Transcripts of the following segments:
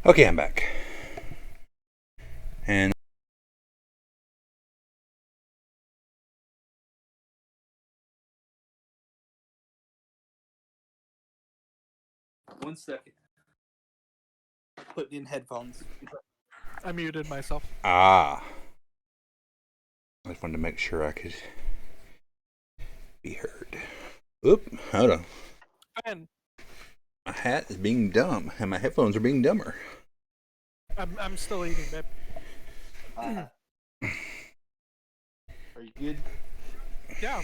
Okay, I'm back. And One second. Putting in headphones. I muted myself. I just wanted to make sure I could be heard. Oop, hold on. Ben, My hat is being dumb, and my headphones are being dumber. I'm still eating, babe. Are you good? Yeah.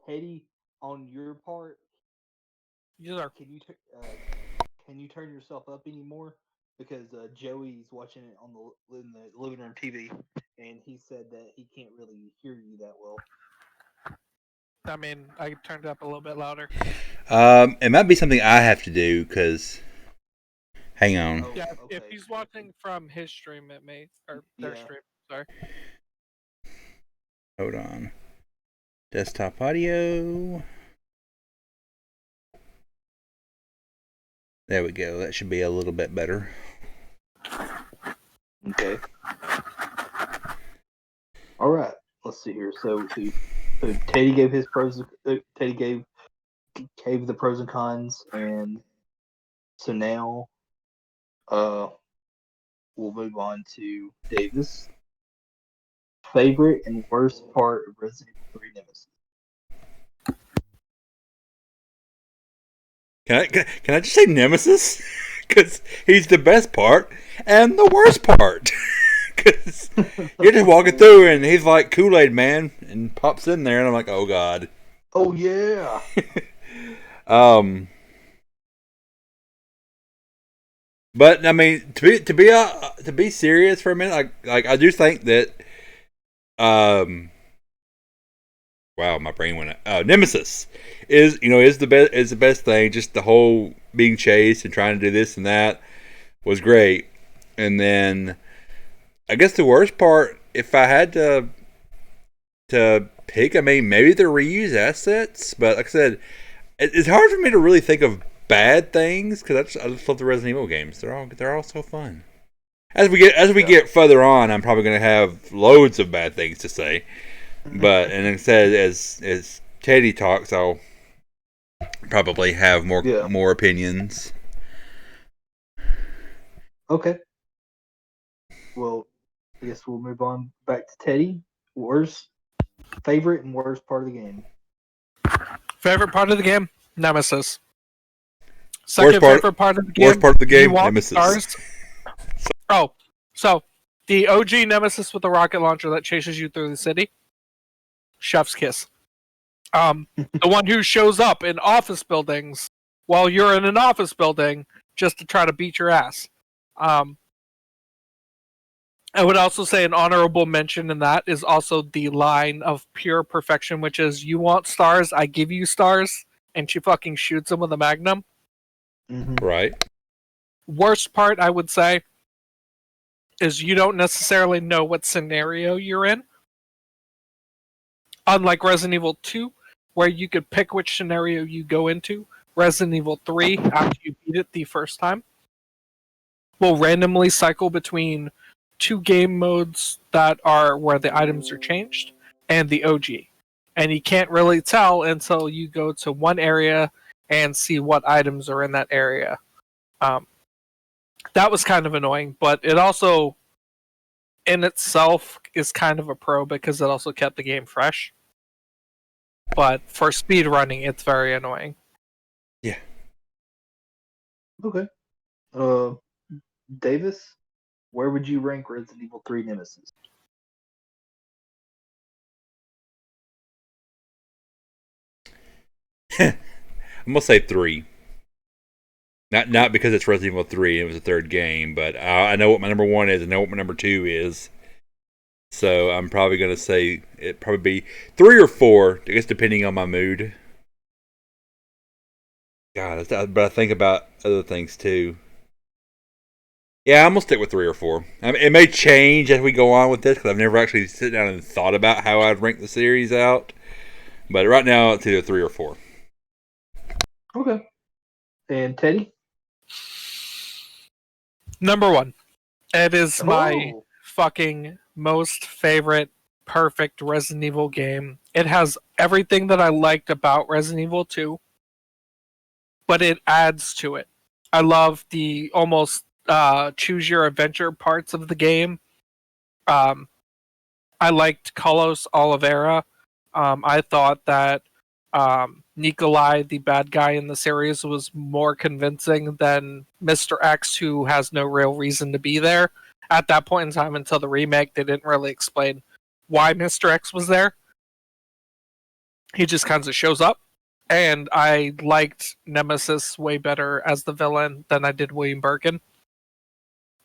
Teddy, on your part, You are. can you turn yourself up anymore? Because Joey's watching it on in the living room TV, and he said that he can't really hear you that well. I mean, I turned it up a little bit louder. It might be something I have to do because. Hang on. Yeah, okay. if he's watching from his stream, it may or their stream. Sorry. Hold on. Desktop audio. There we go. That should be a little bit better. Okay. All right. Let's see here. So Teddy gave his pros. Teddy gave the pros and cons, and so now, we'll move on to Davis. Favorite and worst part of Resident Evil 3 Nemesis. Can I just say Nemesis? Because he's the best part and the worst part. Because you're just walking through and he's like Kool-Aid Man and pops in there and I'm like, oh god. Oh yeah. But I mean, to be serious for a minute, like I do think that, wow, my brain went out. Nemesis is the best thing. Just the whole being chased and trying to do this and that was great. And then I guess the worst part, if I had to pick, I mean, maybe the reuse assets. But like I said, it's hard for me to really think of bad things because I just love the Resident Evil games. They're all so fun. As we get further on, I'm probably going to have loads of bad things to say. But and instead, as Teddy talks, I'll probably have more opinions. Okay. Well, I guess we'll move on back to Teddy. Favorite and worst part of the game. Favorite part of the game, Nemesis. Second favorite part of the game. Worst part of the game, Nemesis. Stars. So the OG Nemesis with the rocket launcher that chases you through the city. Chef's kiss. The one who shows up in office buildings while you're in an office building just to try to beat your ass. I would also say an honorable mention in that is also the line of pure perfection, which is, you want stars, I give you stars, and she fucking shoots him with a magnum. Mm-hmm. Right. Worst part, I would say, is you don't necessarily know what scenario you're in. Unlike Resident Evil 2, where you could pick which scenario you go into, Resident Evil 3, after you beat it the first time, will randomly cycle between two game modes that are where the items are changed and the OG. And you can't really tell until you go to one area and see what items are in that area. That was kind of annoying, but it also in itself is kind of a pro because it also kept the game fresh. But for speed running, it's very annoying. Yeah. Okay. Davis, where would you rank Resident Evil 3 Nemesis? I'm gonna say 3. Not because it's Resident Evil 3 and it was the third game, but I know what my number 1 is. I know what my number 2 is. So I'm probably gonna say it'd probably be 3 or 4, I guess, depending on my mood. God, but I think about other things too. Yeah, I'm gonna stick with 3 or 4. I mean, it may change as we go on with this because I've never actually sit down and thought about how I'd rank the series out. But right now, it's either 3 or 4. Okay. And Teddy? Number one. It is my Oh, fucking most favorite perfect Resident Evil game. It has everything that I liked about Resident Evil 2, but it adds to it. I love the almost choose your adventure parts of the game. Um, I liked Carlos Oliveira. I thought that Nikolai, the bad guy in the series, was more convincing than Mr. X, who has no real reason to be there. At that point in time, until the remake, they didn't really explain why Mr. X was there. He just kind of shows up. And I liked Nemesis way better as the villain than I did William Birkin.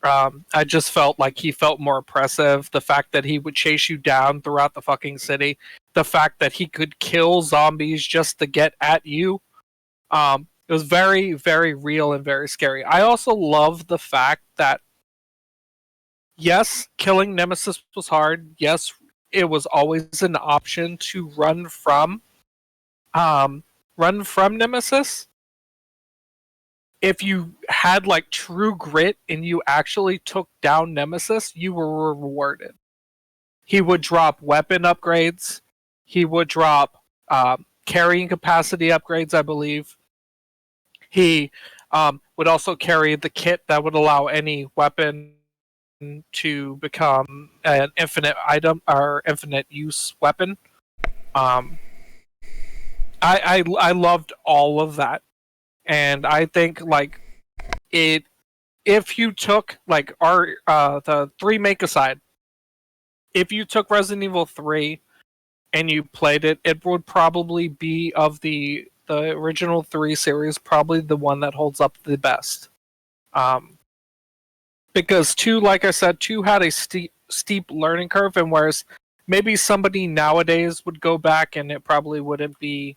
I just felt like he felt more oppressive. The fact that he would chase you down throughout the fucking city, the fact that he could kill zombies just to get at you, it was very, very real and very scary. I also love the fact that yes, killing Nemesis was hard. Yes, it was always an option to run from Nemesis. If you had like true grit and you actually took down Nemesis, you were rewarded. He would drop weapon upgrades. He would drop carrying capacity upgrades, I believe. He would also carry the kit that would allow any weapon to become an infinite item or infinite use weapon. I loved all of that. And I think like it if you took like our the remake aside, if you took Resident Evil 3 and you played it, it would probably be of the original 3 series probably the one that holds up the best. Because 2, like I said, 2 had a steep learning curve, and whereas maybe somebody nowadays would go back and it probably wouldn't be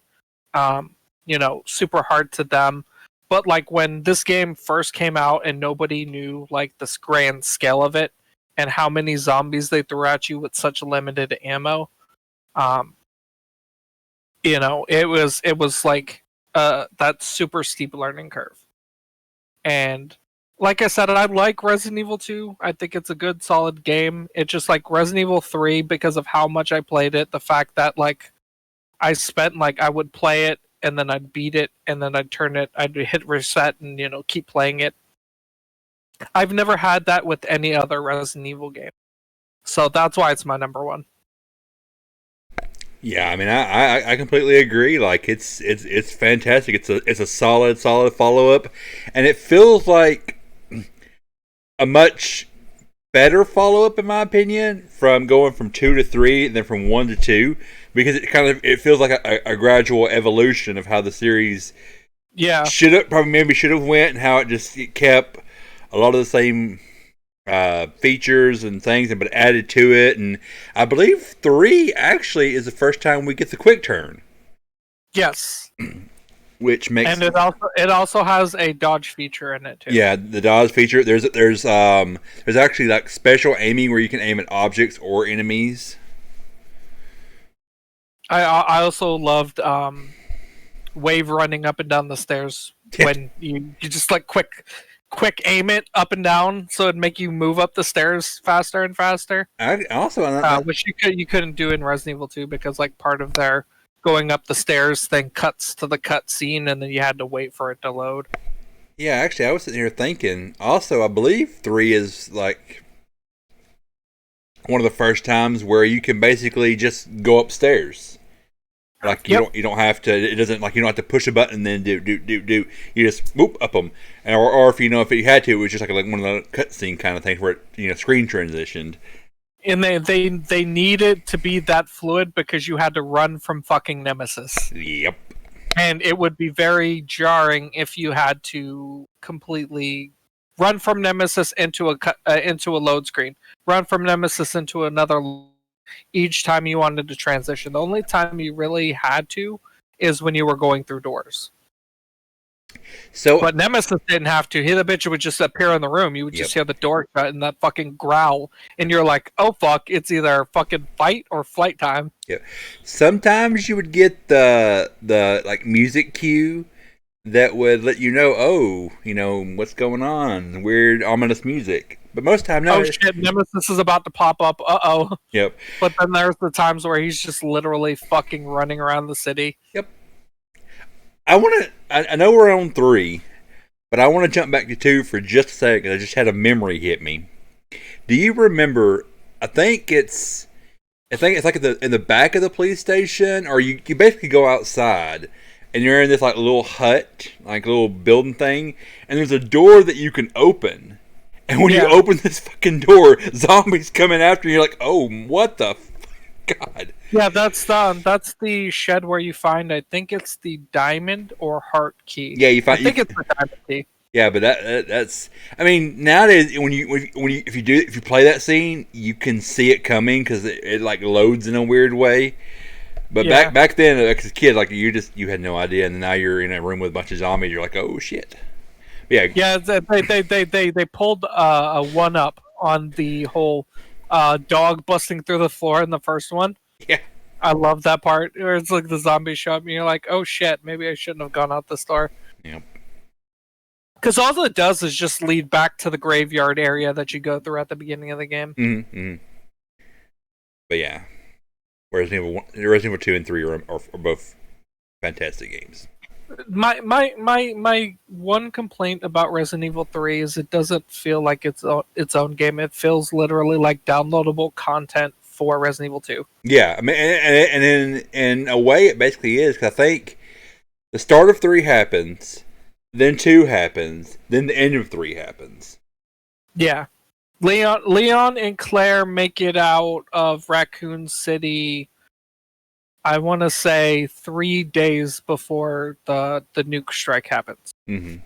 super hard to them. But like when this game first came out and nobody knew like this grand scale of it and how many zombies they threw at you with such limited ammo, it was like that super steep learning curve. And like I said, I like Resident Evil 2. I think it's a good, solid game. It's just like Resident Evil 3 because of how much I played it. The fact that like I spent like I would play it and then I'd beat it and then I'd hit reset and keep playing it. I've never had that with any other Resident Evil game. So that's why it's my number one. Yeah, I mean, I completely agree. Like, it's fantastic. It's a solid follow up, and it feels like a much better follow up in my opinion from going from 2 to 3 than from 1 to 2, because it feels like a gradual evolution of how the series should have went, and how it kept a lot of the same features and things, but added to it. And I believe 3 actually is the first time we get the quick turn. Yes. Which makes, and it also has a dodge feature in it too. Yeah, the dodge feature. There's actually like special aiming where you can aim at objects or enemies. I also loved wave running up and down the stairs when you just like quick aim it up and down, so it'd make you move up the stairs faster and faster. Which you couldn't do in Resident Evil 2 because like part of their going up the stairs thing cuts to the cut scene, and then you had to wait for it to load. Yeah, actually, I was sitting here thinking. Also, I believe 3 is like one of the first times where you can basically just go upstairs. Like you don't have to. It doesn't like you don't have to push a button and then do. You just whoop up them, or if if you had to, it was just like one of the cutscene kind of things where it screen transitioned. And they needed to be that fluid because you had to run from fucking Nemesis. Yep. And it would be very jarring if you had to completely run from Nemesis into a load screen, run from Nemesis into another each time you wanted to transition. The only time you really had to is when you were going through doors. But Nemesis didn't have to. The bitch would just appear in the room. You would just hear the door shut and that fucking growl, and you're like, "Oh fuck! It's either fucking fight or flight time." Yeah. Sometimes you would get the like music cue that would let you know, oh, what's going on, weird, ominous music. But most of the time, no. Oh shit, Nemesis is about to pop up. Uh-oh. Yep. But then there's the times where he's just literally fucking running around the city. Yep. I know we're on 3, but I want to jump back to 2 for just a second. I just had a memory hit me. Do you remember, I think it's like in the back of the police station, or you basically go outside, and you're in this like little hut, like little building thing, and there's a door that you can open. And when you open this fucking door, zombies coming after you. You're like, oh, what the God. Yeah, that's the shed where you find, I think it's the diamond or heart key. Yeah, I think it's the diamond key. Yeah, but that's. I mean, nowadays if you play that scene, you can see it coming because it like loads in a weird way. But back then, as a kid, like you had no idea, and now you're in a room with a bunch of zombies. You're like, oh shit. Yeah, they pulled a one up on the whole dog busting through the floor in the first one. Yeah, I love that part where it's like the zombies show up, and you're like, oh shit, maybe I shouldn't have gone out this door. Yeah. Because all it does is just lead back to the graveyard area that you go through at the beginning of the game. Mm-hmm. But yeah, Resident Evil 2 and 3 are both fantastic games. My one complaint about Resident Evil 3 is it doesn't feel like its own game. It feels literally like downloadable content for Resident Evil 2. Yeah, I mean, and in a way, it basically is. Because I think the start of 3 happens, then 2 happens, then the end of 3 happens. Yeah, Leon and Claire make it out of Raccoon City. I want to say 3 days before the nuke strike happens. Mm-hmm.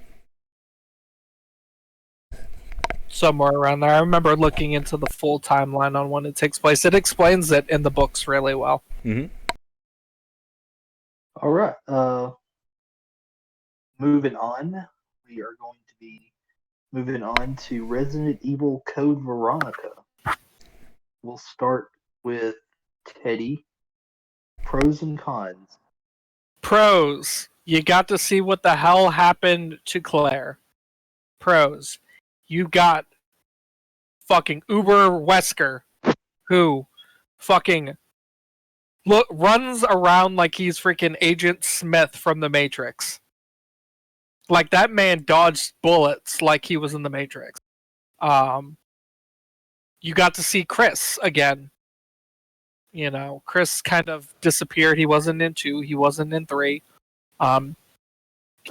Somewhere around there. I remember looking into the full timeline on when it takes place. It explains it in the books really well. Mm-hmm. All right. Moving on. We are going to be moving on to Resident Evil Code Veronica. We'll start with Teddy. Pros and cons. Pros. You got to see what the hell happened to Claire. Pros. You got fucking Uber Wesker, who fucking runs around like he's freaking Agent Smith from the Matrix. Like, that man dodged bullets like he was in the Matrix. You got to see Chris again. Chris kind of disappeared. He wasn't in 2. He wasn't in 3. It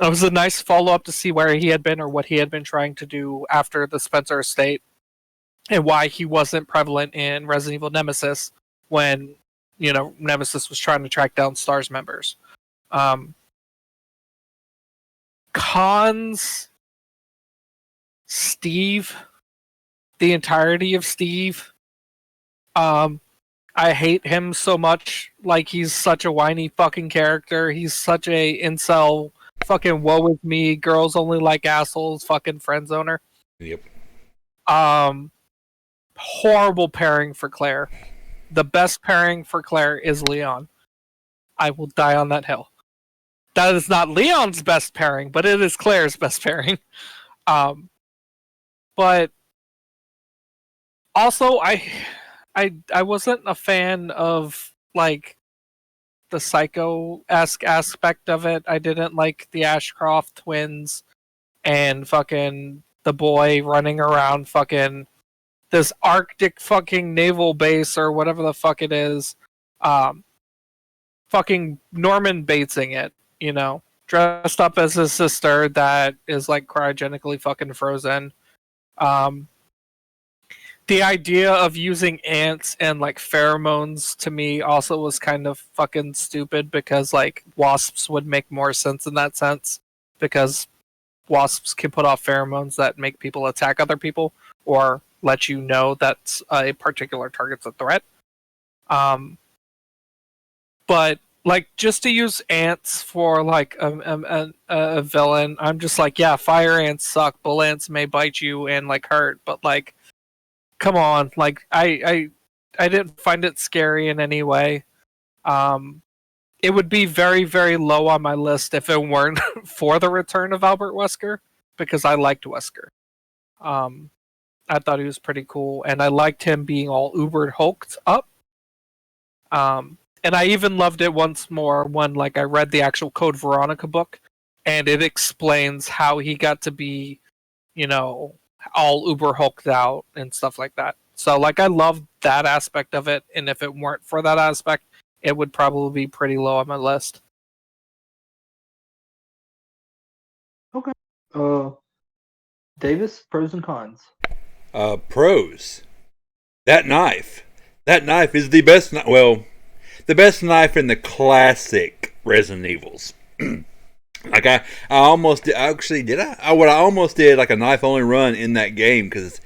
was a nice follow-up to see where he had been or what he had been trying to do after the Spencer estate, and why he wasn't prevalent in Resident Evil Nemesis when, Nemesis was trying to track down STARS members. Cons, Steve, the entirety of Steve. I hate him so much. Like, he's such a whiny fucking character. He's such a incel, fucking woe with me, girls only like assholes, fucking friend zoner. Yep. Horrible pairing for Claire. The best pairing for Claire is Leon. I will die on that hill. That is not Leon's best pairing, but it is Claire's best pairing. But also, I wasn't a fan of, like, the psycho-esque aspect of it. I didn't like the Ashcroft twins and fucking the boy running around fucking this Arctic fucking naval base or whatever the fuck it is. Fucking Norman Batesing it, dressed up as his sister that is, like, cryogenically fucking frozen. The idea of using ants and, like, pheromones to me also was kind of fucking stupid, because, like, wasps would make more sense in that sense, because wasps can put off pheromones that make people attack other people or let you know that a particular target's a threat. But, like, just to use ants for, like, a villain, I'm just like, yeah, fire ants suck, bull ants may bite you and, like, hurt, but, like, come on, like, I didn't find it scary in any way. It would be very, very low on my list if it weren't for the return of Albert Wesker because I liked Wesker. I thought he was pretty cool, and I liked him being all uber hulked up. And I even loved it once more when like I read the actual Code Veronica book, and it explains how he got to be, you know, all uber hulked out and stuff like that. So like I love that aspect of it, and if it weren't for that aspect, it would probably be pretty low on my list. Okay. Davis, pros and cons. Pros. That knife is the best. The best knife in the classic Resident Evils. Like I almost did, actually did I almost did like a knife only run in that game because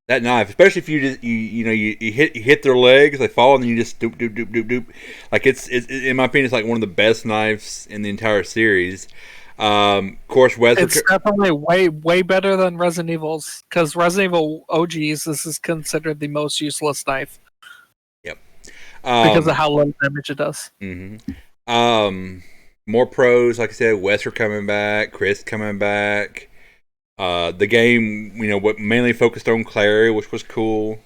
that knife, especially if you just you hit their legs, they fall and then you just doop doop doop doop doop. Like it's in my opinion, it's like one of the best knives in the entire series. Of course, Wesker. It's definitely way better than Resident Evil's because Resident Evil OGs, this is considered the most useless knife. Yep. Because of how little damage it does. Mm-hmm. More pros, like I said, Wesker coming back, Chris coming back. The game, what mainly focused on Clary, which was cool.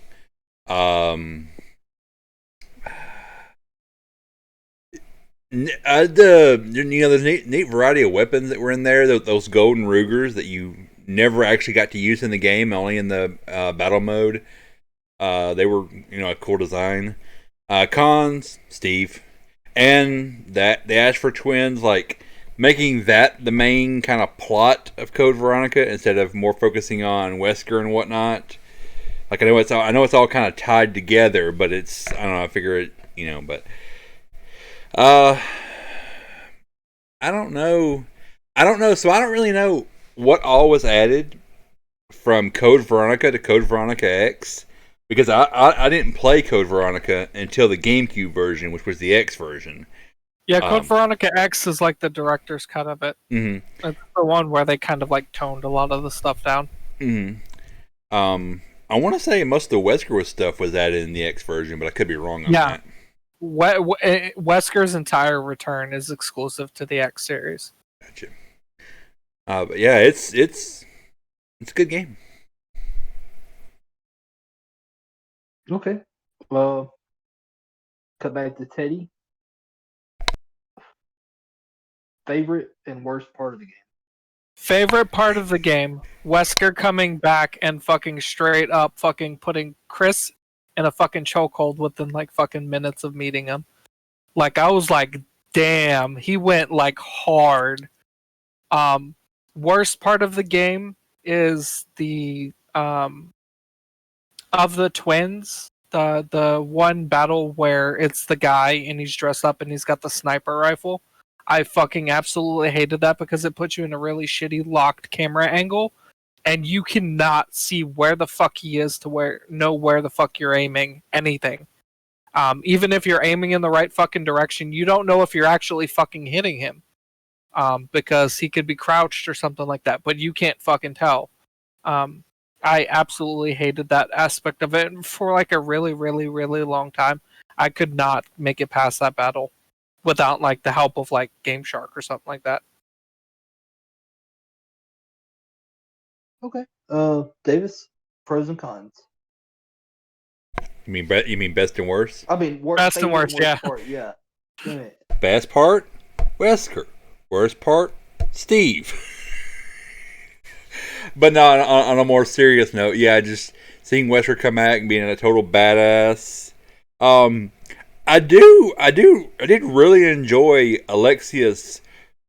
There's neat variety of weapons that were in there. Those golden Rugers that you never actually got to use in the game, only in the battle mode. They were, a cool design. Cons, Steve, and that the Ashford twins, like making that the main kind of plot of Code Veronica instead of more focusing on Wesker and whatnot. Like I know it's all kind of tied together, but I don't know. I figure it, but. I don't know. So I don't really know what all was added from Code Veronica to Code Veronica X because I didn't play Code Veronica until the GameCube version, which was the X version. Yeah, Code Veronica X is like the director's cut of it. Mm-hmm. It's the one where they kind of like toned a lot of the stuff down. Mm-hmm. I want to say most of the Wesker stuff was added in the X version, but I could be wrong on that. Wesker's entire return is exclusive to the X series. Gotcha. But yeah, it's a good game. Okay. Cut back to Teddy. Favorite and worst part of the game. Favorite part of the game: Wesker coming back and fucking straight up fucking putting Chris in a fucking chokehold within like fucking minutes of meeting him. Like I was like, damn, he went like hard. Worst part of the game is the of the twins, the one battle where it's the guy and he's dressed up and he's got the sniper rifle. I fucking absolutely hated that because it puts you in a really shitty locked camera angle and you cannot see where the fuck he is to know where the fuck you're aiming anything. Even if you're aiming in the right fucking direction, you don't know if you're actually fucking hitting him. Because he could be crouched or something like that, but you can't fucking tell. I absolutely hated that aspect of it. And for like a really, really, really long time, I could not make it past that battle without like the help of like Game Shark or something like that. Okay. Davis, pros and cons. You mean best and worst? I mean, best and worst, yeah. Part, yeah. Best part, Wesker. Worst part, Steve. But no, on a more serious note, yeah, just seeing Wesker come back and being a total badass. I did really enjoy Alexia's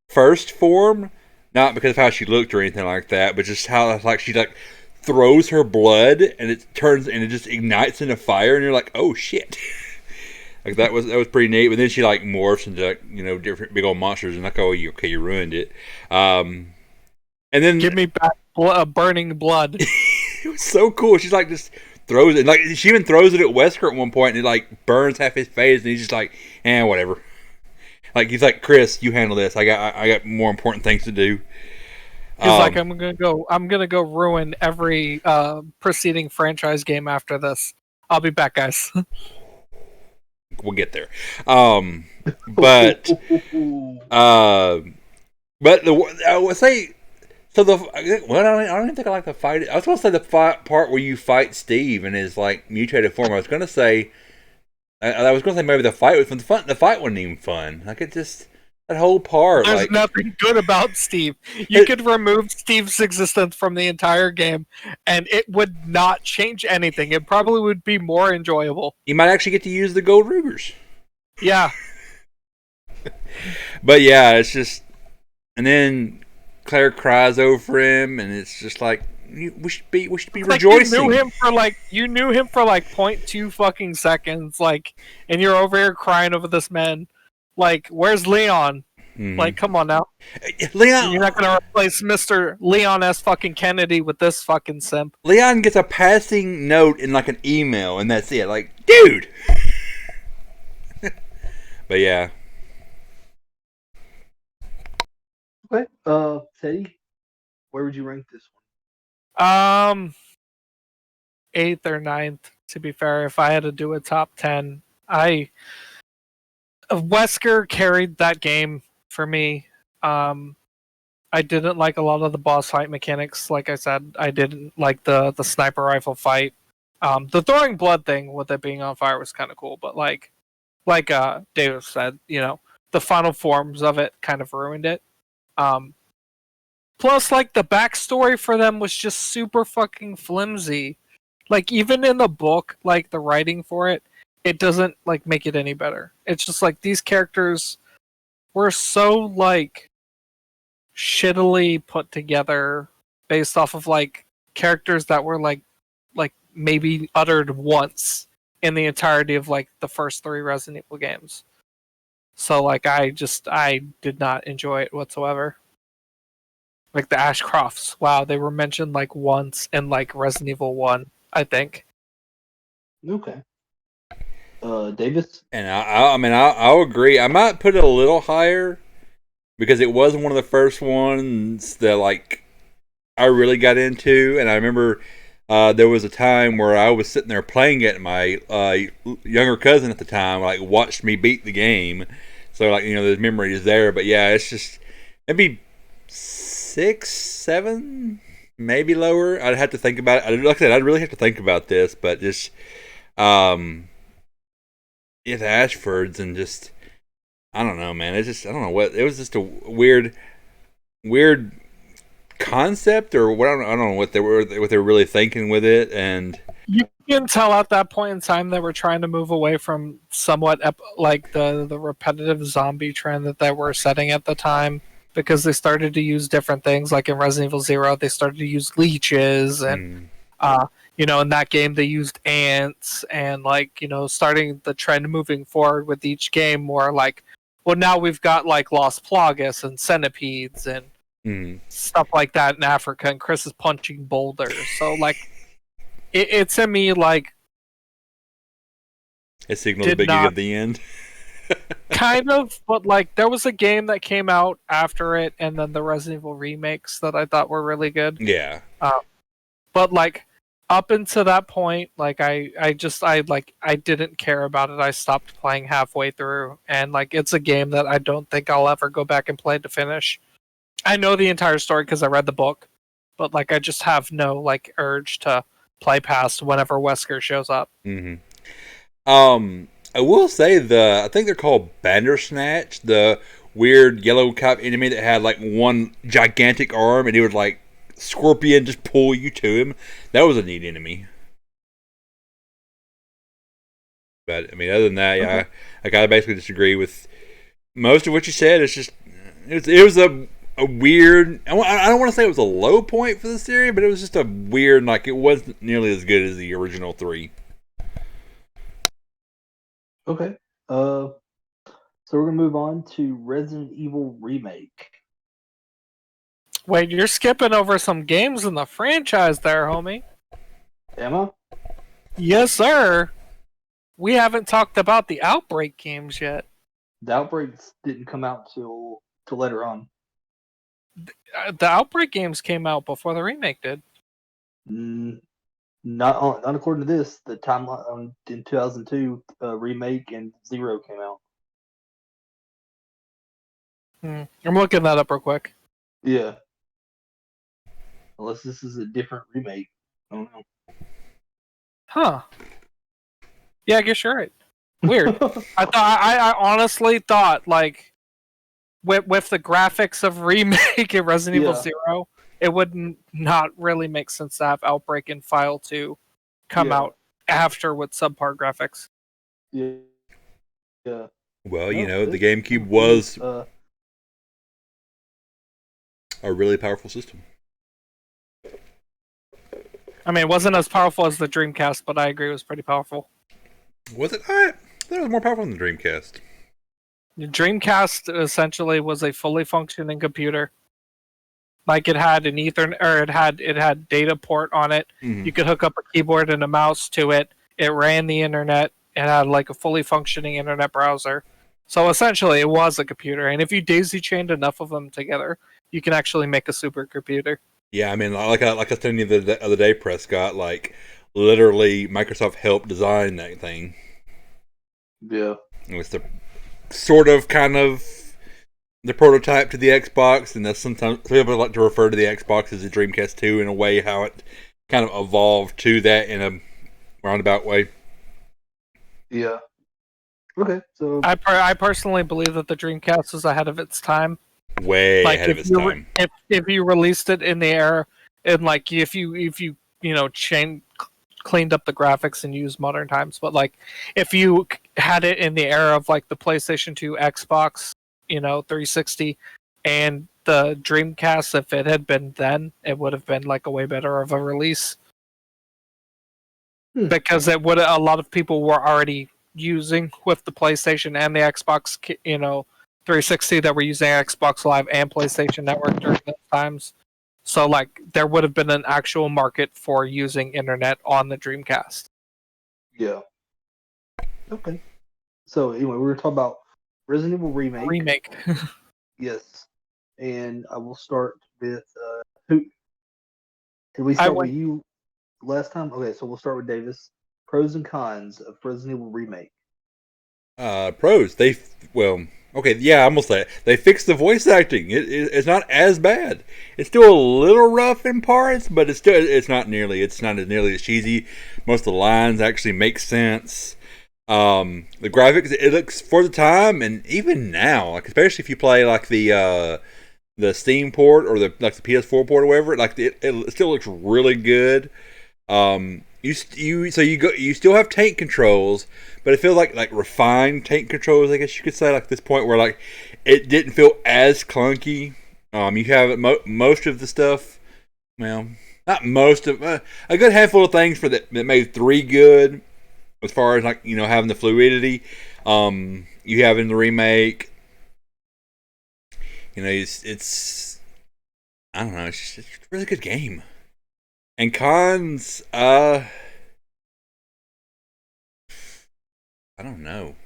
first form, not because of how she looked or anything like that, but just how like she like throws her blood and it turns and it just ignites into fire, and you're like, oh shit. Like that was pretty neat. But then she like morphs into like, different big old monsters, and like, oh, you ruined it. And then give me back burning blood. It was so cool. She's like just throws it, like she even throws it at Wesker at one point, and it like burns half his face, and he's just like, whatever. Like he's like, Chris, you handle this. I got more important things to do. He's like, I'm gonna go ruin every preceding franchise game after this. I'll be back, guys. We'll get there. But But I would say so. I don't even think I like the fight. I was going to say the part where you fight Steve in his like mutated form. I was going to say. I was going to say maybe the fight was fun. The fight wasn't even fun. Like it just that whole part. There's like nothing good about Steve. You could remove Steve's existence from the entire game, and it would not change anything. It probably would be more enjoyable. You might actually get to use the gold Rugers. Yeah. But yeah, it's just, and then Claire cries over him, and it's just like we should be rejoicing. You knew him for like 0.2 fucking seconds, like, and you're over here crying over this man. Like, where's Leon? Mm-hmm. Like, come on now, Leon. You're not gonna replace Mr. Leon S. fucking Kennedy with this fucking simp. Leon gets a passing note in like an email, and that's it. Like, dude. But yeah. Okay, Teddy, where would you rank this one? 8th or 9th, to be fair. If I had to do a top 10, Wesker carried that game for me. I didn't like a lot of the boss fight mechanics. Like I said, I didn't like the sniper rifle fight. The throwing blood thing with it being on fire was kind of cool, but like David said, the final forms of it kind of ruined it. Plus, like, the backstory for them was just super fucking flimsy. Like, even in the book, like, the writing for it, it doesn't, like, make it any better. It's just, like, these characters were so, like, shittily put together based off of, like, characters that were, like maybe uttered once in the entirety of, like, the first 3 Resident Evil games. So, like, I did not enjoy it whatsoever. Like the Ashcrofts, wow, they were mentioned like once in like Resident Evil 1, I think. Okay. Davis? And I'll agree. I might put it a little higher because it was one of the first ones that like I really got into, and I remember there was a time where I was sitting there playing it, and my younger cousin at the time like watched me beat the game. So like there's memories there, but yeah, it's just maybe 6, 7, maybe lower. I'd have to think about it. Like I said, I'd really have to think about this, but just the Ashfords and just I don't know, man. It's just I don't know what it was. Just a weird concept or what. I don't know what they were really thinking with it, and you can tell at that point in time they were trying to move away from somewhat like the repetitive zombie trend that they were setting at the time. Because they started to use different things, like in Resident Evil 0, they started to use leeches, and in that game they used ants, and like starting the trend moving forward with each game, more like, well, now we've got like Los Plagas and centipedes and stuff like that in Africa, and Chris is punching boulders, so like it to me like it signaled the beginning of the end. Kind of, but like there was a game that came out after it, and then the Resident Evil remakes that I thought were really good. Yeah. But like up until that point, like I didn't care about it. I stopped playing halfway through, and like it's a game that I don't think I'll ever go back and play to finish. I know the entire story because I read the book, but like I just have no like urge to play past whenever Wesker shows up. I will say I think they're called Bandersnatch, the weird yellow cop enemy that had like one gigantic arm and he would like scorpion just pull you to him. That was a neat enemy. But I mean, other than that, yeah, I gotta basically disagree with most of what you said. It's just it was a weird. I don't want to say it was a low point for the series, but it was just a weird. Like it wasn't nearly as good as the original 3. Okay. So we're gonna move on to Resident Evil Remake. Wait, you're skipping over some games in the franchise there, homie. Am I? Yes, sir. We haven't talked about the Outbreak games yet. The Outbreaks didn't come out till later on. The Outbreak games came out before the remake did. Not according to this. The timeline in 2002, Remake and 0 came out. I'm looking that up real quick. Yeah. Unless this is a different remake. I don't Huh. Yeah, I guess you're right. Weird. know. I honestly thought like with the graphics of Remake and Resident Evil Yeah. 0, it would not really make sense to have Outbreak and File 2 come Yeah. out after with subpar graphics. Yeah. Yeah. Well, No, the it- GameCube was uh, a really powerful system. I mean, it wasn't as powerful as the Dreamcast, but I agree it was pretty powerful. Was it? I thought it was more powerful than the Dreamcast. The Dreamcast essentially was a fully functioning computer. Like it had an Ethernet, or it had data port on it. Mhm. You could hook up a keyboard and a mouse to it. It ran the internet. It had like a fully functioning internet browser. So essentially, it was a computer. And if you daisy chained enough of them together, you can actually make a supercomputer. Yeah, I mean, like I was telling you the other day, Prescott, like literally, Microsoft helped design that thing. yeah. It was the sort of kind of the prototype to the Xbox, and that's sometimes some people like to refer to the Xbox as the Dreamcast 2 in a way how it kind of evolved to that in a roundabout way. Yeah. Okay. So I personally believe that the Dreamcast was ahead of its time. Way Like ahead of its time. if you released it in the era, and like if you cleaned up the graphics and used modern times, but like if you had it in the era of like the PlayStation 2, Xbox, 360, and the Dreamcast, if it had been then, it would have been like a way better of a release. Because it would a lot of people were already using with the PlayStation and the Xbox, 360, that were using Xbox Live and PlayStation Network during those times. So like there would have been an actual market for using internet on the Dreamcast. yeah. Okay. So anyway, we were talking about Resident Evil Remake. Yes. And I will start with who did we start with you last time? Okay, so we'll start with Davis. Pros and cons of Resident Evil Remake. Pros, okay, yeah, I'm gonna say it. They fixed the voice acting. It's not as bad. It's still a little rough in parts, but it's not nearly as cheesy. Most of the lines actually make sense. The graphics, it looks for the time, and even now, like especially if you play like the Steam port or the PS4 port or whatever, like it still looks really good. You still have tank controls, but it feels like refined tank controls, I guess you could say, like this point where like it didn't feel as clunky. You have most of the stuff. Well, not most of a good handful of things that made 3 good, as far as like having the fluidity. You have in the remake. It's I don't know. It's a really good game. And cons, I don't know.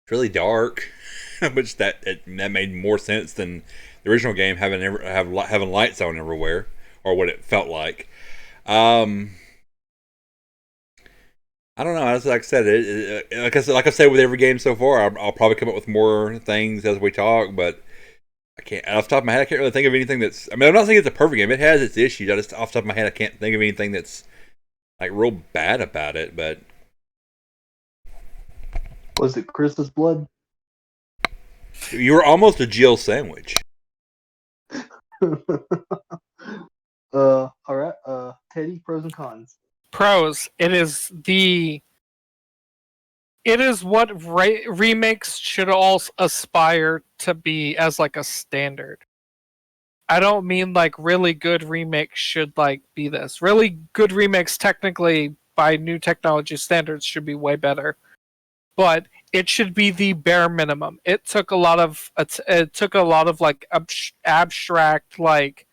It's really dark, which that made more sense than the original game having lights on everywhere, or what it felt like. I don't know. As like I said, like I said with every game so far, I'll probably come up with more things as we talk, but I can't. Off the top of my head, I can't really think of anything that's. I mean, I'm not saying it's a perfect game. It has its issues. I just off the top of my head, I can't think of anything that's like real bad about it. But Was it Chris's blood? you were almost a Jill sandwich. All right. Teddy, pros and cons. Pros. It is what remakes should all aspire to be as like a standard. I don't mean like really good remakes should like be this. Really good remakes, technically by new technology standards, should be way better. But it should be the bare minimum. It took a lot of like abstract, like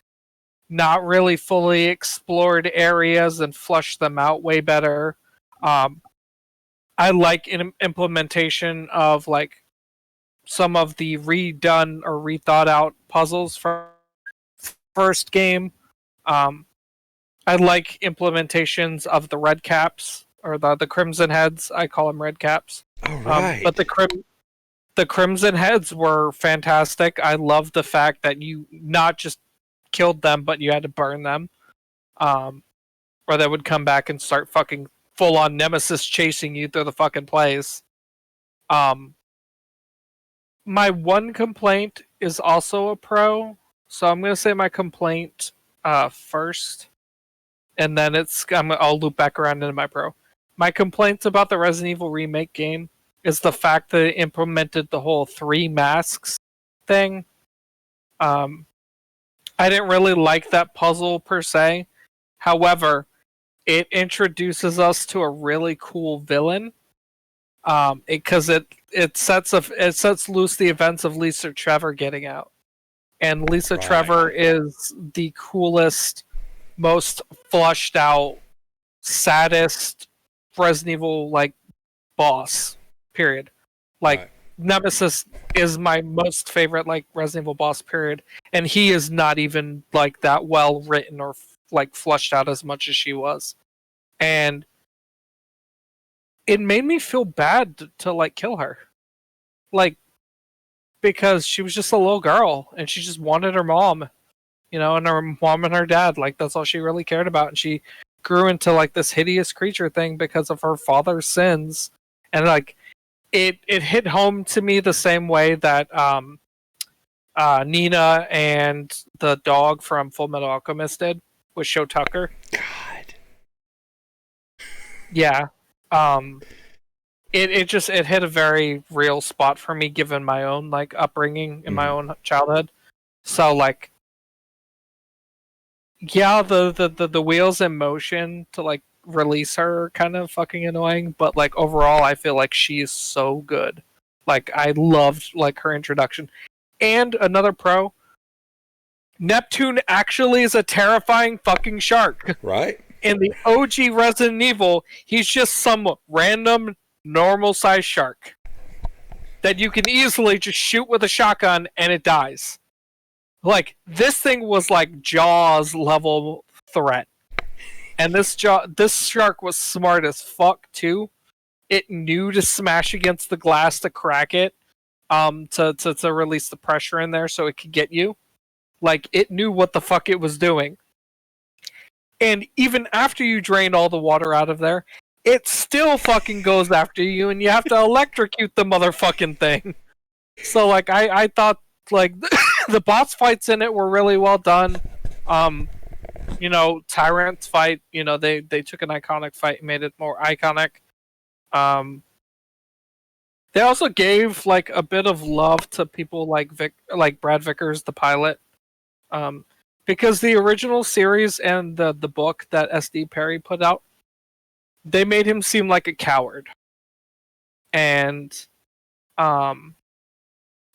not really fully explored areas and flushed them out way better. I like implementation of like some of the redone or rethought out puzzles from first game. I like implementations of the red caps or the crimson heads. I call them red caps. All right. But the crimson heads were fantastic. I love the fact that you not just killed them, but you had to burn them. Or they would come back and start fucking full on nemesis chasing you through the fucking place. My one complaint is also a pro, so I'm gonna say my complaint first, and then I'll loop back around into my pro. My complaints about the Resident Evil Remake game is the fact that it implemented the whole 3 masks thing. I didn't really like that puzzle per se. However, it introduces us to a really cool villain. Because it sets loose the events of Lisa Trevor getting out, and Lisa Trevor is the coolest, most flushed out, saddest Resident Evil like boss. Period. Like Nemesis is my most favorite like Resident Evil boss. Period, and he is not even like that well written or like flushed out as much as she was, and it made me feel bad to like kill her, like, because she was just a little girl and she just wanted her mom, and her mom and her dad, like that's all she really cared about, and she grew into like this hideous creature thing because of her father's sins, and like it hit home to me the same way that Nina and the dog from Full Metal Alchemist did with Sho Tucker. God. Yeah. It hit a very real spot for me given my own like upbringing in my own childhood. So like, yeah, the wheels in motion to like release her are kind of fucking annoying, but like overall I feel like she's so good. Like I loved like her introduction. And another pro, Neptune actually is a terrifying fucking shark. Right? In the OG Resident Evil, he's just some random normal-sized shark that you can easily just shoot with a shotgun and it dies. Like, this thing was like Jaws level threat. And this shark was smart as fuck too. It knew to smash against the glass to crack it, to release the pressure in there so it could get you. Like, it knew what the fuck it was doing. And even after you drain all the water out of there, it still fucking goes after you, and you have to electrocute the motherfucking thing. So, like, I thought, like, the boss fights in it were really well done. Tyrant's fight, they took an iconic fight and made it more iconic. They also gave, like, a bit of love to people like Brad Vickers, the pilot. Because the original series and the book that SD Perry put out, they made him seem like a coward. And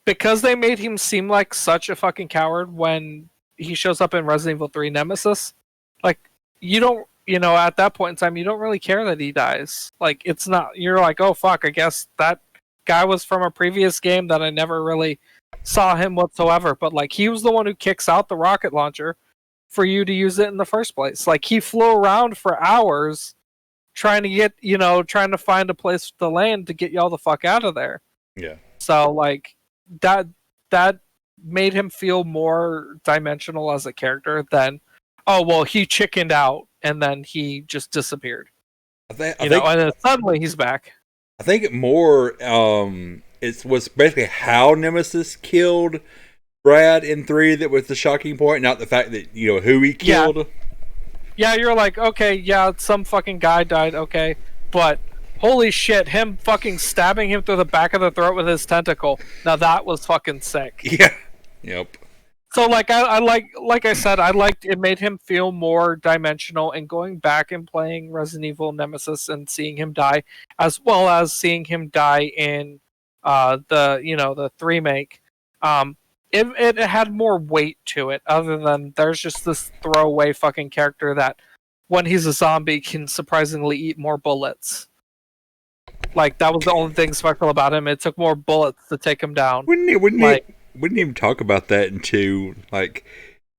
because they made him seem like such a fucking coward when he shows up in Resident Evil 3 Nemesis, like, you don't, at that point in time, you don't really care that he dies. Like, it's not, you're like, oh fuck, I guess that guy was from a previous game that I never really saw him whatsoever, but like he was the one who kicks out the rocket launcher for you to use it in the first place. Like, he flew around for hours trying to find a place to land to get y'all the fuck out of there. Yeah. So like that made him feel more dimensional as a character than, oh well, he chickened out and then he just disappeared. I think, and then suddenly he's back. I think more it was basically how Nemesis killed Brad in 3 that was the shocking point, not the fact that, who he killed. Yeah, you're like, okay, yeah, some fucking guy died, okay. But holy shit, him fucking stabbing him through the back of the throat with his tentacle. Now that was fucking sick. Yeah. Yep. So like I said, I liked it, made him feel more dimensional, and going back and playing Resident Evil Nemesis and seeing him die, as well as seeing him die in the remake, it had more weight to it, other than there's just this throwaway fucking character that when he's a zombie can surprisingly eat more bullets. Like, that was the only thing special about him. It took more bullets to take him down. Wouldn't even talk about that in 2. Like,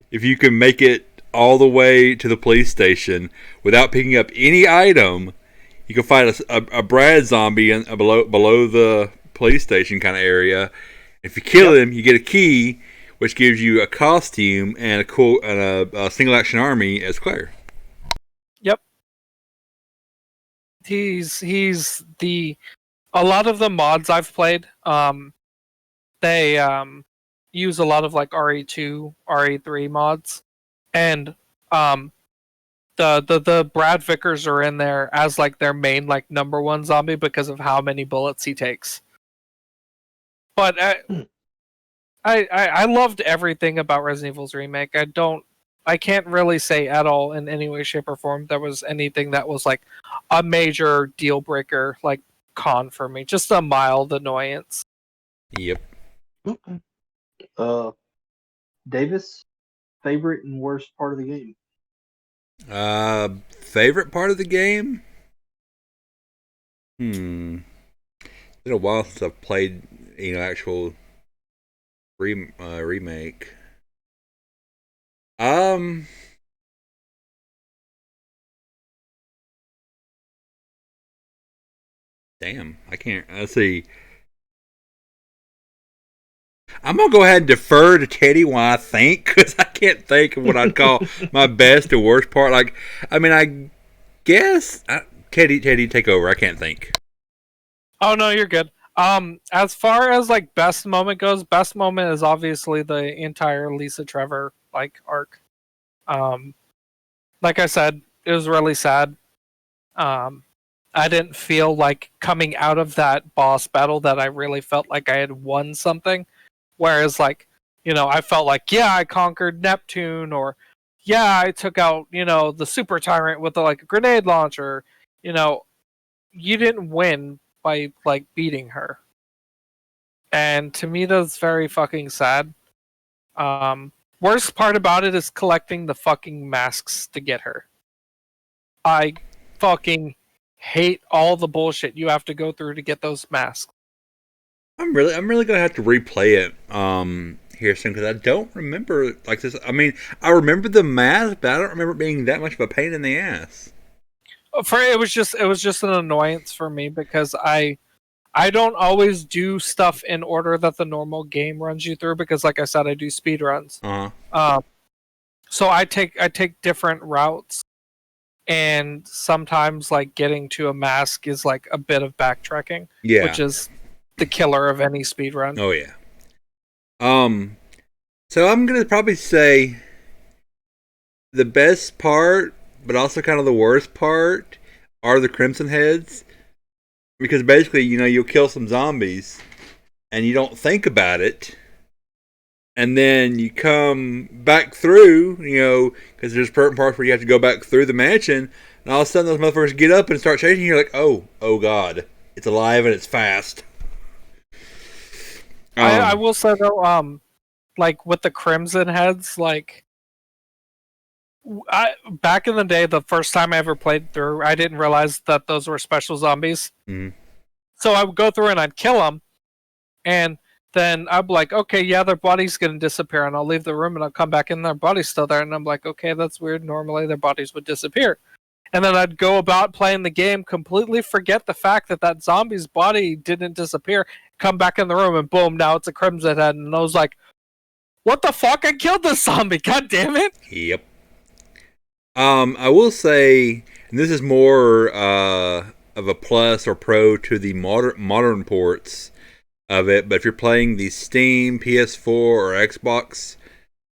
if you can make it all the way to the police station without picking up any item, you can find a Brad zombie below the police station kind of area. If you kill him, you get a key, which gives you a costume and a single action army as Claire. Yep. A lot of the mods I've played, they use a lot of like RE2, RE3 mods, and the Brad Vickers are in there as like their main like number one zombie because of how many bullets he takes. But I loved everything about Resident Evil's remake. I can't really say at all in any way, shape, or form there was anything that was like a major deal breaker, like con for me. Just a mild annoyance. Yep. Okay. Davis, favorite and worst part of the game? Favorite part of the game? It's been a while since I've played, actual remake. Damn, I can't. Let's see. I'm gonna go ahead and defer to Teddy while I think, because I can't think of what I'd call my best or worst part. Like, I guess Teddy, take over. I can't think. Oh no, you're good. As far as like best moment goes, best moment is obviously the entire Lisa Trevor like arc. Like I said, it was really sad. I didn't feel like coming out of that boss battle that I really felt like I had won something. Whereas, like, I felt like, yeah, I conquered Neptune, or yeah, I took out, the Super Tyrant with like a grenade launcher. You didn't win by like beating her, and to me, that's very fucking sad. Worst part about it is collecting the fucking masks to get her. I fucking hate all the bullshit you have to go through to get those masks. I'm really gonna have to replay it here soon, because I don't remember like this. I remember the mask, but I don't remember it being that much of a pain in the ass. It was just an annoyance for me, because I don't always do stuff in order that the normal game runs you through, because like I said, I do speed runs. So I take different routes, and sometimes like getting to a mask is like a bit of backtracking, which is the killer of any speed run. Oh yeah. So I'm gonna probably say the best part, but also kind of the worst part, are the Crimson Heads, because basically, you'll kill some zombies, and you don't think about it, and then you come back through, because there's certain parts where you have to go back through the mansion, and all of a sudden those motherfuckers get up and start chasing you. You're like, oh god, it's alive and it's fast. I will say though, like with the Crimson Heads, like back in the day, the first time I ever played through, I didn't realize that those were special zombies. Mm-hmm. So I would go through and I'd kill them, and then I'd be like, okay, yeah, their body's gonna disappear, and I'll leave the room and I'll come back in, their body's still there, and I'm like, okay, that's weird. Normally their bodies would disappear. And then I'd go about playing the game, completely forget the fact that zombie's body didn't disappear, come back in the room, and boom, now it's a Crimson Head. And I was like, what the fuck? I killed this zombie, god damn it! Yep. I will say, and this is more of a plus or pro to the modern ports of it, but if you're playing the Steam, PS4, or Xbox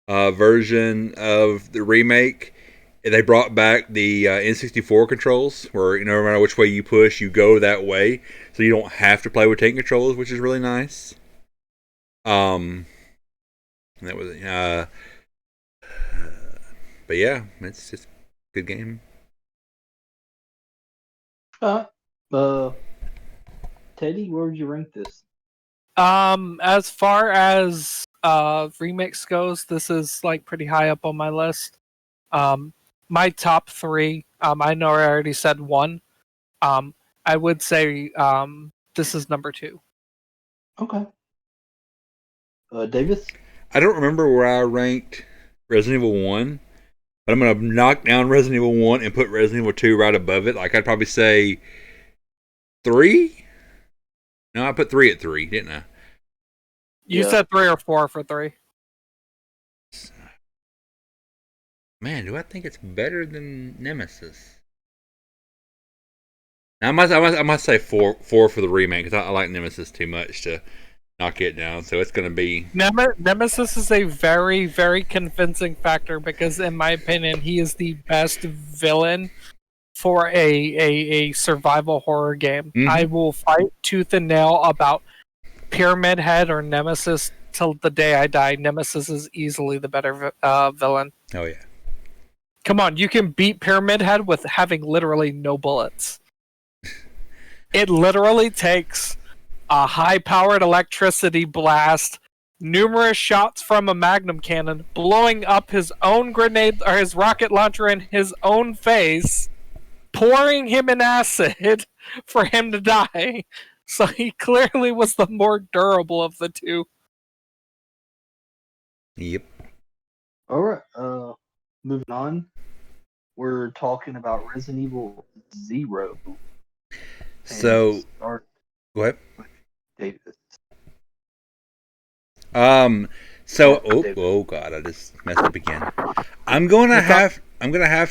version of the remake, they brought back the N64 controls, where no matter which way you push, you go that way, so you don't have to play with tank controls, which is really nice. That was but yeah, it's just a good game. Teddy, where would you rank this? As far as remakes goes, this is like pretty high up on my list. My top three, I know I already said one. I would say this is number 2. Okay. Davis? I don't remember where I ranked Resident Evil 1, but I'm going to knock down Resident Evil 1 and put Resident Evil 2 right above it. Like, I'd probably say 3? No, I put 3 at 3, didn't I? You said 3 or 4 for 3. Man, do I think it's better than Nemesis? Now, I must say four for the remake because I like Nemesis too much to knock it down. So it's going to be Nemesis is a very, very convincing factor because, in my opinion, he is the best villain for a survival horror game. I will fight tooth and nail about Pyramid Head or Nemesis till the day I die. Nemesis is easily the better villain. Oh yeah. Come on, you can beat Pyramid Head with having literally no bullets. It literally takes a high-powered electricity blast, numerous shots from a magnum cannon, blowing up his own grenade or his rocket launcher in his own face, pouring him in acid for him to die. So he clearly was the more durable of the two. Yep. All right. Moving on. We're talking about Resident Evil 0. So Start go ahead. with Davis. Oh god, I just messed up again. I'm gonna have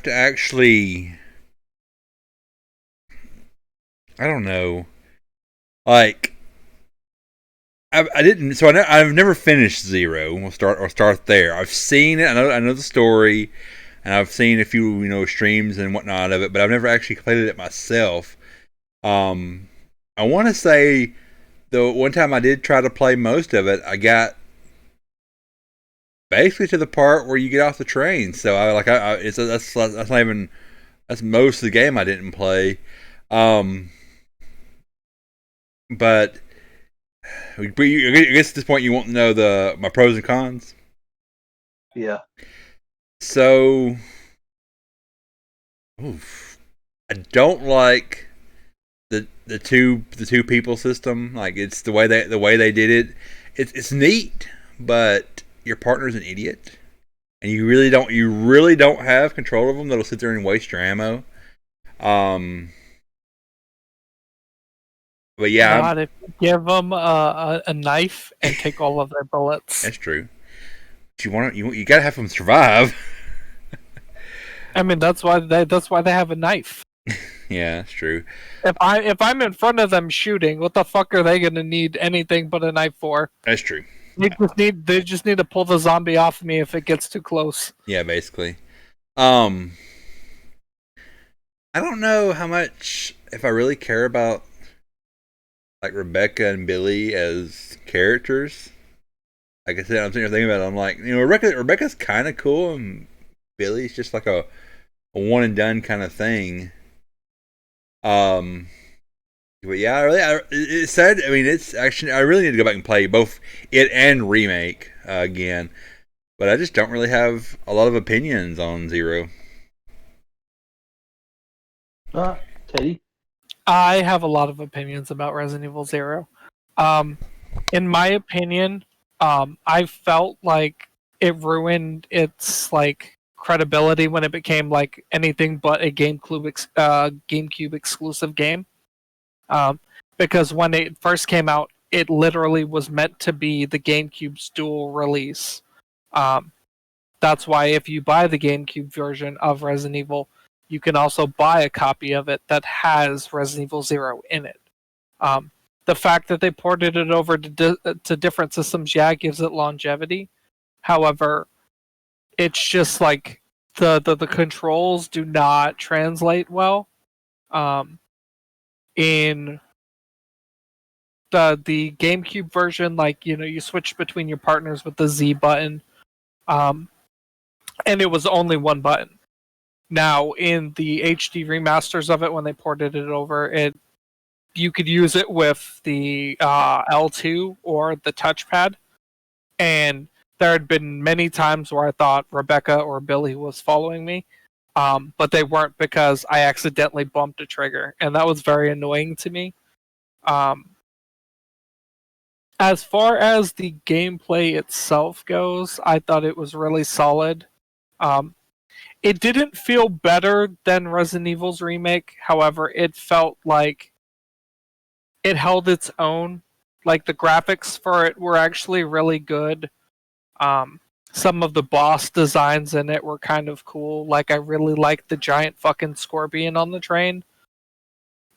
to actually. I don't know. Like, I didn't. So I've never finished 0. We'll start there. I've seen it. I know the story, and I've seen a few streams and whatnot of it, but I've never actually completed it myself. I want to say the one time I did try to play most of it, I got basically to the part where you get off the train. So that's not even, that's most of the game I didn't play. But I guess at this point you won't know my pros and cons. Yeah. So, I don't like the two people system. Like, it's the way they did it. It's neat, but your partner's an idiot, and you really don't have control of them. That'll sit there and waste your ammo. But yeah, Not if you give them a knife and take all of their bullets. That's true. But you gotta have them survive. I mean, that's why they have a knife. Yeah, that's true. If I'm in front of them shooting, what the fuck are they gonna need anything but a knife for? That's true. They just need to pull the zombie off me if it gets too close. Yeah, basically. I don't know how much, if I really care about like Rebecca and Billy as characters. Like I said, I'm sitting here thinking about it. I'm like, Rebecca's kind of cool, and Billy's just like a one and done kind of thing. But yeah, it's sad. I mean, it's actually, I really need to go back and play both it and Remake again. But I just don't really have a lot of opinions on 0. Teddy? I have a lot of opinions about Resident Evil 0. In my opinion, I felt like it ruined its like credibility when it became like anything but a GameCube exclusive game. Because when it first came out, it literally was meant to be the GameCube's dual release. That's why if you buy the GameCube version of Resident Evil, you can also buy a copy of it that has Resident Evil 0 in it. The fact that they ported it over to different systems, yeah, gives it longevity. However, it's just like the controls do not translate well. In the GameCube version, like, you switch between your partners with the Z button, and it was only one button. Now, in the HD remasters of it, when they ported it over, you could use it with the L2 or the touchpad, and there had been many times where I thought Rebecca or Billy was following me, but they weren't because I accidentally bumped a trigger, and that was very annoying to me. As far as the gameplay itself goes, I thought it was really solid. It didn't feel better than Resident Evil's remake. However, it felt like it held its own. Like, the graphics for it were actually really good. some of the boss designs in it were kind of cool. Like, I really liked the giant fucking scorpion on the train.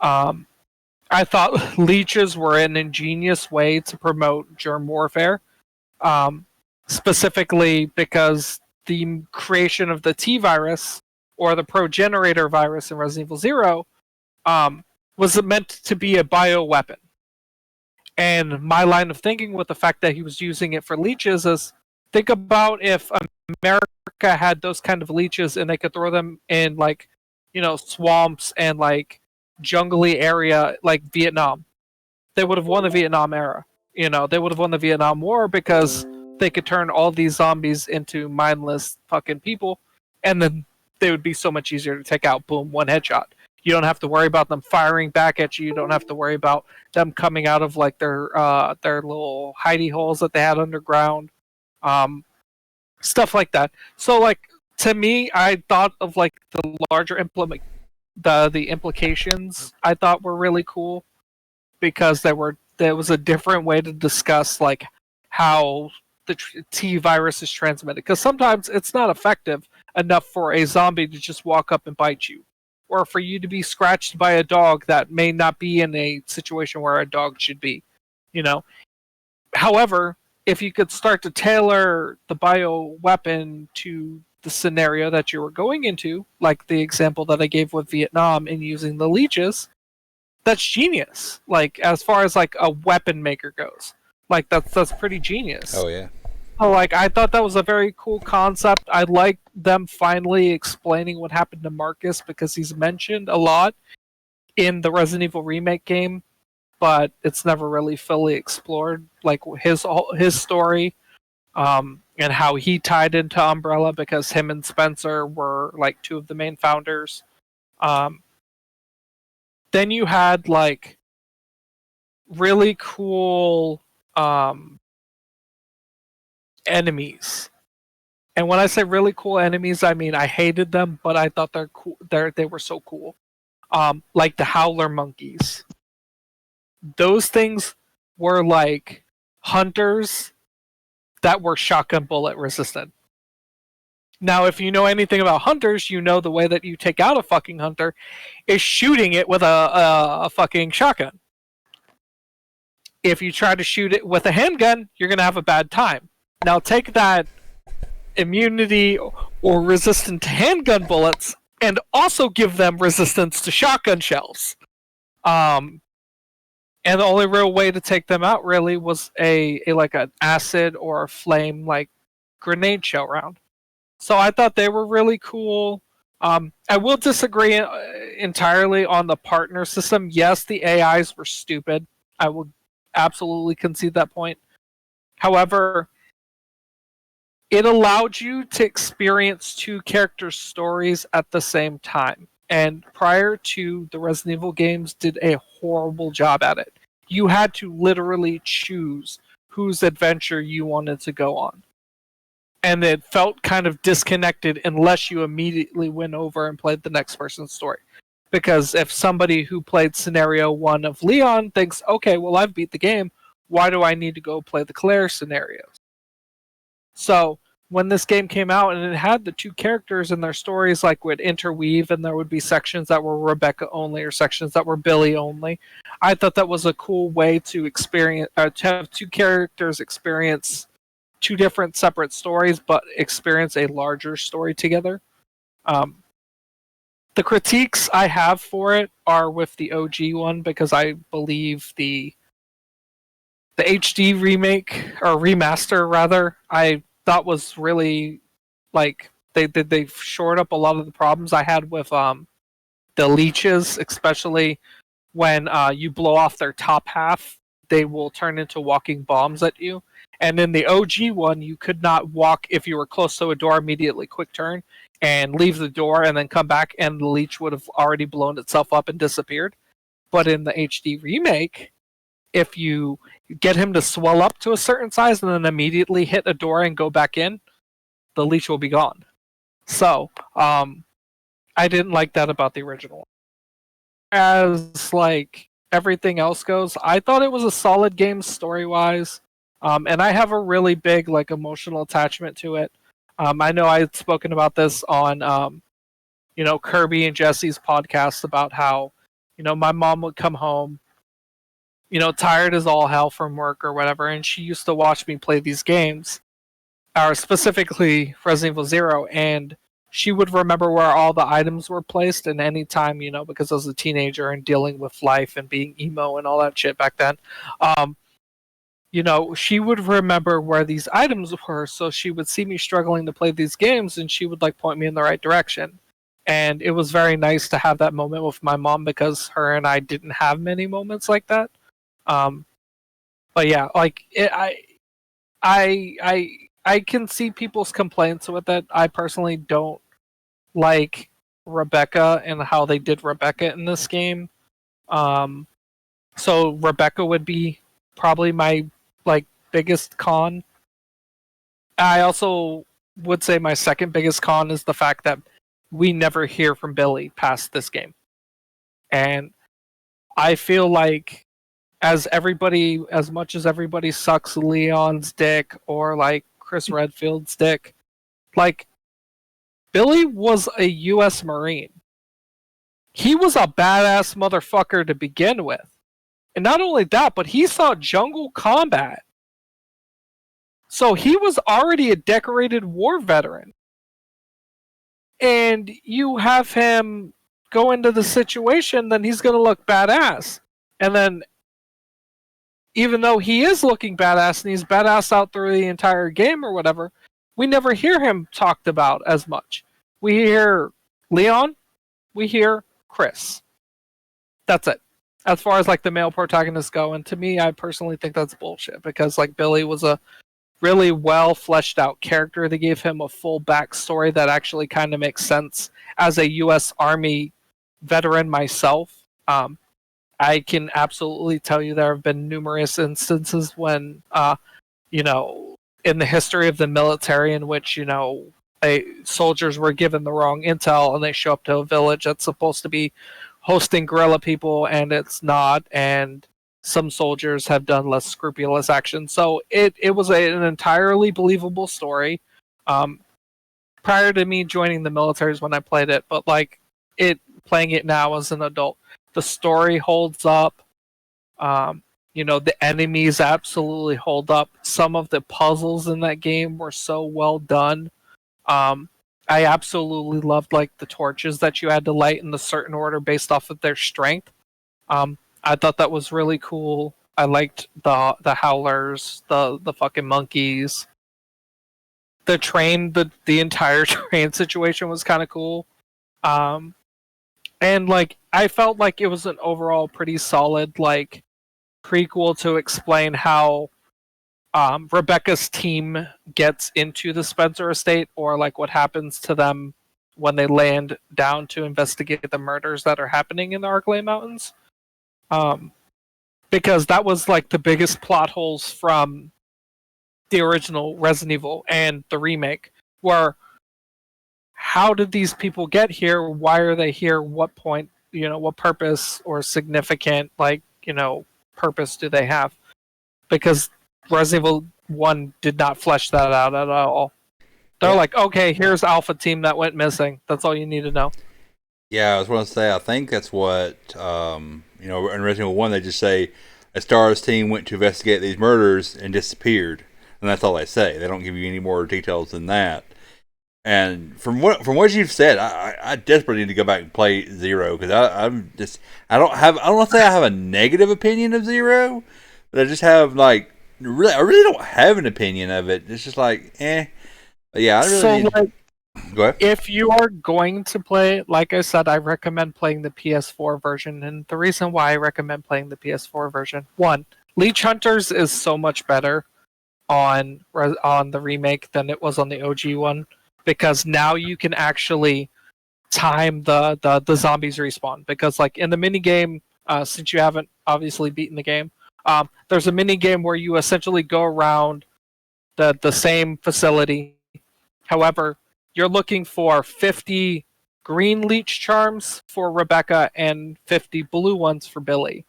I thought leeches were an ingenious way to promote germ warfare, specifically because the creation of the T virus or the progenitor virus in Resident Evil Zero was meant to be a bioweapon. And my line of thinking with the fact that he was using it for leeches is, think about if America had those kind of leeches and they could throw them in, like, swamps and like jungly area like Vietnam. They would have won the Vietnam era. They would have won the Vietnam War because they could turn all these zombies into mindless fucking people, and then they would be so much easier to take out. Boom, one headshot. You don't have to worry about them firing back at you. You don't have to worry about them coming out of like their little hidey holes that they had underground, stuff like that. So, like, to me, I thought of like the larger the implications. I thought were really cool because there was a different way to discuss like how the T virus is transmitted. Because sometimes it's not effective enough for a zombie to just walk up and bite you, or for you to be scratched by a dog that may not be in a situation where a dog should be. However, if you could start to tailor the bioweapon to the scenario that you were going into, like the example that I gave with Vietnam and using the leeches, that's genius. Like, as far as like a weapon maker goes, like that's pretty genius. Oh yeah. So, like, I thought that was a very cool concept. I like them finally explaining what happened to Marcus, because he's mentioned a lot in the Resident Evil Remake game, but it's never really fully explored, like his story, and how he tied into Umbrella, because him and Spencer were like two of the main founders. Then you had like really cool enemies. And when I say really cool enemies, I mean I hated them, but I thought they're cool. They were so cool. Like the howler monkeys. Those things were like hunters that were shotgun bullet resistant. Now, if you know anything about hunters, you know the way that you take out a fucking hunter is shooting it with a fucking shotgun. If you try to shoot it with a handgun, you're going to have a bad time. Now, take that immunity or resistance to handgun bullets and also give them resistance to shotgun shells. And the only real way to take them out really was a like an acid or a flame like grenade shell round. So I thought they were really cool. I will disagree entirely on the partner system. Yes, the AIs were stupid. I will absolutely concede that point. However, it allowed you to experience two characters' stories at the same time. And prior to the Resident Evil games did a horrible job at it. You had to literally choose whose adventure you wanted to go on. And it felt kind of disconnected unless you immediately went over and played the next person's story. Because if somebody who played scenario 1 of Leon thinks, okay, well, I've beat the game, why do I need to go play the Claire scenarios? So when this game came out and it had the two characters and their stories like would interweave, and there would be sections that were Rebecca only or sections that were Billy only, I thought that was a cool way to experience, to have two characters experience two different separate stories, but experience a larger story together. The critiques I have for it are with the OG one, because I believe the HD remake, or remaster rather, I thought was really like they shored up a lot of the problems I had with the leeches, especially when you blow off their top half, they will turn into walking bombs at you. And in the OG one, you could not walk if you were close to a door immediately, quick turn, and leave the door and then come back, and the leech would have already blown itself up and disappeared. But in the HD remake, if you get him to swell up to a certain size and then immediately hit a door and go back in, the leech will be gone. So, I didn't like that about the original. As like everything else goes, I thought it was a solid game story-wise. And I have a really big like emotional attachment to it. I know I had spoken about this on Kirby and Jesse's podcast about how my mom would come home tired as all hell from work or whatever, and she used to watch me play these games, or specifically Resident Evil Zero, and she would remember where all the items were placed, and anytime, because I was a teenager and dealing with life and being emo and all that shit back then, she would remember where these items were, so she would see me struggling to play these games, and she would like point me in the right direction. And it was very nice to have that moment with my mom because her and I didn't have many moments like that. But yeah, like I can see people's complaints with it. I personally don't like Rebecca and how they did Rebecca in this game. So Rebecca would be probably my biggest con. I also would say my second biggest con is the fact that we never hear from Billy past this game. And I feel like as much as everybody sucks Leon's dick or like Chris Redfield's dick, like Billy was a US Marine. He was a badass motherfucker to begin with. And not only that, but he saw jungle combat. So he was already a decorated war veteran. And you have him go into the situation, then he's going to look badass. And then, even though he is looking badass and he's badass out through the entire game or whatever, we never hear him talked about as much. We hear Leon, we hear Chris. That's it. As far as like the male protagonists go, and to me, I personally think that's bullshit because like Billy was a really well fleshed out character. They gave him a full backstory that actually kind of makes sense. As a U.S. Army veteran myself, I can absolutely tell you there have been numerous instances when, in the history of the military in which, soldiers were given the wrong intel and they show up to a village that's supposed to be hosting guerrilla people and it's not, and some soldiers have done less scrupulous actions. So it was an entirely believable story. Prior to me joining the military is when I played it, but playing it now as an adult, the story holds up. The enemies absolutely hold up. Some of the puzzles in that game were so well done. I absolutely loved the torches that you had to light in a certain order based off of their strength. I thought that was really cool. I liked the howlers, the fucking monkeys. The train, the entire train situation was kind of cool. And I felt like it was an overall pretty solid prequel to explain how Rebecca's team gets into the Spencer estate, or what happens to them when they land down to investigate the murders that are happening in the Arklay Mountains. Because that was the biggest plot holes from the original Resident Evil and the remake, were how did these people get here? Why are they here? What point, what purpose or significant purpose do they have? Because Resident Evil 1 did not flesh that out at all. They're okay, here's Alpha Team that went missing. That's all you need to know. Yeah, I was going to say, I think that's what, in Resident Evil 1, they just say, a STARS team went to investigate these murders and disappeared. And that's all they say. They don't give you any more details than that. And from what you've said, I desperately need to go back and play Zero, because I don't want to say I have a negative opinion of Zero, but I just have I really don't have an opinion of it. It's just eh. But yeah, I really need. Go ahead. If you are going to play, like I said, I recommend playing the PS4 version. And the reason why I recommend playing the PS4 version, one, Leech Hunters is so much better on the remake than it was on the OG one, because now you can actually time the zombies respawn. Because in the minigame, since you haven't obviously beaten the game, there's a minigame where you essentially go around the same facility. However, you're looking for 50 green leech charms for Rebecca and 50 blue ones for Billy.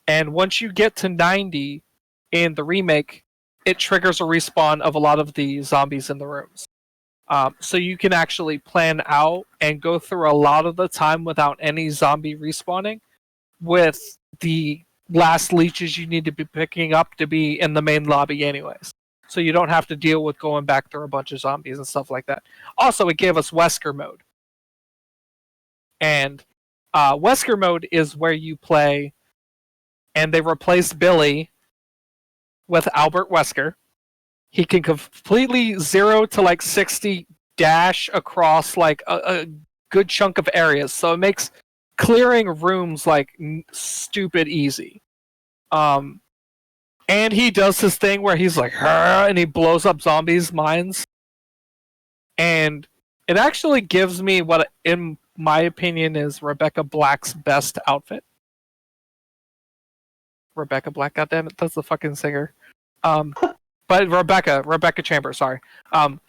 And once you get to 90 in the remake, it triggers a respawn of a lot of the zombies in the rooms. So you can actually plan out and go through a lot of the time without any zombie respawning with the last leeches you need to be picking up to be in the main lobby anyways. So you don't have to deal with going back through a bunch of zombies and stuff like that. Also, it gave us Wesker Mode. And Wesker Mode is where you play, and they replaced Billy with Albert Wesker. He can completely 0 to like 60 dash across like a good chunk of areas. So it makes clearing rooms like stupid easy. And he does this thing where he's like, and he blows up zombies' minds. And it actually gives me what, in my opinion, is Rebecca Black's best outfit. Rebecca Black, goddammit, that's the fucking singer. But Rebecca Chambers, sorry.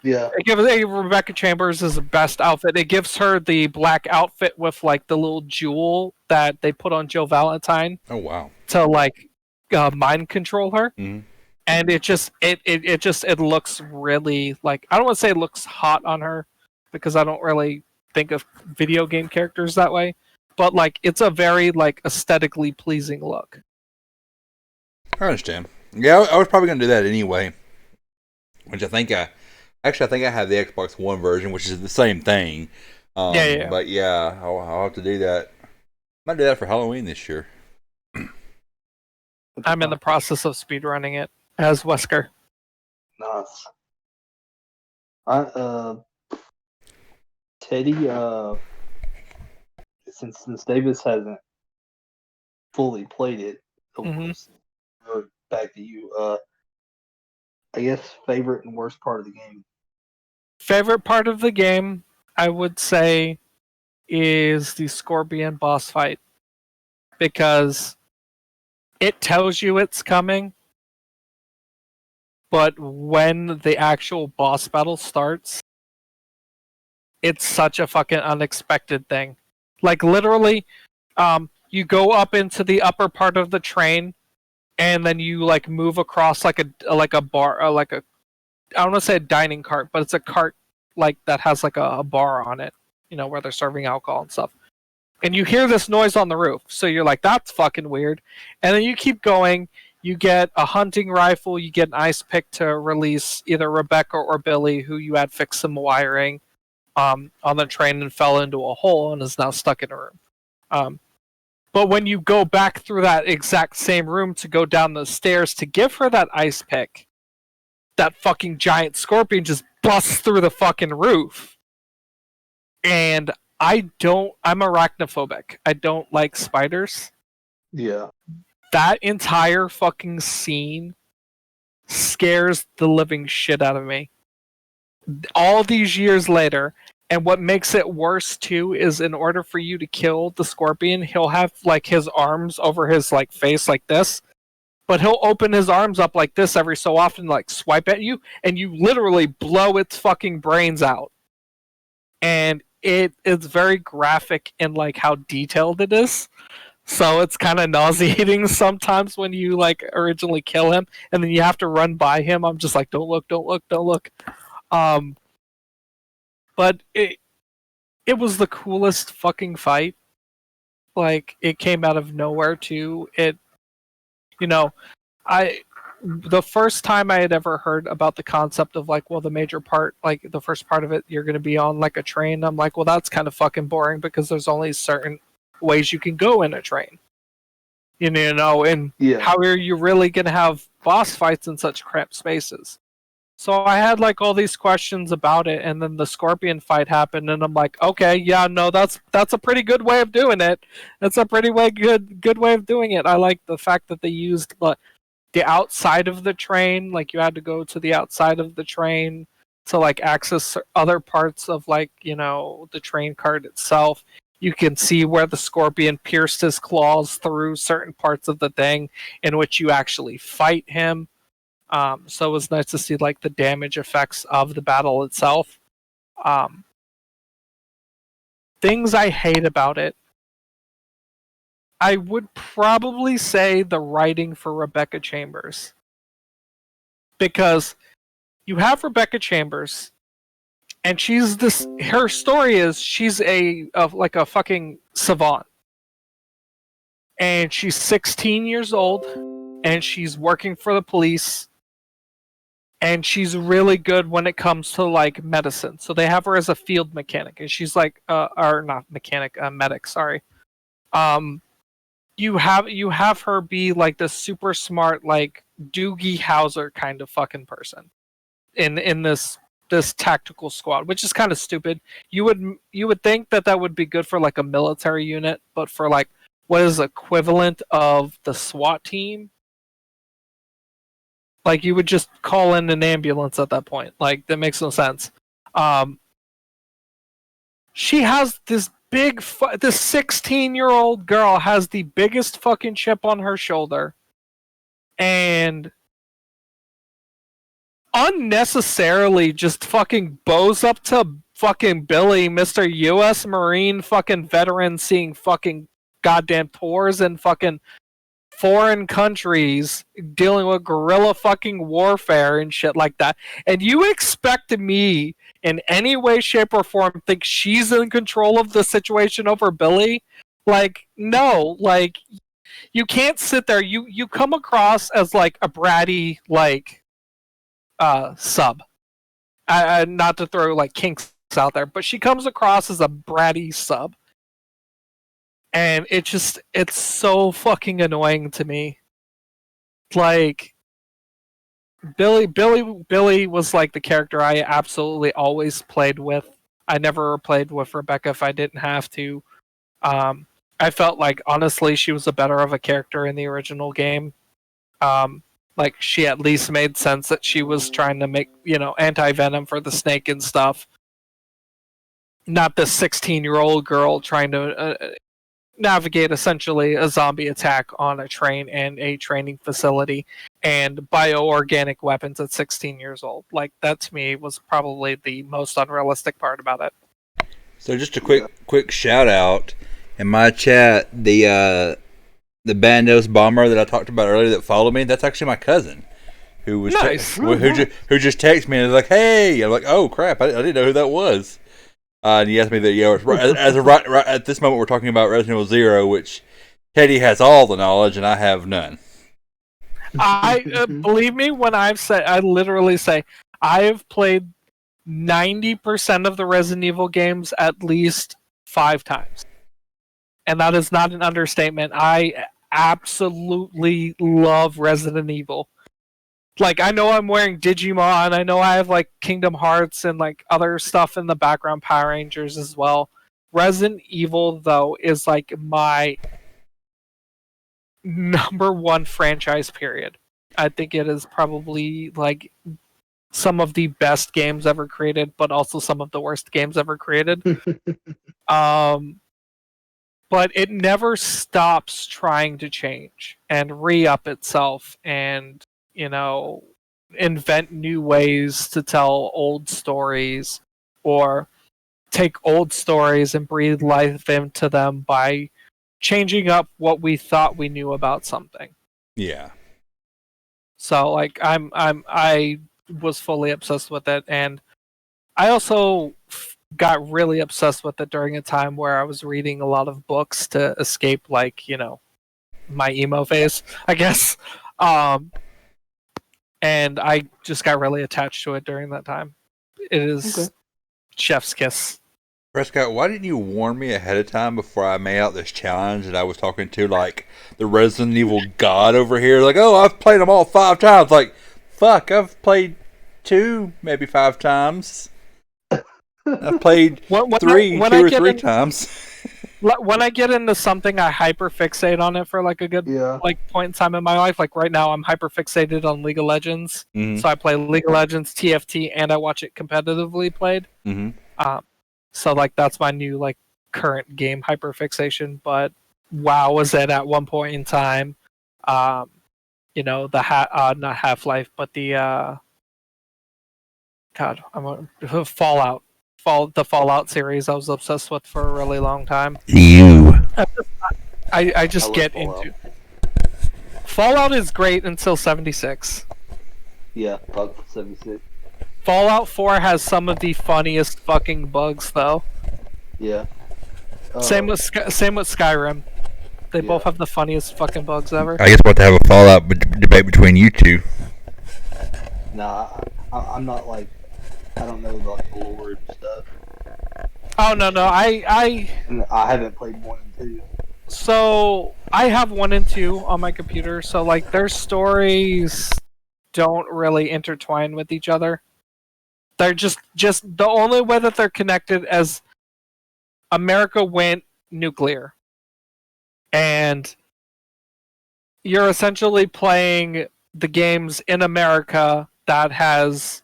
Yeah. It gives Rebecca Chambers is the best outfit. It gives her the black outfit with like the little jewel that they put on Jill Valentine. Oh wow! To like mind control her, Mm-hmm. and it looks really like, I don't want to say it looks hot on her because I don't really think of video game characters that way, but like it's a very like aesthetically pleasing look. I understand. Yeah, I was probably gonna do that anyway. Which I think I have the Xbox One version, which is the same thing. Yeah. But yeah, I'll have to do that. Might do that for Halloween this year. I'm in the process of speedrunning it as Wesker. Nice. Teddy, since Davis hasn't fully played it, back to you. I guess favorite and worst part of the game. Favorite part of the game, I would say, is the Scorpion boss fight. Because it tells you it's coming, but when the actual boss battle starts, it's such a fucking unexpected thing. Like literally, you go up into the upper part of the train, and then you like move across like a bar, I don't want to say a dining cart, but it's a cart like that has like a bar on it, where they're serving alcohol and stuff. And you hear this noise on the roof, so you're like, that's fucking weird. And then you keep going, you get a hunting rifle, you get an ice pick to release either Rebecca or Billy, who you had fixed some wiring on the train and fell into a hole and is now stuck in a room. But when you go back through that exact same room to go down the stairs to give her that ice pick, that fucking giant scorpion just busts through the fucking roof. And I'm arachnophobic. I don't like spiders. Yeah. That entire fucking scene scares the living shit out of me. All these years later, and what makes it worse too is in order for you to kill the scorpion, he'll have like his arms over his like face like this, but he'll open his arms up like this every so often, like swipe at you, and you literally blow its fucking brains out. And it's very graphic in like how detailed it is. So it's kind of nauseating sometimes when you like originally kill him and then you have to run by him. I'm just like, don't look. But it was the coolest fucking fight. Like it came out of nowhere too. The first time I had ever heard about the concept of like, well, the major part, like the first part of it, you're going to be on like a train. I'm like, well, that's kind of fucking boring because there's only certain ways you can go in a train. And how are you really going to have boss fights in such cramped spaces? So I had like all these questions about it, and then the scorpion fight happened, and I'm like, okay, yeah, no, that's a pretty good way of doing it. That's a pretty good way of doing it. I like the fact that they used the outside of the train, like you had to go to the outside of the train to like access other parts of like, the train cart itself. You can see where the scorpion pierced his claws through certain parts of the thing in which you actually fight him. So it was nice to see like the damage effects of the battle itself. Things I hate about it. I would probably say the writing for Rebecca Chambers. because you have Rebecca Chambers, and she's this. Her story is she's like a fucking savant, and she's 16 years old, and she's working for the police, and she's really good when it comes to like medicine. So they have her as a field mechanic, and she's like, or not mechanic, medic. Sorry. You have her be like the super smart like Doogie Howser kind of fucking person in this tactical squad, which is kind of stupid. You would think that would be good for like a military unit, but for like what is equivalent of the SWAT team, like you would just call in an ambulance at that point. Like that makes no sense. She has this this 16-year-old girl has the biggest fucking chip on her shoulder, and unnecessarily just fucking bows up to fucking Billy, Mr. U.S. Marine fucking veteran, seeing fucking goddamn tours in fucking foreign countries, dealing with guerrilla fucking warfare and shit like that. And you expect me in any way, shape, or form think she's in control of the situation over Billy? Like, no. Like, you can't sit there. You come across as like a bratty like sub. Not to throw like kinks out there, but she comes across as a bratty sub. And it's so fucking annoying to me. Like, Billy was like the character I absolutely always played with. I never played with Rebecca if I didn't have to. I felt like honestly she was a better of a character in the original game. Like she at least made sense that she was trying to make, anti-venom for the snake and stuff. Not this 16-year-old girl trying to navigate essentially a zombie attack on a train and a training facility and bioorganic weapons at 16 years old. Like that to me was probably the most unrealistic part about it. So just a quick shout out in my chat, the Bandos bomber that I talked about earlier that followed me, that's actually my cousin who was nice. Who just texted me and was like, "Hey," I'm like, "Oh crap, I didn't know who that was." And he asked me that, right at this moment we're talking about Resident Evil 0, which Teddy has all the knowledge and I have none. I believe me when I literally say I have played 90% of the Resident Evil games at least 5 times. And that is not an understatement. I absolutely love Resident Evil. Like, I know I'm wearing Digimon, I know I have, like, Kingdom Hearts and, like, other stuff in the background, Power Rangers as well. Resident Evil, though, is, like, my number one franchise, period. I think it is probably, like, some of the best games ever created, but also some of the worst games ever created. But it never stops trying to change and re-up itself and, invent new ways to tell old stories or take old stories and breathe life into them by changing up what we thought we knew about something. Yeah. So, like, I was fully obsessed with it, and I also got really obsessed with it during a time where I was reading a lot of books to escape, like, my emo phase, I guess. And I just got really attached to it during that time. It is chef's kiss. Prescott, why didn't you warn me ahead of time before I made out this challenge that I was talking to, like, the Resident Evil god over here? Like, oh, I've played them all 5 times. Like, fuck, I've played 2, maybe 5 times. I've played 2 or 3 times. When I get into something, I hyperfixate on it for like a good point in time in my life. Like right now, I'm hyperfixated on League of Legends. Mm-hmm. So I play League of Legends, TFT, and I watch it competitively played. Mm-hmm. So like that's my new like current game hyperfixation. But WoW was it at one point in time. The not Half-Life, but the Fallout. The Fallout series I was obsessed with for a really long time. I just get Fallout. Into Fallout is great until 76. Yeah, Fallout 76. Fallout 4 has some of the funniest fucking bugs, though. Yeah. Same with Skyrim. They Yeah. both have the funniest fucking bugs ever. I guess we'll have to have a Fallout debate between you two. Nah, I'm not like, I don't know like the lore and stuff. Oh no, I And I haven't played 1 and 2. so I have 1 and 2 on my computer. So like their stories don't really intertwine with each other. They're just the only way that they're connected as America went nuclear, and you're essentially playing the games in America that has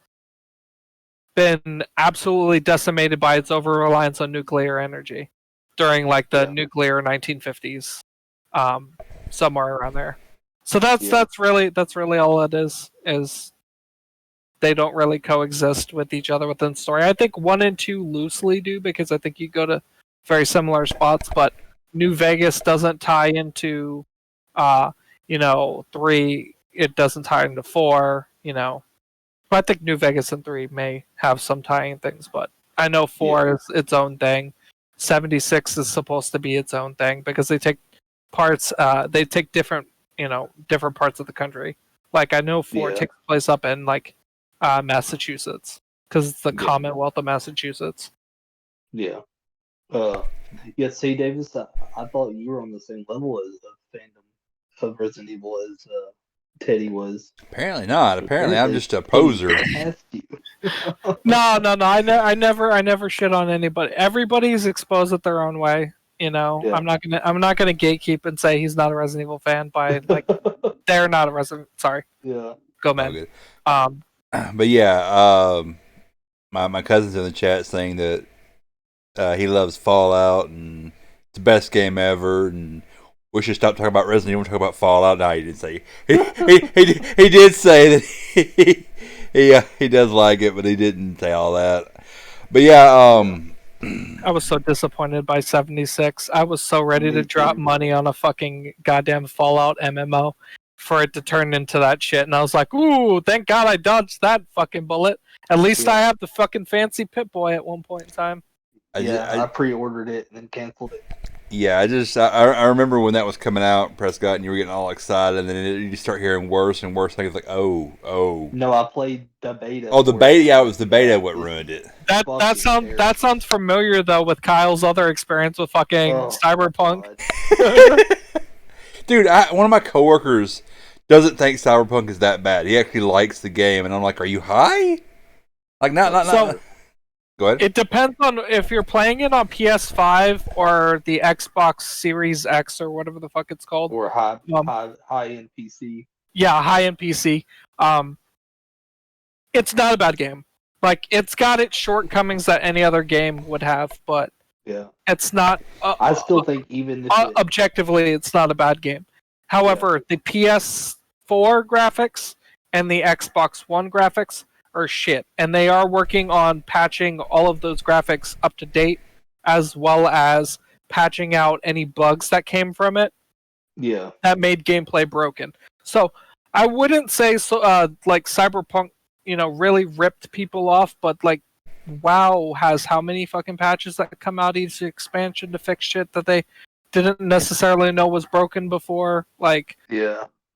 been absolutely decimated by its over reliance on nuclear energy during like the nuclear 1950s, somewhere around there. So that's really all it is they don't really coexist with each other within the story. I think 1 and 2 loosely do, because I think you go to very similar spots, but New Vegas doesn't tie into 3, it doesn't tie into 4, But I think New Vegas and 3 may have some tying things, but I know 4 is its own thing. 76 is supposed to be its own thing because they take different different parts of the country. Like I know 4 takes place up in like Massachusetts, because it's the Commonwealth of Massachusetts. Yeah. See, Davis, I thought you were on the same level as the fandom of Resident Evil as Teddy was. Apparently not. Apparently, I'm just a poser. No. I never shit on anybody. Everybody's exposed it their own way. I'm not gonna gatekeep and say he's not a Resident Evil fan by like they're not a Resident. Sorry. Yeah. Go man. But yeah, my cousin's in the chat saying that he loves Fallout and it's the best game ever, and we should stop talking about Resident Evil and talk about Fallout. No, he did say he did say that he does like it, but he didn't say all that. But yeah, I was so disappointed by 76. I was so ready to drop money on a fucking goddamn Fallout MMO for it to turn into that shit, and I was like, ooh, thank God I dodged that fucking bullet. At least I have the fucking fancy Pip-Boy at one point in time. I pre-ordered it and then canceled it. Yeah, I remember when that was coming out, Prescott, and you were getting all excited, and then you start hearing worse and worse things like, oh. No, I played the beta. Oh, the beta. Yeah, it was the beta what ruined it. That sounds familiar though with Kyle's other experience with fucking Cyberpunk. Dude, one of my coworkers doesn't think Cyberpunk is that bad. He actually likes the game, and I'm like, are you high? Like, not. Go ahead. It depends on if you're playing it on PS5 or the Xbox Series X or whatever the fuck it's called. Or high-end PC. Yeah, high-end PC. It's not a bad game. Like, it's got its shortcomings that any other game would have, but it's not... I still think even... objectively, it's not a bad game. However, the PS4 graphics and the Xbox One graphics are shit, and they are working on patching all of those graphics up to date, as well as patching out any bugs that came from it. Yeah, that made gameplay broken. So I wouldn't say like Cyberpunk, really ripped people off, but like WoW has how many fucking patches that come out each expansion to fix shit that they didn't necessarily know was broken before. Like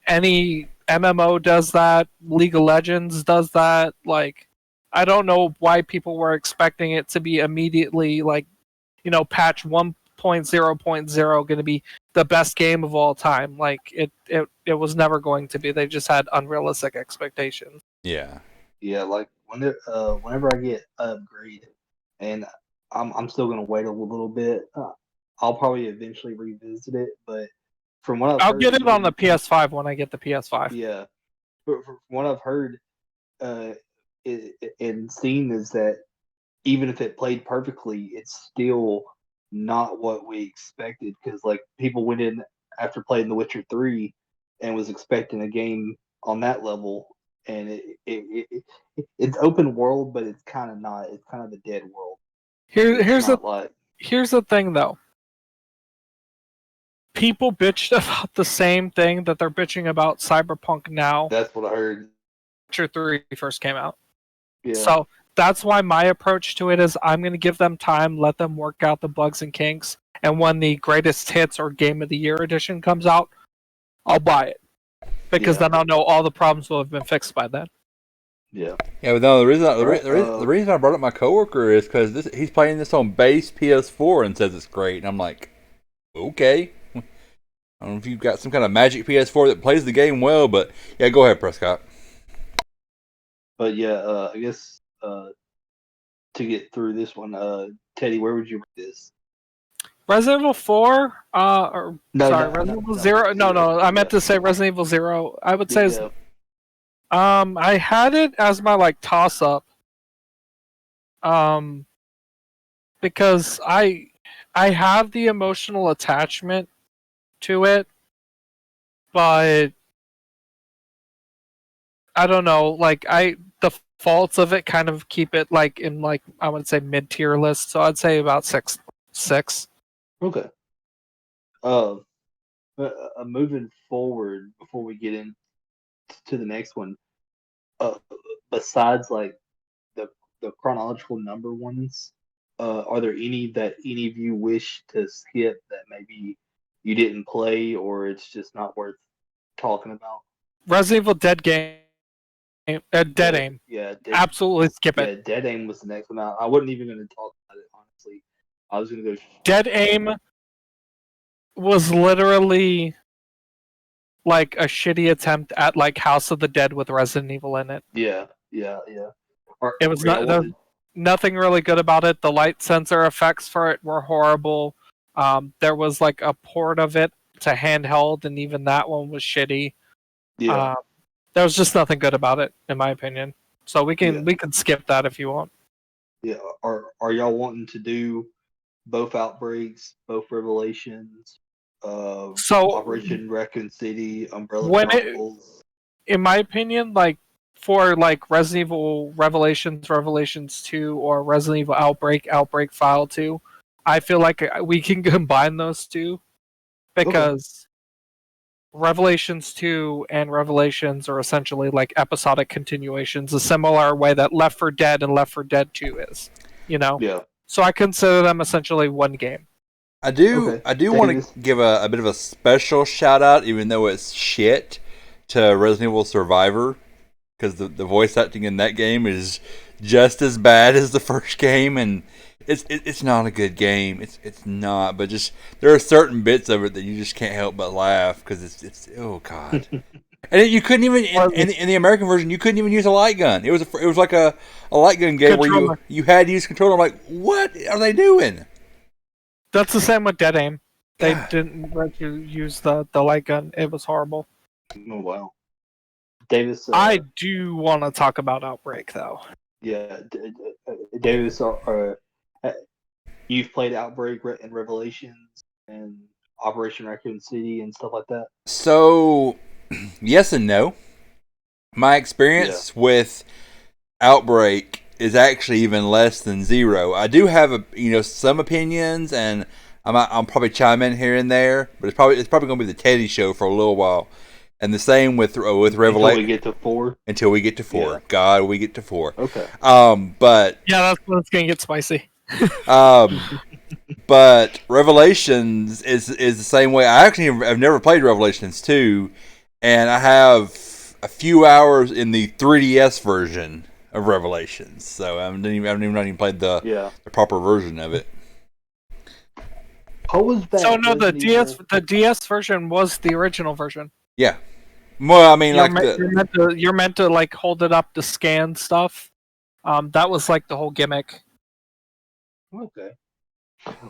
any MMO does that. League of Legends does that. Like, I don't know why people were expecting it to be immediately like, patch 1.0.0 going to be the best game of all time. Like, it was never going to be. They just had unrealistic expectations. Yeah. Yeah, like whenever I get an upgrade, and I'm still gonna wait a little bit. I'll probably eventually revisit it, but from what I'll get it on the PS5 when I get the PS5. Yeah, but from what I've heard and seen is that even if it played perfectly, it's still not what we expected, because like people went in after playing The Witcher 3 and was expecting a game on that level, and it's open world, but it's kind of not. It's kind of a dead world. Here's the thing though. People bitched about the same thing that they're bitching about Cyberpunk now. That's what I heard. Witcher 3 first came out. Yeah. So that's why my approach to it is I'm going to give them time, let them work out the bugs and kinks, and when the greatest hits or Game of the Year edition comes out, I'll buy it. Because then I'll know all the problems will have been fixed by then. Yeah. Yeah, but no, the reason I brought up my coworker is because he's playing this on base PS4 and says it's great, and I'm like, okay. I don't know if you've got some kind of magic PS4 that plays the game well, but yeah, go ahead, Prescott. But yeah, I guess to get through this one, Teddy, where would you rate this? Resident Evil 4, Resident Evil 0. No, I meant to say Resident Evil 0. I would say, I had it as my like toss up, because I have the emotional attachment to it, but I don't know, like the faults of it kind of keep it like in like I would say mid tier list, so I'd say about six. Okay. Moving forward before we get into the next one, besides like the chronological number ones, are there any that any of you wish to skip that maybe you didn't play or it's just not worth talking about? Resident Evil Dead Game, Dead Aim. Yeah, absolutely skip it. Yeah, Dead Aim was the next one. I wasn't even going to talk about it, honestly. I was going to go. Dead Aim was literally like a shitty attempt at like House of the Dead with Resident Evil in it. Yeah. It was nothing really good about it. The light sensor effects for it were horrible. There was like a port of it to handheld, and even that one was shitty. Yeah. There was just nothing good about it, in my opinion. So we can skip that if you want. Yeah. Are y'all wanting to do both Outbreaks, both Revelations, Operation Raccoon City, Umbrella Chronicles? In my opinion, like for like Resident Evil Revelations 2, or Resident Evil Outbreak File 2, I feel like we can combine those two, because Revelations 2 and Revelations are essentially like episodic continuations, a similar way that Left 4 Dead and Left 4 Dead 2 is, you know? Yeah. So I consider them essentially one game. I do want to give a bit of a special shout out, even though it's shit, to Resident Evil Survivor, because the voice acting in that game is just as bad as the first game, and it's not a good game. It's not, but just there are certain bits of it that you just can't help but laugh, because it's oh god. And you couldn't even in the American version you couldn't even use a light gun. It was like a light gun game where you had to use controller. I'm like, what are they doing? That's the same with Dead Aim. They didn't let you use the light gun. It was horrible. Oh wow, Davis. I do want to talk about Outbreak though. Yeah, Davis. You've played Outbreak and Revelations and Operation Raccoon City and stuff like that. So, yes and no. My experience with Outbreak is actually even less than zero. I do have some opinions, and I'll probably chime in here and there, but it's probably going to be the Teddy show for a little while. And the same with Revelation. Until we get to 4. Until we get to 4. Yeah. God, we get to 4. Okay. But yeah, that's when it's going to get spicy. But Revelations is the same way. I've never played Revelations 2, and I have a few hours in the 3DS version of Revelations, so I haven't even played the proper version of it. How was that? So no, the DS version was the original version. Yeah. Well, I mean, you're meant to like hold it up to scan stuff. That was like the whole gimmick. Okay.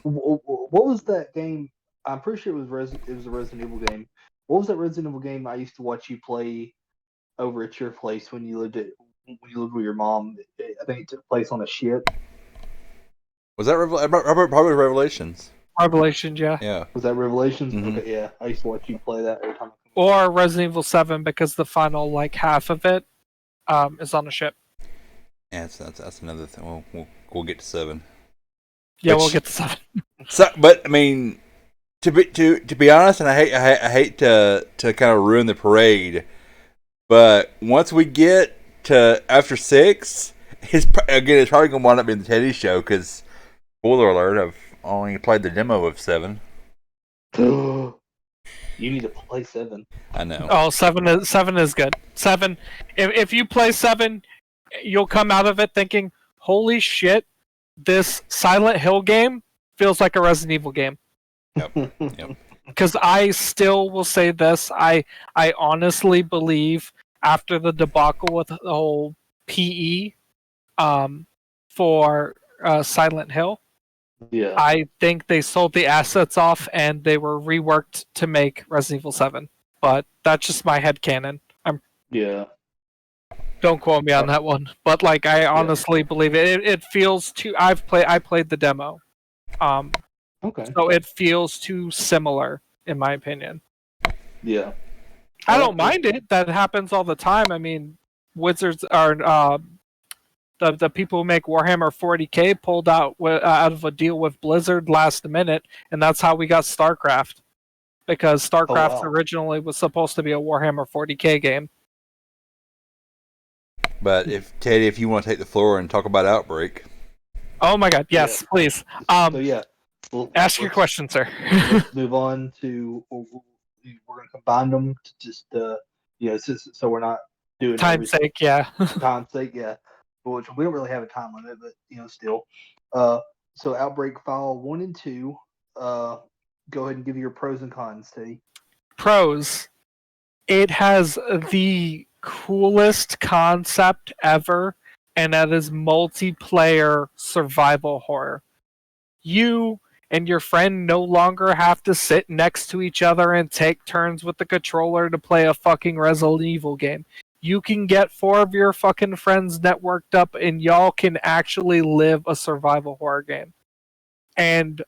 What was that game? I'm pretty sure it was a Resident Evil game. What was that Resident Evil game I used to watch you play over at your place when you lived with your mom? I think it took place on a ship. Was that probably Revelations? Revelations, yeah. Yeah. Was that Revelations? Mm-hmm. Okay, yeah. I used to watch you play that every time. Or Resident Evil 7, because the final like half of it is on a ship. Yeah, that's another thing. We'll get to 7. Yeah, we'll get to 7. So, but I mean, to be honest, and I hate to kind of ruin the parade, but once we get to after 6, it's probably going to wind up being the Teddy show because, spoiler alert, I've only played the demo of 7. You need to play 7. I know. Oh, 7 is good. 7. If you play 7, you'll come out of it thinking, "Holy shit, this Silent Hill game feels like a Resident Evil game." Yep. Because I still will say this, I honestly believe after the debacle with the whole PE for Silent Hill, Yeah. I think they sold the assets off and they were reworked to make Resident Evil 7. But that's just my headcanon. Yeah. Don't quote me on that one. But like I honestly believe it. It feels too I played the demo. Okay. So it feels too similar, in my opinion. Yeah. I don't mind it. That happens all the time. I mean, Wizards are the people who make Warhammer 40K pulled out of a deal with Blizzard last minute, and that's how we got StarCraft. Because StarCraft originally was supposed to be a Warhammer 40K game. But Teddy, if you want to take the floor and talk about Outbreak. Oh my god, yes, please. So yeah. Ask your question, sir. Let's move on to. We're going to combine them to just, so we're not doing time's sake, yeah. Time's sake, yeah. Which we don't really have a time limit, but still. So Outbreak File 1 and 2. Go ahead and give your pros and cons, Teddy. Pros. It has the coolest concept ever, and that is multiplayer survival horror. You and your friend no longer have to sit next to each other and take turns with the controller to play a fucking Resident Evil game. You can get 4 of your fucking friends networked up and y'all can actually live a survival horror game. And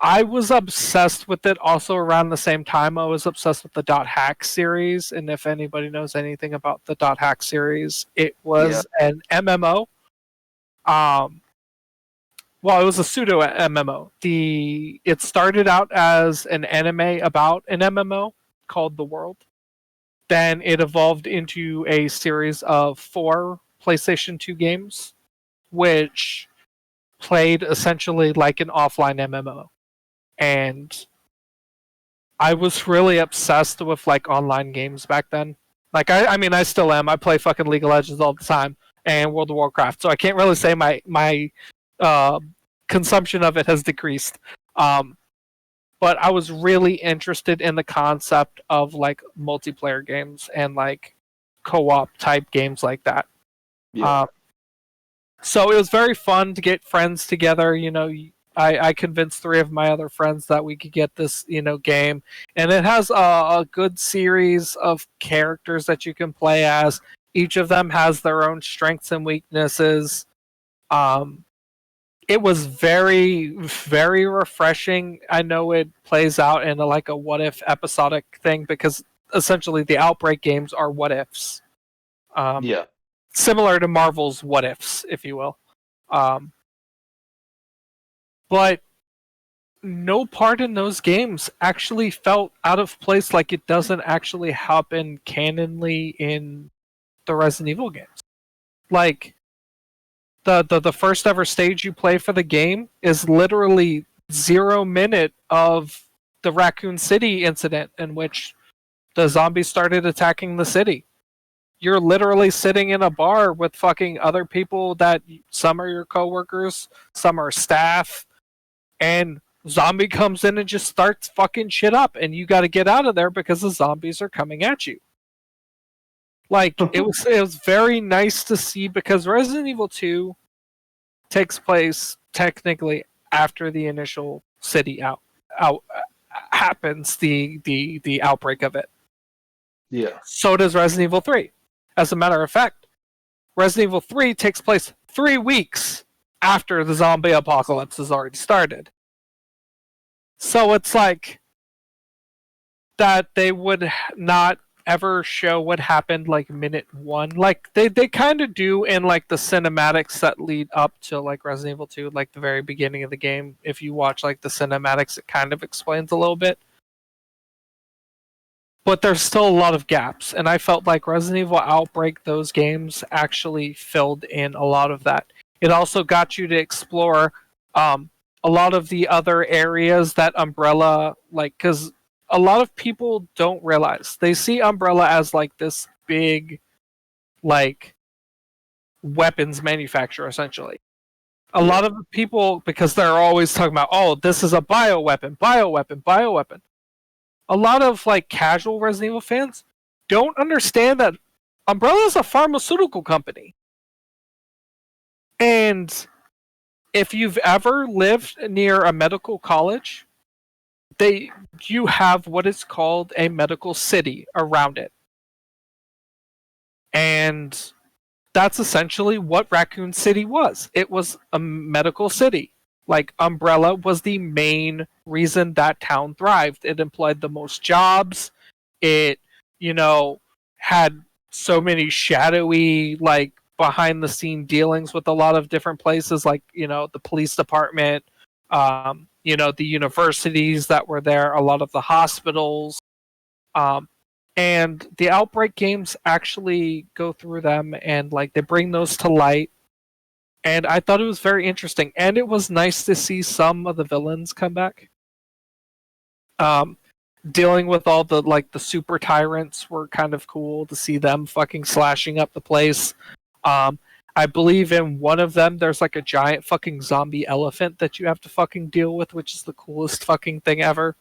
I was obsessed with it also around the same time I was obsessed with the .hack series. And if anybody knows anything about the .hack series, it was an MMO. Well, it was a pseudo MMO. It started out as an anime about an MMO called The World. Then it evolved into a series of 4 PlayStation 2 games, which played essentially like an offline MMO. And I was really obsessed with like online games back then. Like I mean, I still am. I play fucking League of Legends all the time and World of Warcraft. So I can't really say my consumption of it has decreased. But I was really interested in the concept of like multiplayer games and like co-op type games like that. Yeah. So it was very fun to get friends together. I convinced 3 of my other friends that we could get this, game. And it has a good series of characters that you can play as. Each of them has their own strengths and weaknesses. It was very, very refreshing. I know it plays out in a what if episodic thing because essentially the Outbreak games are what ifs. Similar to Marvel's what ifs, if you will. But no part in those games actually felt out of place, like it doesn't actually happen canonly in the Resident Evil games. Like, the first ever stage you play for the game is literally 0 minute of the Raccoon City incident in which the zombies started attacking the city. You're literally sitting in a bar with fucking other people that some are your coworkers, some are staff, and zombie comes in and just starts fucking shit up, and you got to get out of there because the zombies are coming at you. Like it was very nice to see because Resident Evil 2 takes place technically after the initial city happens, the outbreak of it. Yeah. So does Resident Evil 3. As a matter of fact, Resident Evil 3 takes place 3 weeks after the zombie apocalypse has already started. So it's like that they would not ever show what happened like minute 1. Like they kind of do in like the cinematics that lead up to like Resident Evil 2, like the very beginning of the game. If you watch like the cinematics, it kind of explains a little bit. but there's still a lot of gaps, and I felt like Resident Evil Outbreak, those games actually filled in a lot of that. It also got you to explore a lot of the other areas that Umbrella, like, because a lot of people don't realize, they see Umbrella as like this big, like, weapons manufacturer essentially. A lot of people, because they're always talking about, oh, this is a bioweapon. A lot of like casual Resident Evil fans don't understand that Umbrella is a pharmaceutical company. And if you've ever lived near a medical college, you have what is called a medical city around it. And that's essentially what Raccoon City was. It was a medical city. Like, Umbrella was the main reason that town thrived. It employed the most jobs. It, had so many shadowy, like, behind the scene dealings with a lot of different places, like, the police department, the universities that were there, a lot of the hospitals. And the Outbreak games actually go through them and like they bring those to light. And I thought it was very interesting. And it was nice to see some of the villains come back. Dealing with all the the super tyrants were kind of cool to see them fucking slashing up the place. I believe in one of them there's like a giant fucking zombie elephant that you have to fucking deal with, which is the coolest fucking thing ever.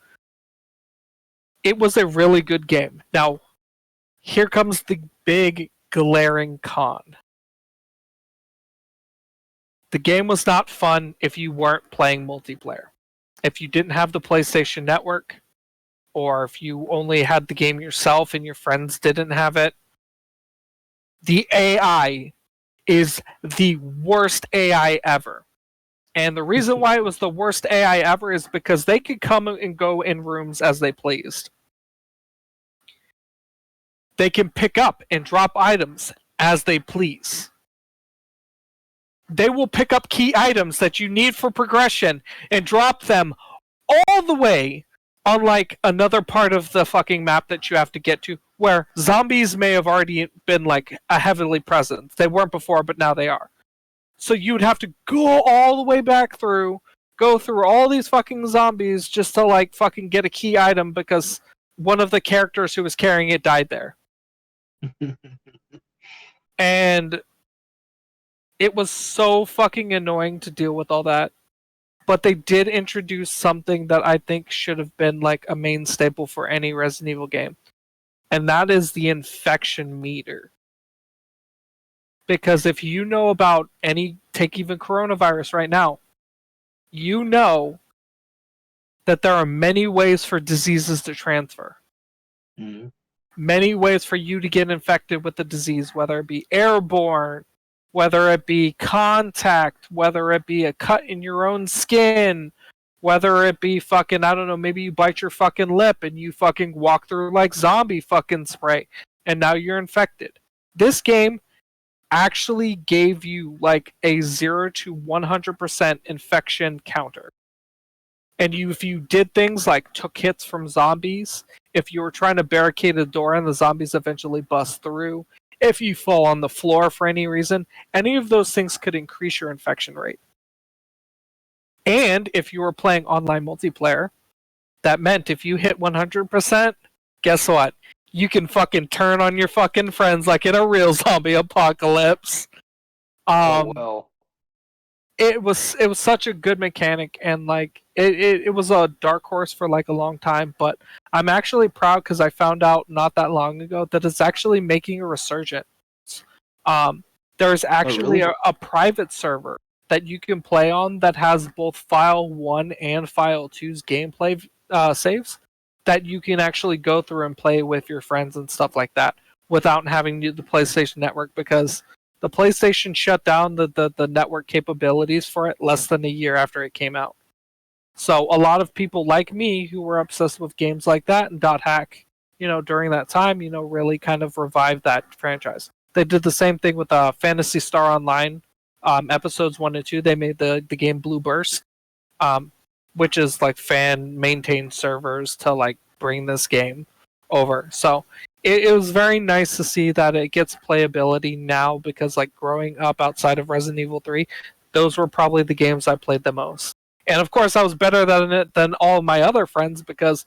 It was a really good game. Now, here comes the big glaring con. The game was not fun if you weren't playing multiplayer. If you didn't have the PlayStation Network, or if you only had the game yourself and your friends didn't have it, the AI is the worst AI ever. And the reason why it was the worst AI ever is because they could come and go in rooms as they pleased. They can pick up and drop items as they please. They will pick up key items that you need for progression and drop them all the way on like another part of the fucking map that you have to get to, where zombies may have already been like a heavily present. They weren't before, but now they are. So you would have to go all the way back through, go through all these fucking zombies just to like fucking get a key item because one of the characters who was carrying it died there. And it was so fucking annoying to deal with all that. But they did introduce something that I think should have been like a main staple for any Resident Evil game. And that is the infection meter. Because if you know about take even coronavirus right now, you know that there are many ways for diseases to transfer. Mm-hmm. Many ways for you to get infected with the disease, whether it be airborne, whether it be contact, whether it be a cut in your own skin, whether it be fucking, I don't know, maybe you bite your fucking lip and you fucking walk through like zombie fucking spray and now you're infected. This game actually gave you like a 0 to 100% infection counter. And if you did things like took hits from zombies, if you were trying to barricade a door and the zombies eventually bust through, if you fall on the floor for any reason, any of those things could increase your infection rate. And if you were playing online multiplayer, that meant if you hit 100%, guess what? You can fucking turn on your fucking friends like in a real zombie apocalypse. Well. It was such a good mechanic, and like it was a dark horse for like a long time, but I'm actually proud because I found out not that long ago that it's actually making a resurgence. There's actually a private server that you can play on that has both File 1 and File 2's gameplay saves that you can actually go through and play with your friends and stuff like that without having to use the PlayStation Network, because the PlayStation shut down the network capabilities for it less than a year after it came out. So a lot of people like me who were obsessed with games like that and .hack, during that time, really kind of revived that franchise. They did the same thing with Phantasy Star Online episodes 1 and 2. They made the game Blue Burst, which is like fan maintained servers to like bring this game. over. So it was very nice to see that it gets playability now, because like growing up outside of Resident Evil 3, those were probably the games I played the most. And of course I was better than it than all my other friends, because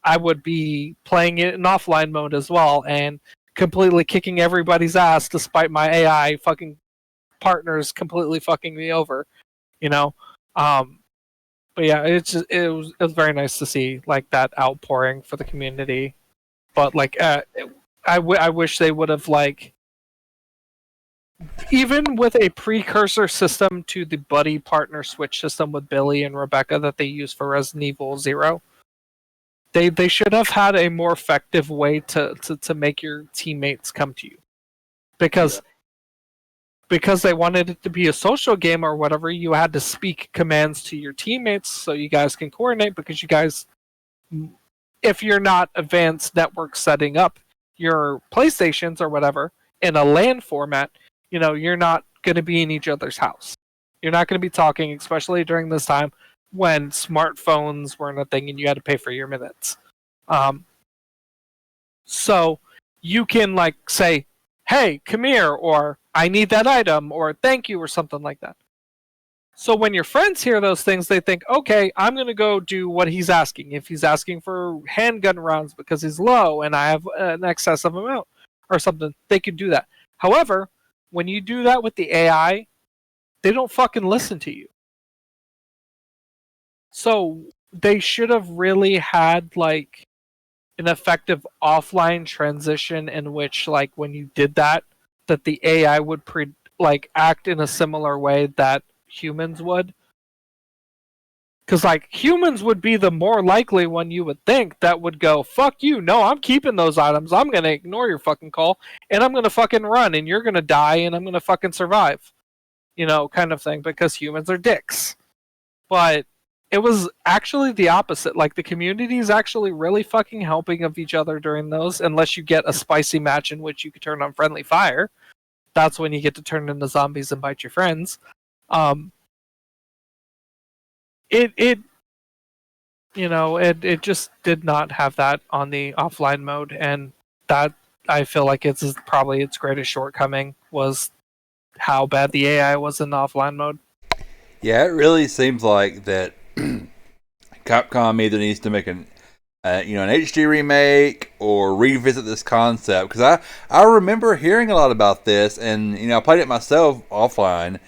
I would be playing it in offline mode as well and completely kicking everybody's ass despite my AI fucking partners completely fucking me over, you know. But yeah, it was very nice to see like that outpouring for the community. But like, I wish they would have like, even with a precursor system to the buddy partner switch system with Billy and Rebecca that they use for Resident Evil 0, they should have had a more effective way to make your teammates come to you, because they wanted it to be a social game or whatever. You had to speak commands to your teammates so you guys can coordinate, because you guys, if you're not advanced network setting up your PlayStations or whatever in a LAN format, you know, you're not going to be in each other's house. You're not going to be talking, especially during this time when smartphones weren't a thing and you had to pay for your minutes. So you can like say, hey, come here, or I need that item, or thank you, or something like that. So when your friends hear those things, they think, okay, I'm going to go do what he's asking. If he's asking for handgun rounds because he's low and I have an excessive amount or something, they could do that. However, when you do that with the AI, they don't fucking listen to you. So they should have really had like an effective offline transition in which, like, when you did that the AI would act in a similar way that humans would. Because like humans would be the more likely one, you would think, that would go, fuck you, no, I'm keeping those items, I'm gonna ignore your fucking call, and I'm gonna fucking run, and you're gonna die, and I'm gonna fucking survive. You know, kind of thing, because humans are dicks. But it was actually the opposite. Like, the community is actually really fucking helping of each other during those, unless you get a spicy match in which you could turn on friendly fire. That's when you get to turn into zombies and bite your friends. It just did not have that on the offline mode, and that, I feel like, it's probably its greatest shortcoming, was how bad the AI was in the offline mode. Yeah, it really seems like that Capcom either needs to make an HD remake or revisit this concept, because I remember hearing a lot about this, and I played it myself offline,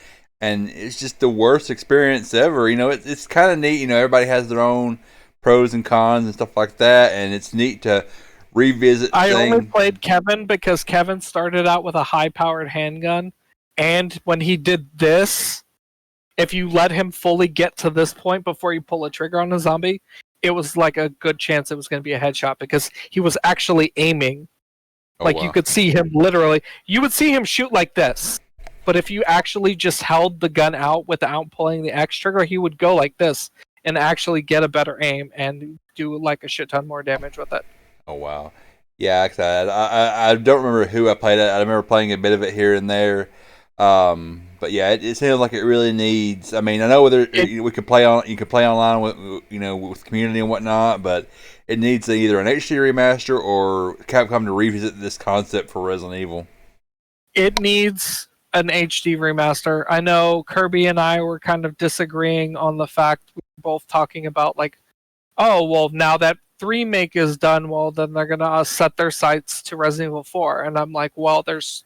and it's just the worst experience ever. It's kind of neat. Everybody has their own pros and cons and stuff like that, and it's neat to revisit. I only played Kevin because Kevin started out with a high-powered handgun, and when he did this, if you let him fully get to this point before you pull a trigger on a zombie, it was like a good chance it was going to be a headshot, because he was actually aiming. You could see him literally. You would see him shoot like this, but if you actually just held the gun out without pulling the X trigger, he would go like this and actually get a better aim and do like a shit ton more damage with it. Oh wow, yeah. I don't remember who I played it. I remember playing a bit of it here and there. But yeah, it seems like it really needs. I mean, I know whether we could play on. You could play online with with community and whatnot, but it needs either an HD remaster or Capcom to revisit this concept for Resident Evil. It needs an HD remaster. I know Kirby and I were kind of disagreeing on the fact, we were both talking about like, oh well, now that Remake is done, well then they're gonna set their sights to Resident Evil 4, and I'm like, well, there's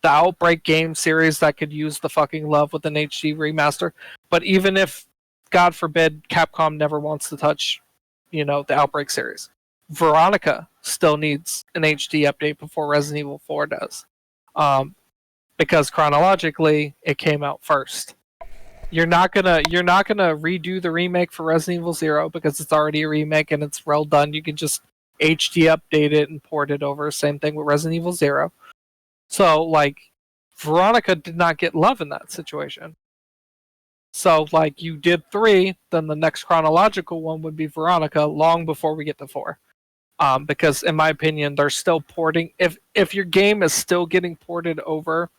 the Outbreak game series that could use the fucking love with an HD remaster. But even if, God forbid, Capcom never wants to touch, the Outbreak series, Veronica still needs an HD update before Resident Evil 4 does. Because chronologically, it came out first. You're not gonna redo the remake for Resident Evil 0 because it's already a remake and it's well done. You can just HD update it and port it over. Same thing with Resident Evil 0. So, like, Veronica did not get love in that situation. So, like, you did 3, then the next chronological one would be Veronica long before we get to 4. Because, in my opinion, they're still porting. If your game is still getting ported over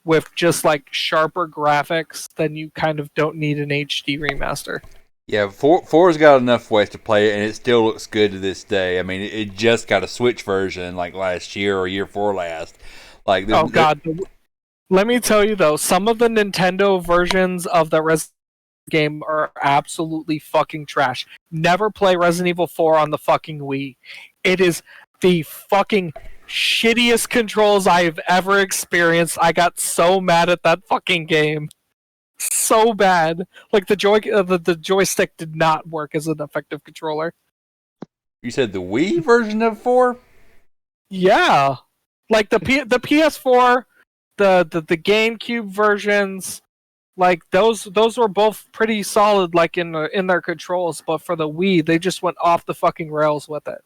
with just, like, sharper graphics, then you kind of don't need an HD remaster. Yeah, four's got enough ways to play it, and it still looks good to this day. I mean, it just got a Switch version like last year or year before last. Like, Oh God, let me tell you though, some of the Nintendo versions of the Resident game are absolutely fucking trash. Never play Resident Evil 4 on the fucking Wii. It is the fucking shittiest controls I've ever experienced. I got so mad at that fucking game. So bad. Like the joystick did not work as an effective controller. you said the Wii version of 4? Yeah. Like the PS4, the GameCube versions, like those were both pretty solid, like in their controls. But for the Wii, they just went off the fucking rails with it.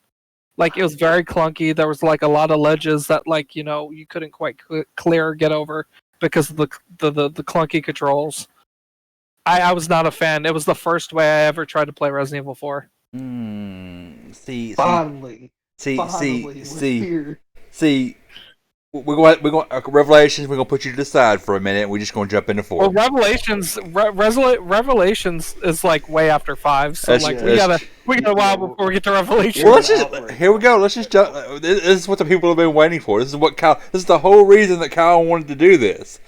Like it was very clunky. There was like a lot of ledges that like you couldn't quite clear or get over because of the clunky controls. I was not a fan. It was the first way I ever tried to play Resident Evil 4. Finally, see, we're here. see. We're going Revelations. We're gonna put you to the side for a minute. We're just gonna jump into 4. Well, Revelations is like way after 5, so we got a while before we get to Revelations. Well, here we go. Let's just jump. This is what the people have been waiting for. This is the whole reason that Kyle wanted to do this.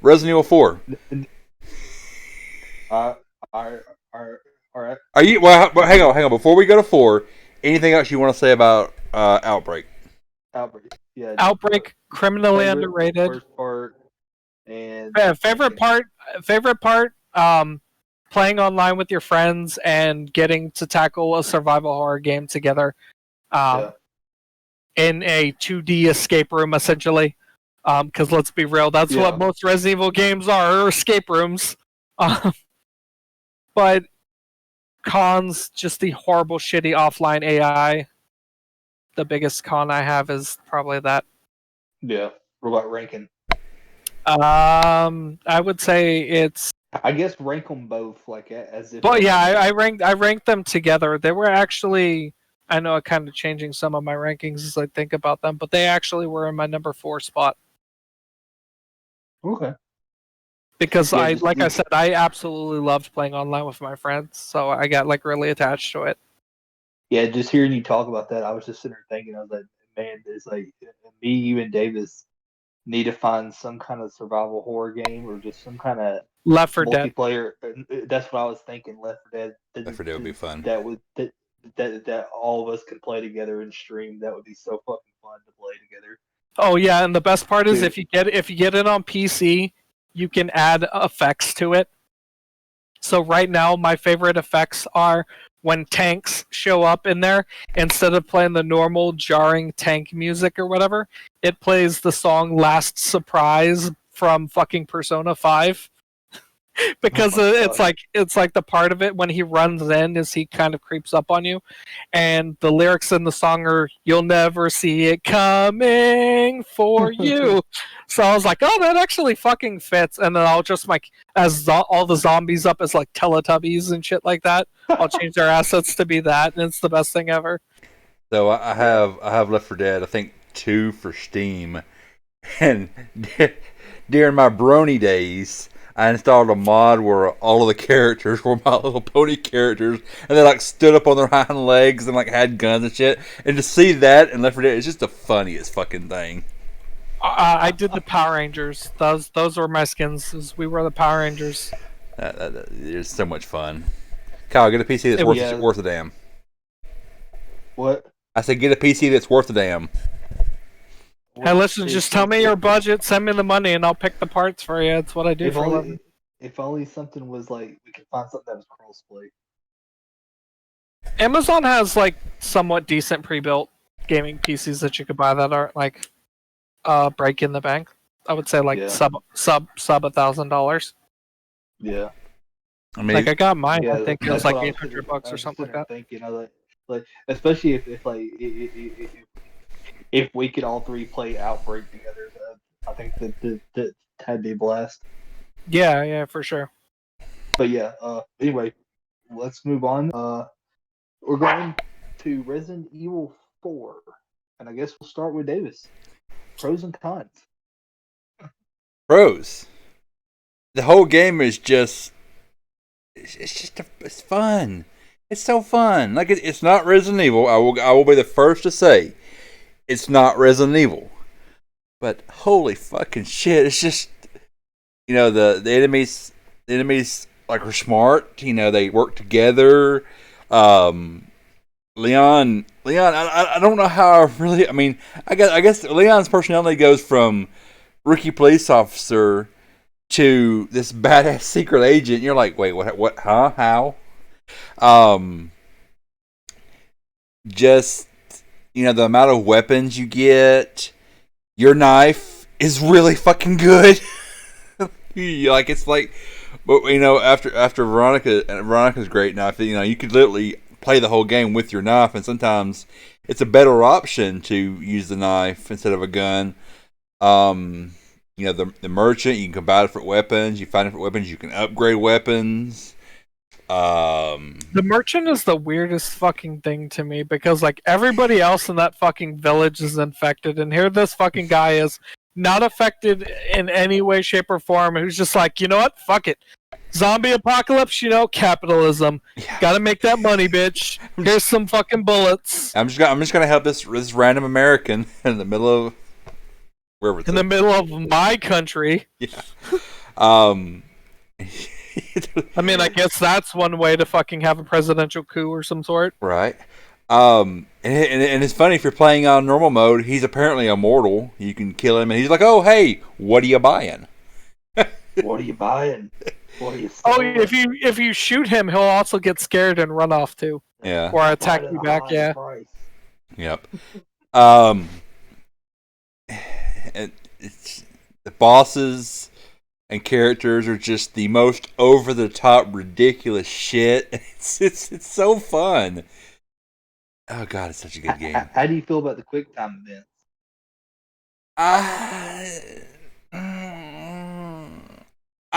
Resident Evil 4. All right. Are you? Well, hang on. Before we go to 4, anything else you want to say about Outbreak? Outbreak. Yeah. Outbreak, criminally underrated. First part and favorite part. Playing online with your friends and getting to tackle a survival horror game together. In a 2D escape room, essentially. Because let's be real, that's what most Resident Evil games are escape rooms. But cons, just the horrible, shitty offline AI. The biggest con I have is probably that. Yeah. What about ranking? I would say it's. I guess rank them both, like as if. But yeah, I ranked them together. They were actually. I know I'm kind of changing some of my rankings as I think about them, but they actually were in my number 4 spot. Okay. Because I said, I absolutely loved playing online with my friends, so I got like really attached to it. Yeah, just hearing you talk about that, I was just sitting there thinking, I was like, man, it's like me, you, and Davis need to find some kind of survival horror game or just some kind of Left 4 Dead multiplayer. That's what I was thinking. Left 4 Dead. Left 4 Dead would be fun. That all of us could play together and stream. That would be so fucking fun to play together. Oh yeah, and the best part is if you get it on PC, you can add effects to it. So right now, my favorite effects are when tanks show up in there. Instead of playing the normal jarring tank music or whatever, it plays the song "Last Surprise" from fucking Persona 5. Because it's like the part of it when he runs in is he kind of creeps up on you, and the lyrics in the song are "You'll never see it coming for you." So I was like, oh, that actually fucking fits. And then I'll just like as all the zombies up as like Teletubbies and shit like that. I'll change their assets to be that, and it's the best thing ever. So I have Left 4 Dead. I think 2 for Steam, and during my Brony days, I installed a mod where all of the characters were My Little Pony characters, and they like stood up on their hind legs and like had guns and shit. And to see that in Left 4 Dead is just the funniest fucking thing. I did the Power Rangers. Those were my skins. We were the Power Rangers. It's so much fun. Kyle, get a PC that's worth a damn. What? I said get a PC that's worth a damn. Hey, listen, just tell me your budget, send me the money, and I'll pick the parts for you. That's what I do for a living. If only something was like, we could find something that was crossplay. Amazon has like somewhat decent pre-built gaming PCs that you could buy that aren't like break in the bank. I would say like sub $1,000. Yeah. I mean, like I got mine. Yeah, I think it was like $800 or something like that. Thinking, like especially if we could all three play Outbreak together, I think that'd be a blast. Yeah, for sure. But yeah, anyway, let's move on. We're going to Resident Evil 4, and I guess we'll start with Davis. Pros and cons. Pros. The whole game is just it's just it's fun. It's so fun. Like it's not Resident Evil. I will be the first to say it's not Resident Evil. But holy fucking shit! It's just the enemies like are smart. They work together. Leon. I don't know how I really. I mean, I guess Leon's personality goes from rookie police officer to this badass secret agent. You're like, wait, what? Huh? How? Um, just the amount of weapons you get. Your knife is really fucking good. Like it's like, but after Veronica's great knife. You could literally play the whole game with your knife, and sometimes it's a better option to use the knife instead of a gun. The merchant, you can buy different weapons. You find different weapons. You can upgrade weapons. The merchant is the weirdest fucking thing to me because like everybody else in that fucking village is infected, and here this fucking guy is not affected in any way, shape, or form. Who's just like, you know what? Fuck it. Zombie apocalypse, capitalism. Yeah. Gotta make that money, bitch. Here's some fucking bullets. I'm just gonna help this random American in the middle of wherever it's in the middle of my country. Yeah. I mean, I guess that's one way to fucking have a presidential coup or some sort. Right. And it's funny, if you're playing on normal mode, he's apparently immortal. You can kill him, and he's like, "Oh, hey, what are you buying?" What are you buying? What are you selling? Oh, if you shoot him, he'll also get scared and run off too. Yeah. Or attack you back. Yeah. Price. Yep. It's the bosses and characters are just the most over the top, ridiculous shit. It's so fun. Oh god, it's such a good game. How do you feel about the quick time events?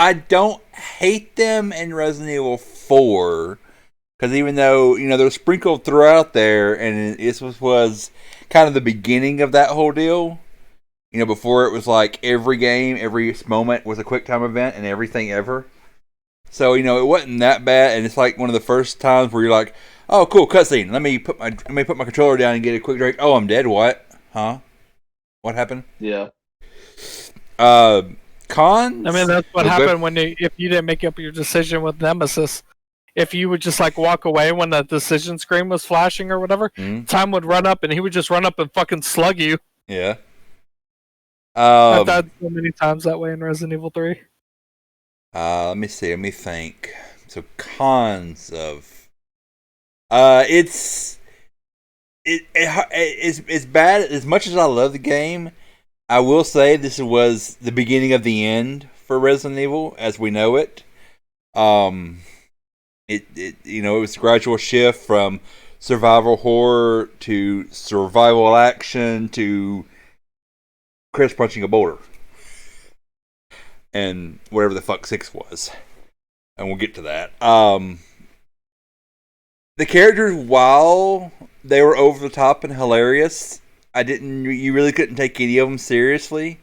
I don't hate them in Resident Evil 4, because even though they're sprinkled throughout there, and this was kind of the beginning of that whole deal. Before it was like every game, every moment was a quick time event and everything ever. So, it wasn't that bad, and it's like one of the first times where you're like, oh, cool, cutscene. Let me put my controller down and get a quick drink. Oh, I'm dead. What? Huh? What happened? Yeah. Cons? I mean, that's what happened if you didn't make up your decision with Nemesis. If you would just like walk away when the decision screen was flashing or whatever, time would run up and he would just run up and fucking slug you. Yeah. I've died so many times that way in Resident Evil 3. Let me see. Let me think. So cons of it's bad. As much as I love the game, I will say this was the beginning of the end for Resident Evil as we know it. It was a gradual shift from survival horror to survival action to Chris punching a boulder. And whatever the fuck 6 was. And we'll get to that. The characters, while they were over the top and hilarious, you really couldn't take any of them seriously.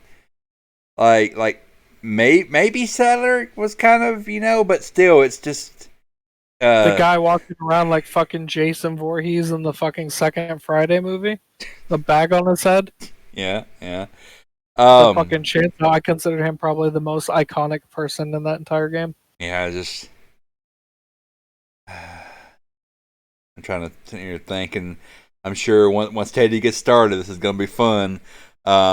Like maybe Sadler was kind of, but still, it's just... the guy walking around like fucking Jason Voorhees in the fucking Second Friday movie? The bag on his head? Yeah. The fucking Chainsaw, I consider him probably the most iconic person in that entire game. Yeah, I'm trying to sit here thinking. I'm sure once Teddy gets started, this is going to be fun.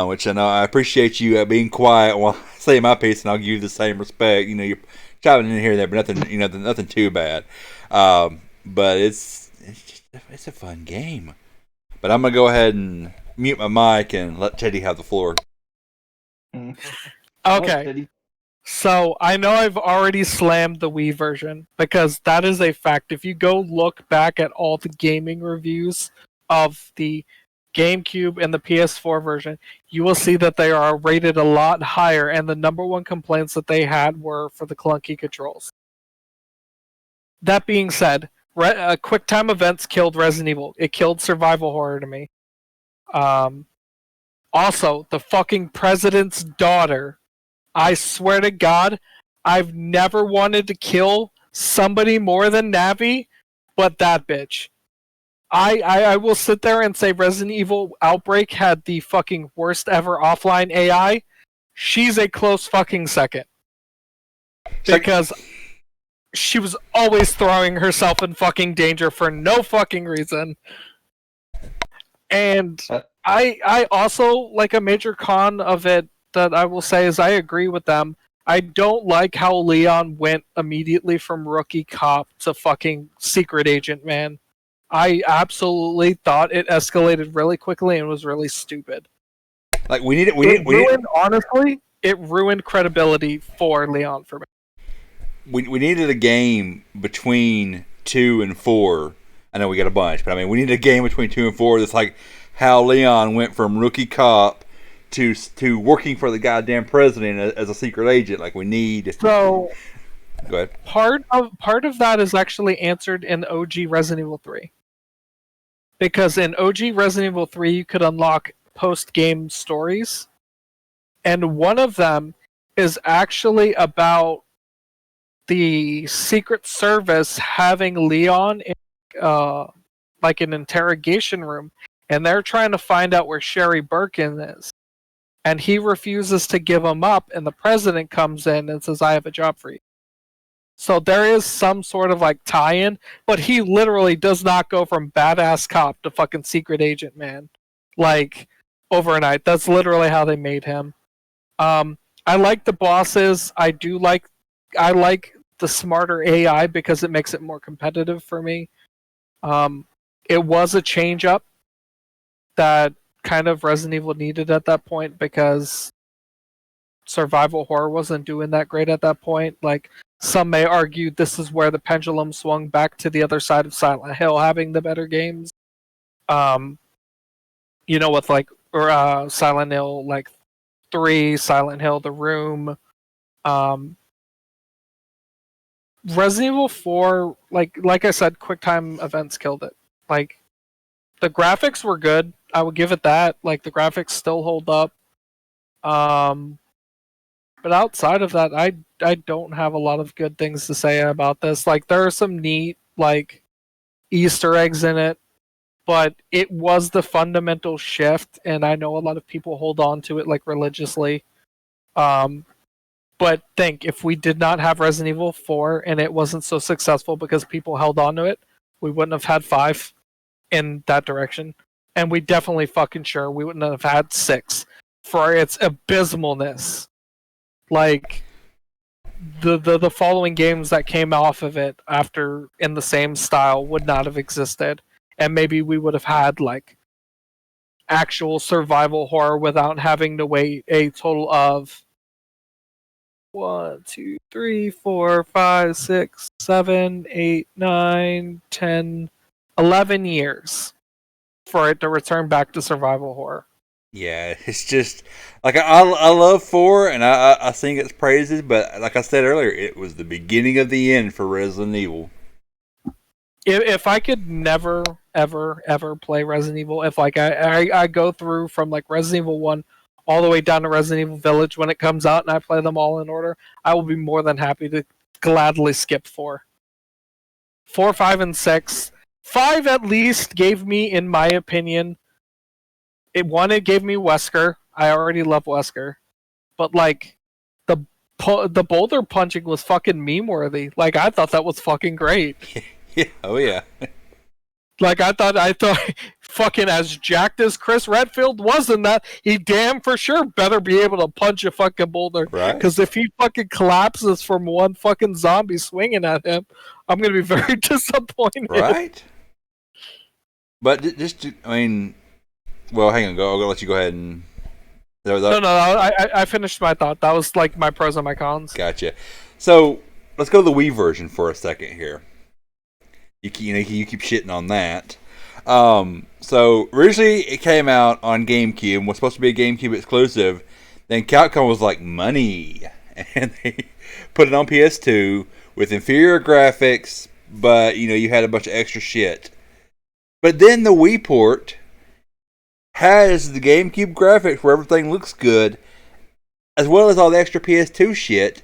Which I know I appreciate you being quiet while I say my piece, and I'll give you the same respect. You're chiming in here and there, but nothing, nothing too bad. But it's a fun game. But I'm gonna go ahead and mute my mic and let Teddy have the floor. Okay. So I know I've already slammed the Wii version because that is a fact. If you go look back at all the gaming reviews of the GameCube and the PS4 version, you will see that they are rated a lot higher, and the number one complaints that they had were for the clunky controls. That being said, QuickTime events killed Resident Evil. It killed survival horror to me. Also, the fucking president's daughter. I swear to God, I've never wanted to kill somebody more than Navi, but that bitch. I will sit there and say Resident Evil Outbreak had the fucking worst ever offline AI. She's a close fucking second. Because she was always throwing herself in fucking danger for no fucking reason. And I also, like, a major con of it that I will say is I agree with them. I don't like how Leon went immediately from rookie cop to fucking secret agent, man. I absolutely thought it escalated really quickly and was really stupid. Like honestly, it ruined credibility for Leon for me. We needed a game between 2 and 4. I know we got a bunch, but I mean, we needed a game between 2 and 4 that's like how Leon went from rookie cop to working for the goddamn president as a secret agent. Like, we need. So, go ahead. Part of that is actually answered in OG Resident Evil 3. Because in OG Resident Evil 3, you could unlock post-game stories. And one of them is actually about the Secret Service having Leon in like an interrogation room. And they're trying to find out where Sherry Birkin is. And he refuses to give him up. And the president comes in and says, I have a job for you. So there is some sort of like tie-in, but he literally does not go from badass cop to fucking secret agent, man. Like, overnight. That's literally how they made him. I like the bosses. I like the smarter AI because it makes it more competitive for me. It was a change up that kind of Resident Evil needed at that point because survival horror wasn't doing that great at that point. Like, some may argue this is where the pendulum swung back to the other side of Silent Hill having the better games. With like Silent Hill like 3, Silent Hill The Room. Resident Evil 4, like I said, QuickTime events killed it. Like, the graphics were good. I would give it that. Like, the graphics still hold up. But outside of that, I don't have a lot of good things to say about this. Like, there are some neat, like, Easter eggs in it, but it was the fundamental shift, and I know a lot of people hold on to it, like, religiously. But think, if we did not have Resident Evil 4 and it wasn't so successful because people held on to it, we wouldn't have had 5 in that direction. And we definitely fucking sure we wouldn't have had 6 for its abysmalness. Like, the following games that came off of it after in the same style would not have existed. And maybe we would have had, like, actual survival horror without having to wait a total of 1, 2, 3, 4, 5, 6, 7, 8, 9, 10, 11 years for it to return back to survival horror. Yeah, it's just like I love 4 and I sing its praises, but like I said earlier, it was the beginning of the end for Resident Evil. If I could never ever play Resident Evil, if like I go through from like Resident Evil 1 all the way down to Resident Evil Village when it comes out and I play them all in order, I will be more than happy to gladly skip 4. 4, 5, and 6. 5 at least gave me, in my opinion, it gave me Wesker. I already love Wesker. But like, the boulder punching was fucking meme worthy. Like, I thought that was fucking great. Yeah, oh yeah. Like, I thought fucking as jacked as Chris Redfield was in that, he damn for sure better be able to punch a fucking boulder. Right. Because if he fucking collapses from one fucking zombie swinging at him, I'm going to be very disappointed. Right. But well, hang on, I'll let you go ahead and... No, I finished my thought. That was like my pros and my cons. Gotcha. So, let's go to the Wii version for a second here. You keep shitting on that. So originally it came out on GameCube and was supposed to be a GameCube exclusive. Then Capcom was like, money, and they put it on PS2 with inferior graphics, but you had a bunch of extra shit. But then the Wii port has the GameCube graphics where everything looks good, as well as all the extra PS2 shit,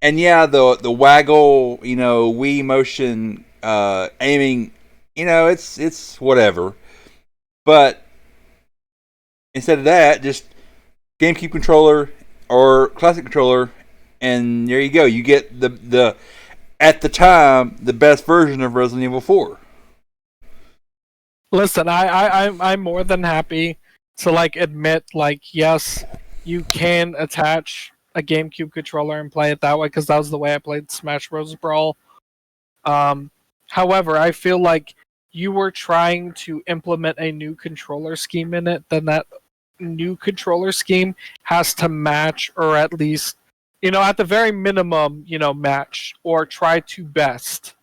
And yeah, the waggle, Wii motion aiming, it's whatever. But instead of that, just GameCube controller or classic controller, and there you go. You get the at the time the best version of Resident Evil 4. Listen, I'm more than happy to admit yes, you can attach a GameCube controller and play it that way because that was the way I played Smash Bros. Brawl. However, I feel like you were trying to implement a new controller scheme in it, then that new controller scheme has to match, or at least, at the very minimum, match or try to best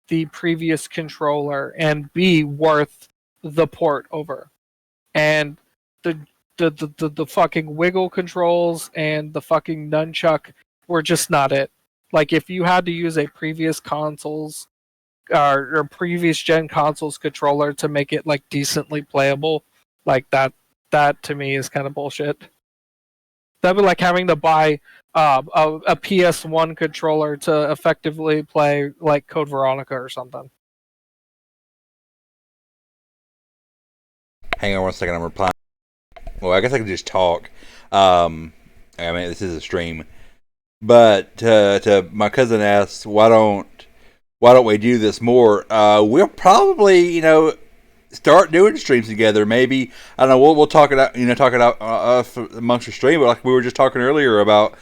the previous controller and be worth the port over. And the fucking wiggle controls and the fucking nunchuck were just not it. If you had to use a previous consoles or previous gen consoles controller to make it decently playable, that to me is kind of bullshit. That'd be like having to buy a PS1 controller to effectively play Code Veronica or something. Hang on 1 second, I'm replying. Well, I guess I could just talk. This is a stream. But to my cousin asks, why don't we do this more? We'll probably, start doing streams together. Maybe, I don't know, we'll talk it out, amongst the stream. But like we were just talking earlier about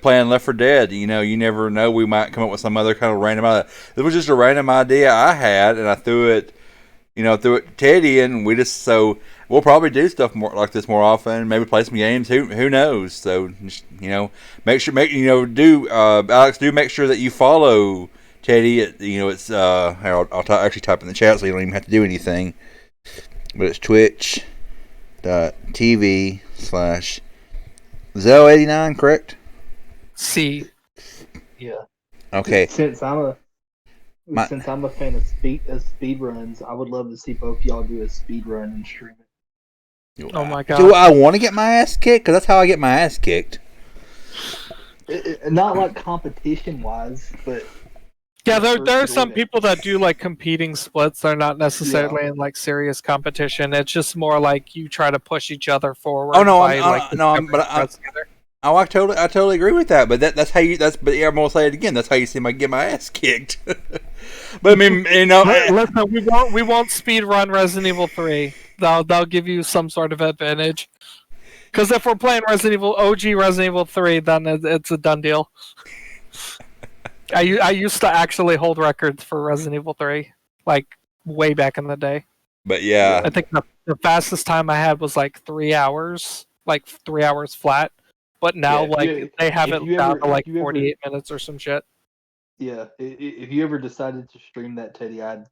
playing Left 4 Dead. You never know, we might come up with some other kind of random idea. This was just a random idea I had, and I threw it to Teddy, and so we'll probably do stuff more like this more often. Maybe play some games. Who knows? So just, Alex, do make sure that you follow Teddy. It's I'll actually type in the chat so you don't even have to do anything. But it's twitch.tv/Zell89, correct? C. Yeah. Okay. Since I'm a fan of speed runs, I would love to see both y'all do a speed run and stream it. Oh my god! Do I want to get my ass kicked? Because that's how I get my ass kicked. Not competition wise, but yeah, there are some people that do competing splits. They're not necessarily in serious competition. It's just more you try to push each other forward. Oh no, I totally agree with that. But that's how you. But I'm gonna say it again. That's how you see me get my ass kicked. But I mean, listen, we won't speed run Resident Evil 3. They'll give you some sort of advantage. Because if we're playing OG Resident Evil 3, then it's a done deal. I used to actually hold records for Resident Evil 3, way back in the day. But yeah, I think the fastest time I had was 3 hours, 3 hours flat. But now, they have it down to 48 minutes or some shit. Yeah, if you ever decided to stream that, Teddy, I'd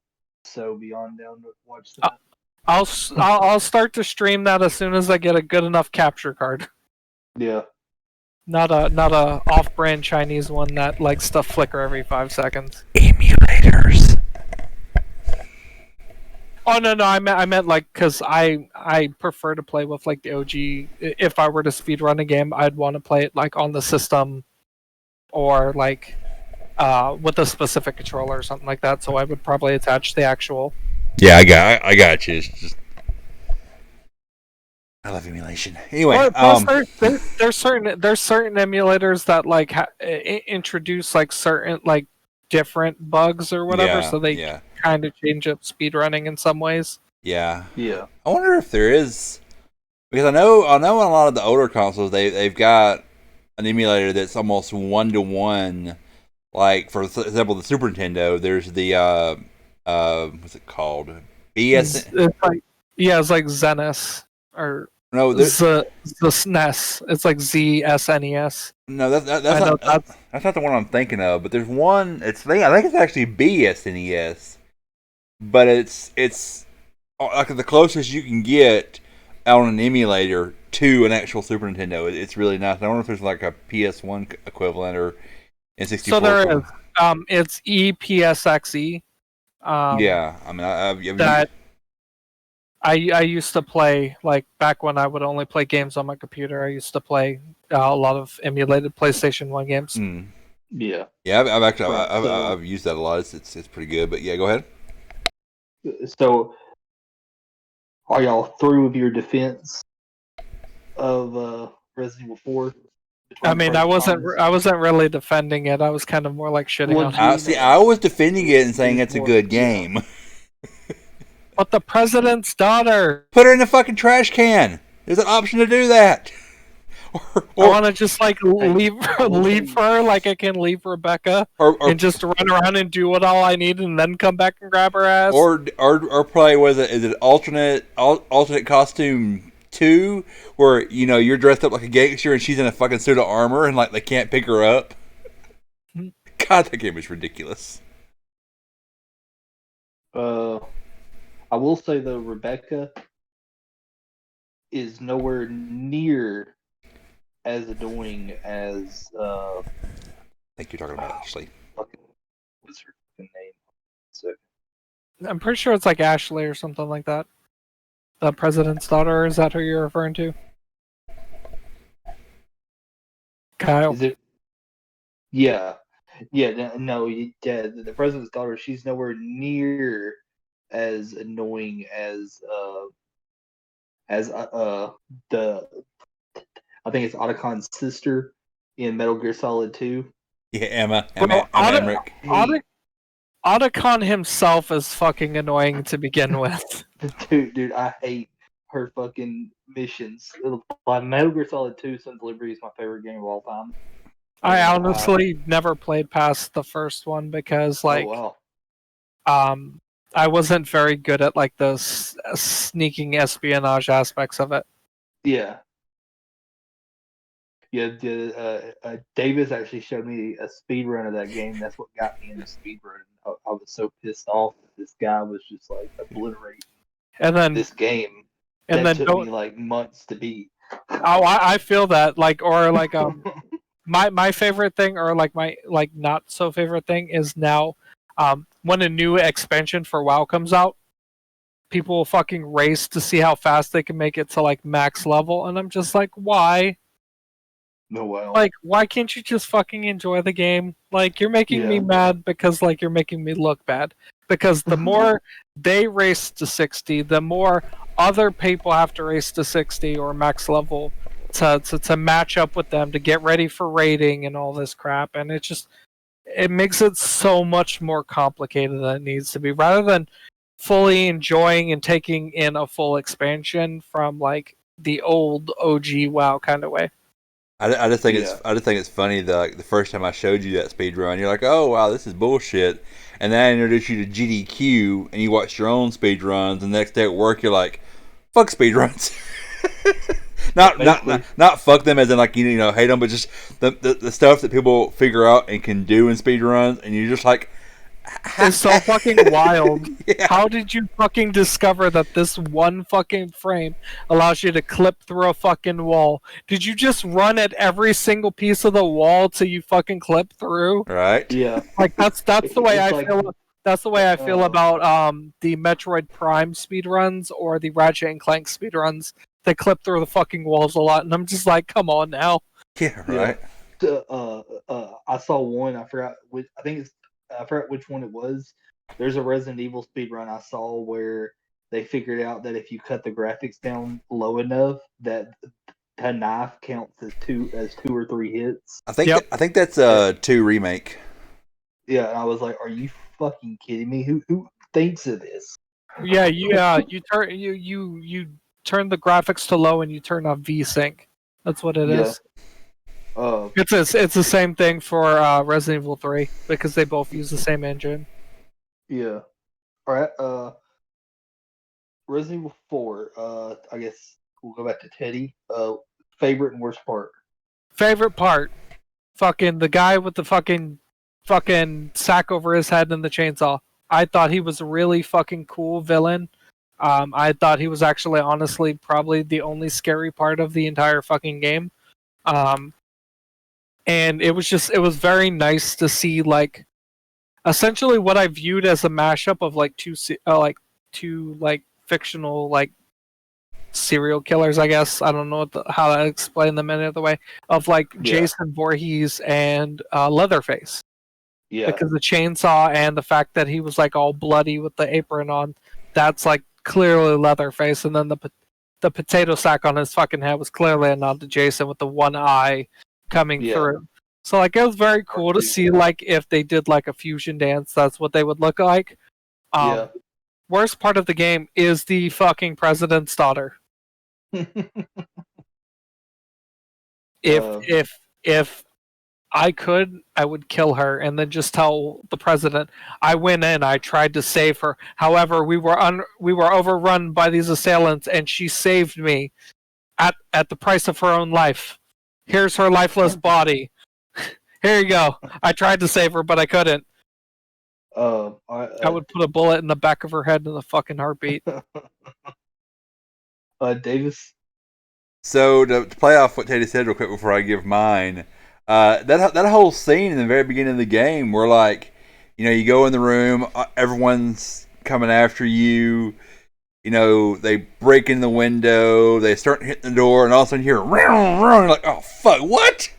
so beyond down to watch that. I'll start to stream that as soon as I get a good enough capture card. Yeah. Not a off-brand Chinese one that likes to flicker every 5 seconds. Emulators. Oh no, I meant because I prefer to play with the OG. If I were to speedrun a game, I'd want to play it on the system, or with a specific controller or something like that. So I would probably attach the actual. Yeah, I got you. It's just, I love emulation. Anyway, plus there's certain emulators that introduce certain different bugs or whatever, so they kind of change up speedrunning in some ways. Yeah. Yeah. I wonder if there is, because I know on a lot of the older consoles they've got an emulator that's almost 1-to-1. For example, the Super Nintendo, there's the what's it called? BS. It's like Zenis or no, the SNES. It's like ZSNES. No, that's not the one I'm thinking of. But there's one. I think it's actually BSNES, but it's the closest you can get on an emulator to an actual Super Nintendo. It's really nice. I wonder if there's a PS1 equivalent or N64. So there is. It's EPSXE. Yeah, I mean, I used to play back when I would only play games on my computer. I used to play a lot of emulated PlayStation 1 games. Yeah. Yeah, I've actually Right, so- I've used that a lot. It's pretty good. But yeah, go ahead. So, are y'all through with your defense of Resident Evil 4? I Between mean, pros I and wasn't cons? I wasn't really defending it. I was kind of more like shitting Well, on it. I see. I was defending it and saying It's it's a more- good yeah. game. But the president's daughter. Put her in the fucking trash can. There's an option to do that. I want to just like leave her like I can leave Rebecca and just run around and do what all I need and then come back and grab her ass. or probably is it alternate costume 2 where you're dressed up like a gangster and she's in a fucking suit of armor and like they can't pick her up. God, that game is ridiculous. I will say though, Rebecca is nowhere near as annoying as I think you're talking about Ashley. fucking what's her fucking name? So I'm pretty sure it's like Ashley or something like that. The president's daughter, is that who you're referring to? Kyle. is it? Yeah, no, yeah. The president's daughter. She's nowhere near as annoying as the I think it's Otacon's sister in Metal Gear Solid 2. Yeah, Emma Well, Emmerich. Otacon himself is fucking annoying to begin with. Dude, I hate her fucking missions. Metal Gear Solid 2 Sun Delivery is my favorite game of all time. I honestly never played past the first one because like oh, wow. I wasn't very good at like those sneaking espionage aspects of it. Yeah. Yeah, Davis actually showed me a speed run of that game. That's what got me in the speed run. I was so pissed off that this guy was just like obliterating And then this game. and that then took me like months to beat. Oh, I feel that like my favorite thing or like my like not so favorite thing is now when a new expansion for WoW comes out, people will fucking race to see how fast they can make it to like max level, and I'm just like, why? No, well. Like, why can't you just fucking enjoy the game? Like, you're making me mad because like you're making me look bad. Because the more they race to 60, the more other people have to race to 60 or max level to match up with them to get ready for raiding and all this crap, and it makes it so much more complicated than it needs to be. Rather than fully enjoying and taking in a full expansion from like the old OG WoW kind of way. I just think it's funny that like, the first time I showed you that speed run, you're like, oh wow, this is bullshit. And then I introduced you to GDQ, and you watched your own speed runs. And the next day at work, you're like, fuck speed runs. not fuck them as in like you know hate them, but just the stuff that people figure out and can do in speed runs, and you're just like, it's so fucking wild. Yeah. How did you fucking discover that this one fucking frame allows you to clip through a fucking wall? Did you just run at every single piece of the wall till you fucking clip through? Right? Yeah. Like that's the way I like, feel. That's the way I feel about the Metroid Prime speedruns or the Ratchet and Clank speedruns. They clip through the fucking walls a lot, and I'm just like, come on now. Yeah, right. I saw one. I forgot. I forgot which one it was. There's a Resident Evil speedrun I saw where they figured out that if you cut the graphics down low enough, that a knife counts as two or three hits. I think that's 2 remake. Yeah, and I was like, "Are you fucking kidding me? Who thinks of this?" Yeah, you turn the graphics to low and you turn off VSync. That's what it is. It's the same thing for Resident Evil 3 because they both use the same engine. Yeah. All right. Resident Evil 4. I guess we'll go back to Teddy. Favorite and worst part. Favorite part. Fucking the guy with the fucking sack over his head and the chainsaw. I thought he was a really fucking cool villain. I thought he was actually honestly probably the only scary part of the entire fucking game. And it was very nice to see like essentially what I viewed as a mashup of like two fictional like serial killers, I guess. I don't know how to explain them any other way. Of like Jason Voorhees and Leatherface. Yeah. Because the chainsaw and the fact that he was like all bloody with the apron on, that's like clearly Leatherface. And then the potato sack on his fucking head was clearly a nod to Jason with the one eye coming through. So like it was very cool to see like if they did like a fusion dance, that's what they would look like. Worst part of the game is the fucking president's daughter. If I could, I would kill her and then just tell the president, I went in, I tried to save her. However, we were overrun by these assailants and she saved me at the price of her own life. Here's her lifeless body. Here you go. I tried to save her, but I couldn't. I would put a bullet in the back of her head in a fucking heartbeat. Davis? So, to play off what Teddy said real quick before I give mine, that whole scene in the very beginning of the game where, like, you know, you go in the room, everyone's coming after you, you know, they break in the window, they start hitting the door, and all of a sudden you hear, you're like, oh, fuck, what?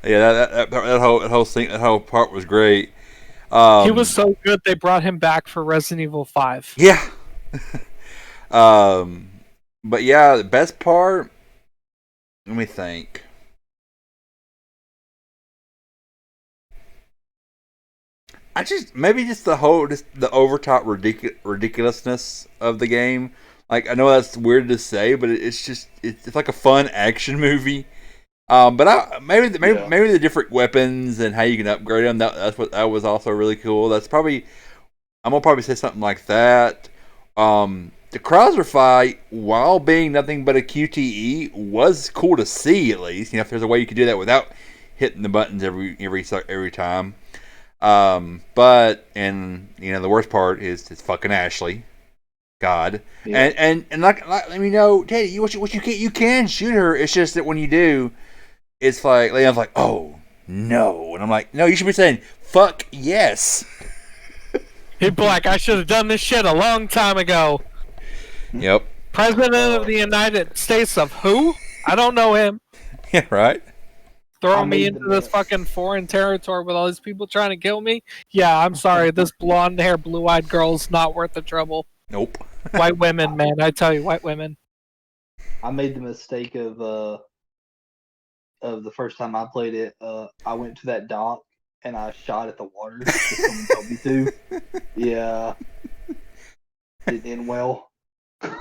Yeah, that whole scene, that whole part was great. He was so good, they brought him back for Resident Evil 5. Yeah. But yeah, the best part, let me think. Maybe just the overtop ridiculousness of the game. Like, I know that's weird to say, but it's like a fun action movie. But maybe the different weapons and how you can upgrade them. That was also really cool. I'm gonna probably say something like that. The Krauser fight, while being nothing but a QTE, was cool to see at least. You know, if there's a way you could do that without hitting the buttons every time. But you know, the worst part is it's fucking Ashley. God. Yeah. And like let me know, Teddy, you can shoot her. It's just that when you do, it's like Leon's like, oh no, and I'm like, no, you should be saying fuck yes. He'd be like, I should have done this shit a long time ago. Yep. President of the United States of who? I don't know him. Yeah, right. Throw me into this fucking foreign territory with all these people trying to kill me? Yeah, I'm sorry. This blonde hair, blue-eyed girl's not worth the trouble. Nope. White women, man. I tell you, white women. I made the mistake of the first time I played it. I went to that dock and I shot at the water because someone told me to. Yeah. Didn't end well.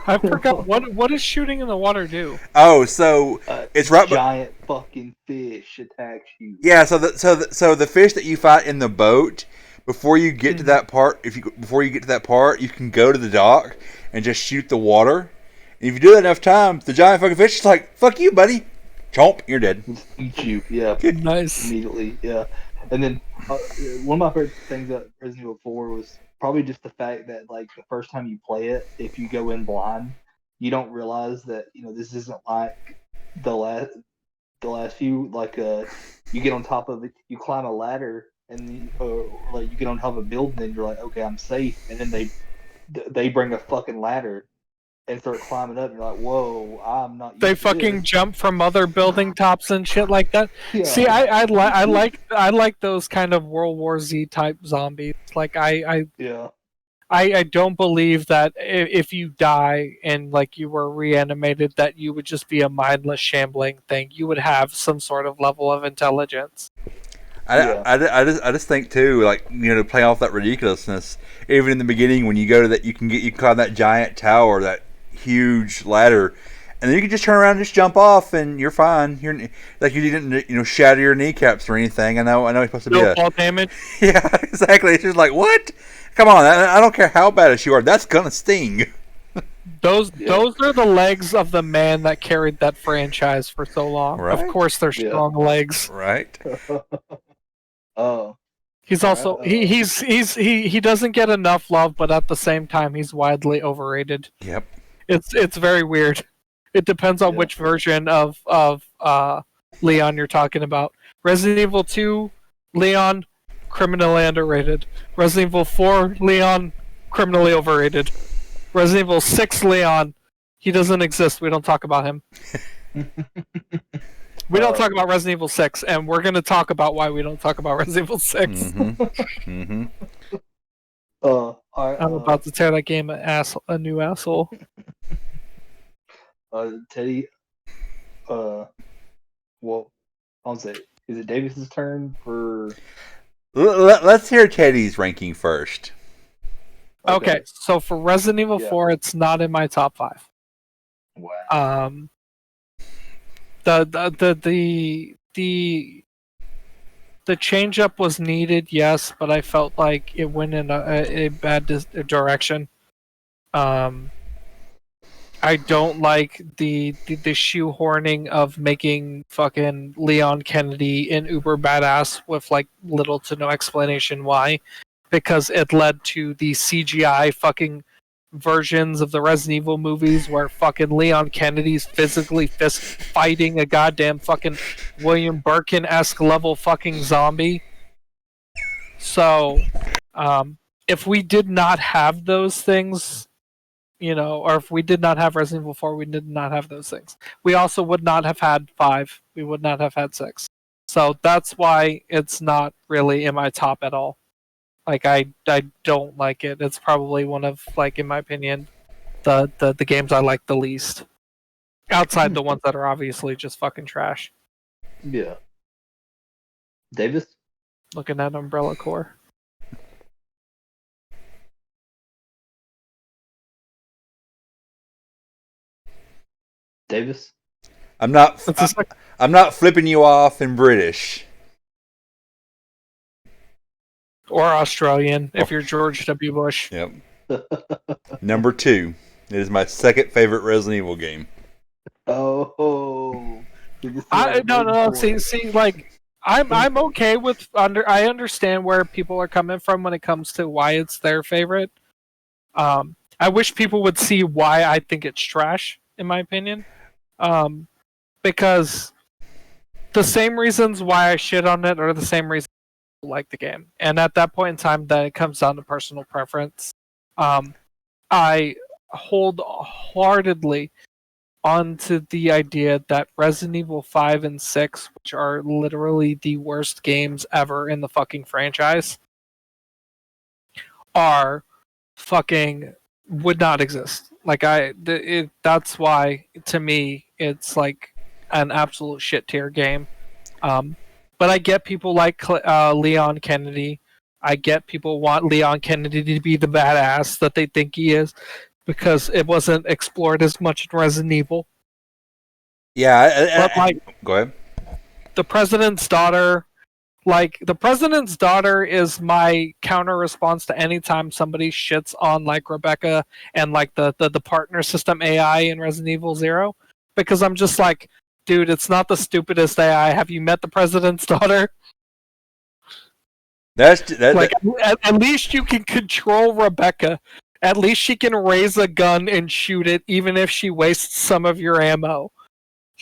I forgot what does shooting in the water do? Oh, so it's right. Giant fucking fish attacks you. Yeah, so the fish that you fight in the boat, before you get to that part, you can go to the dock and just shoot the water. And if you do that enough times, the giant fucking fish is like, "Fuck you, buddy." Chomp, you're dead. Eat you, yeah. Nice. Immediately, yeah. And then one of my favorite things about Resident Evil 4 was probably just the fact that, like, the first time you play it, if you go in blind, you don't realize that, you know, this isn't like the last few. Like, you get on top of it, you climb a ladder, and like you get on top of a building, and you're like, okay, I'm safe. And then they bring a fucking ladder and start climbing up, and you're like, whoa, I'm not. They fucking jump from other building tops and shit like that. Yeah. See, I like those kind of World War Z type zombies. Like I don't believe that if you die and like you were reanimated, that you would just be a mindless shambling thing. You would have some sort of level of intelligence. I just think too, like, you know, to play off that ridiculousness. Even in the beginning, when you go to that, you can climb that giant tower, that huge ladder, and then you can just turn around and just jump off, and you're fine. You're like, you didn't, you know, shatter your kneecaps or anything. I know you're supposed to be fall damage. Yeah, exactly. It's just like, what? Come on, I don't care how badass you are. That's gonna sting. Those are the legs of the man that carried that franchise for so long. Right? Of course, they're strong legs. Right. Oh. He's also he doesn't get enough love, but at the same time, he's widely overrated. Yep. It's very weird. It depends on which version of Leon you're talking about. Resident Evil 2, Leon, criminally underrated. Resident Evil 4, Leon, criminally overrated. Resident Evil 6, Leon, He doesn't exist. We don't talk about him. We don't talk about Resident Evil 6, and we're going to talk about why we don't talk about Resident Evil 6. Mm-hmm. I'm about to tear that game a new asshole. Teddy, well, I'll say, is it Davis's turn for... Let's hear Teddy's ranking first. Okay, so for Resident Evil 4, it's not in my top 5. Wow. The change up was needed, yes, but I felt like it went in a bad direction. I don't like the shoehorning of making fucking Leon Kennedy an uber badass with like little to no explanation why, because it led to the CGI fucking versions of the Resident Evil movies where fucking Leon Kennedy's physically fist fighting a goddamn fucking William Birkin-esque level fucking zombie. So, if we did not have those things, or if we did not have Resident Evil 4, we did not have those things. We also would not have had 5. We would not have had 6. So that's why it's not really in my top at all. Like, I don't like it. It's probably one of, like, in my opinion, the games I like the least. Outside the ones that are obviously just fucking trash. Yeah. Davis? Looking at Umbrella Core. Davis? I'm not flipping you off in British. Or Australian, if you're George W. Bush. Yep. Number 2. It is my second favorite Resident Evil game. Oh. No. See, like, I'm okay with I understand where people are coming from when it comes to why it's their favorite. I wish people would see why I think it's trash, in my opinion. Because the same reasons why I shit on it are the same reasons I like the game. And at that point in time, that it comes down to personal preference. I hold wholeheartedly onto the idea that Resident Evil 5 and 6, which are literally the worst games ever in the fucking franchise, are fucking would not exist. Like, that's why, to me, it's like an absolute shit tier game. But I get people like Leon Kennedy. I get people want Leon Kennedy to be the badass that they think he is, because it wasn't explored as much in Resident Evil. Yeah, but like, go ahead. The President's Daughter. Like, the President's Daughter is my counter response to any time somebody shits on, like, Rebecca and, like, the partner system AI in Resident Evil 0. Because I'm just like, dude, it's not the stupidest AI. Have you met the President's Daughter? At least you can control Rebecca. At least she can raise a gun and shoot it, even if she wastes some of your ammo.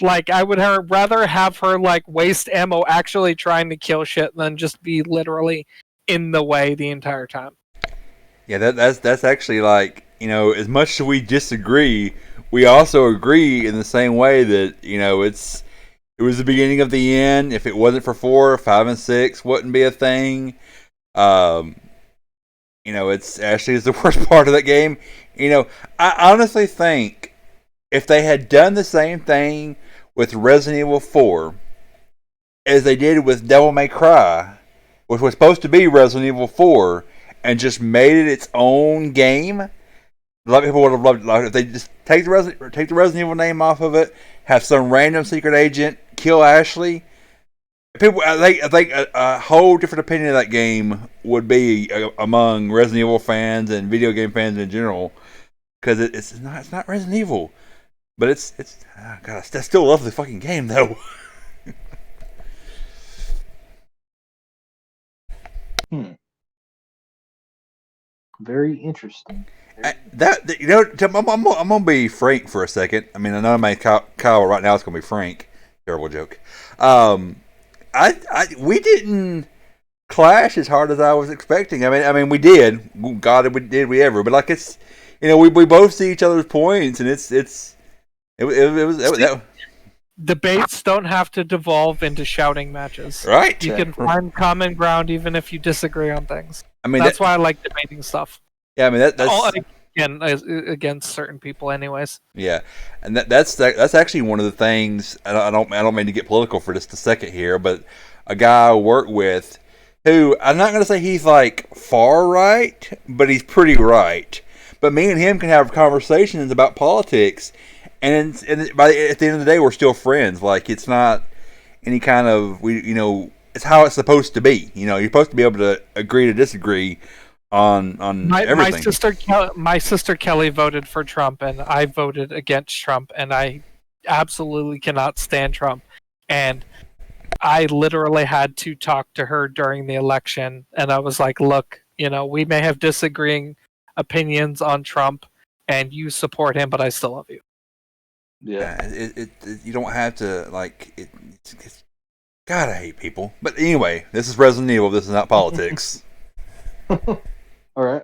Like, I would rather have her, like, waste ammo actually trying to kill shit than just be literally in the way the entire time. Yeah, that's actually, like, as much as we disagree, we also agree in the same way that, it was the beginning of the end. If it wasn't for 4, 5, and 6, wouldn't be a thing. It's actually is the worst part of that game. I honestly think if they had done the same thing with Resident Evil 4 as they did with Devil May Cry, which was supposed to be Resident Evil 4, and just made it its own game, a lot of people would have loved it. Like, if they just take the Resident Evil name off of it, have some random secret agent kill Ashley, I think a whole different opinion of that game would be among Resident Evil fans and video game fans in general, because it's not Resident Evil, but it's God, I still love the fucking game though. Very interesting. I'm gonna be frank for a second. I mean, I know my Kyle right now is gonna be frank. Terrible joke. We didn't clash as hard as I was expecting. I mean, we did. God, did we ever? But like, it's we both see each other's points, and it's That Debates don't have to devolve into shouting matches. right. You can find common ground even if you disagree on things. I mean, That's why I like debating stuff. Yeah, I mean that's against certain people, anyways. yeah, and that's actually one of the things. I don't mean to get political for just a second here, but a guy I work with, who I'm not going to say he's like far right, but he's pretty right. But me and him can have conversations about politics, and at the end of the day, we're still friends. Like it's not any kind of it's how it's supposed to be. You're supposed to be able to agree to disagree on everything. My sister Kelly voted for Trump, and I voted against Trump, and I absolutely cannot stand Trump. And I literally had to talk to her during the election, and I was like, "Look, we may have disagreeing opinions on Trump, and you support him, but I still love you." Yeah. You don't have to God, I hate people. But anyway, this is Resident Evil. This is not politics. All right.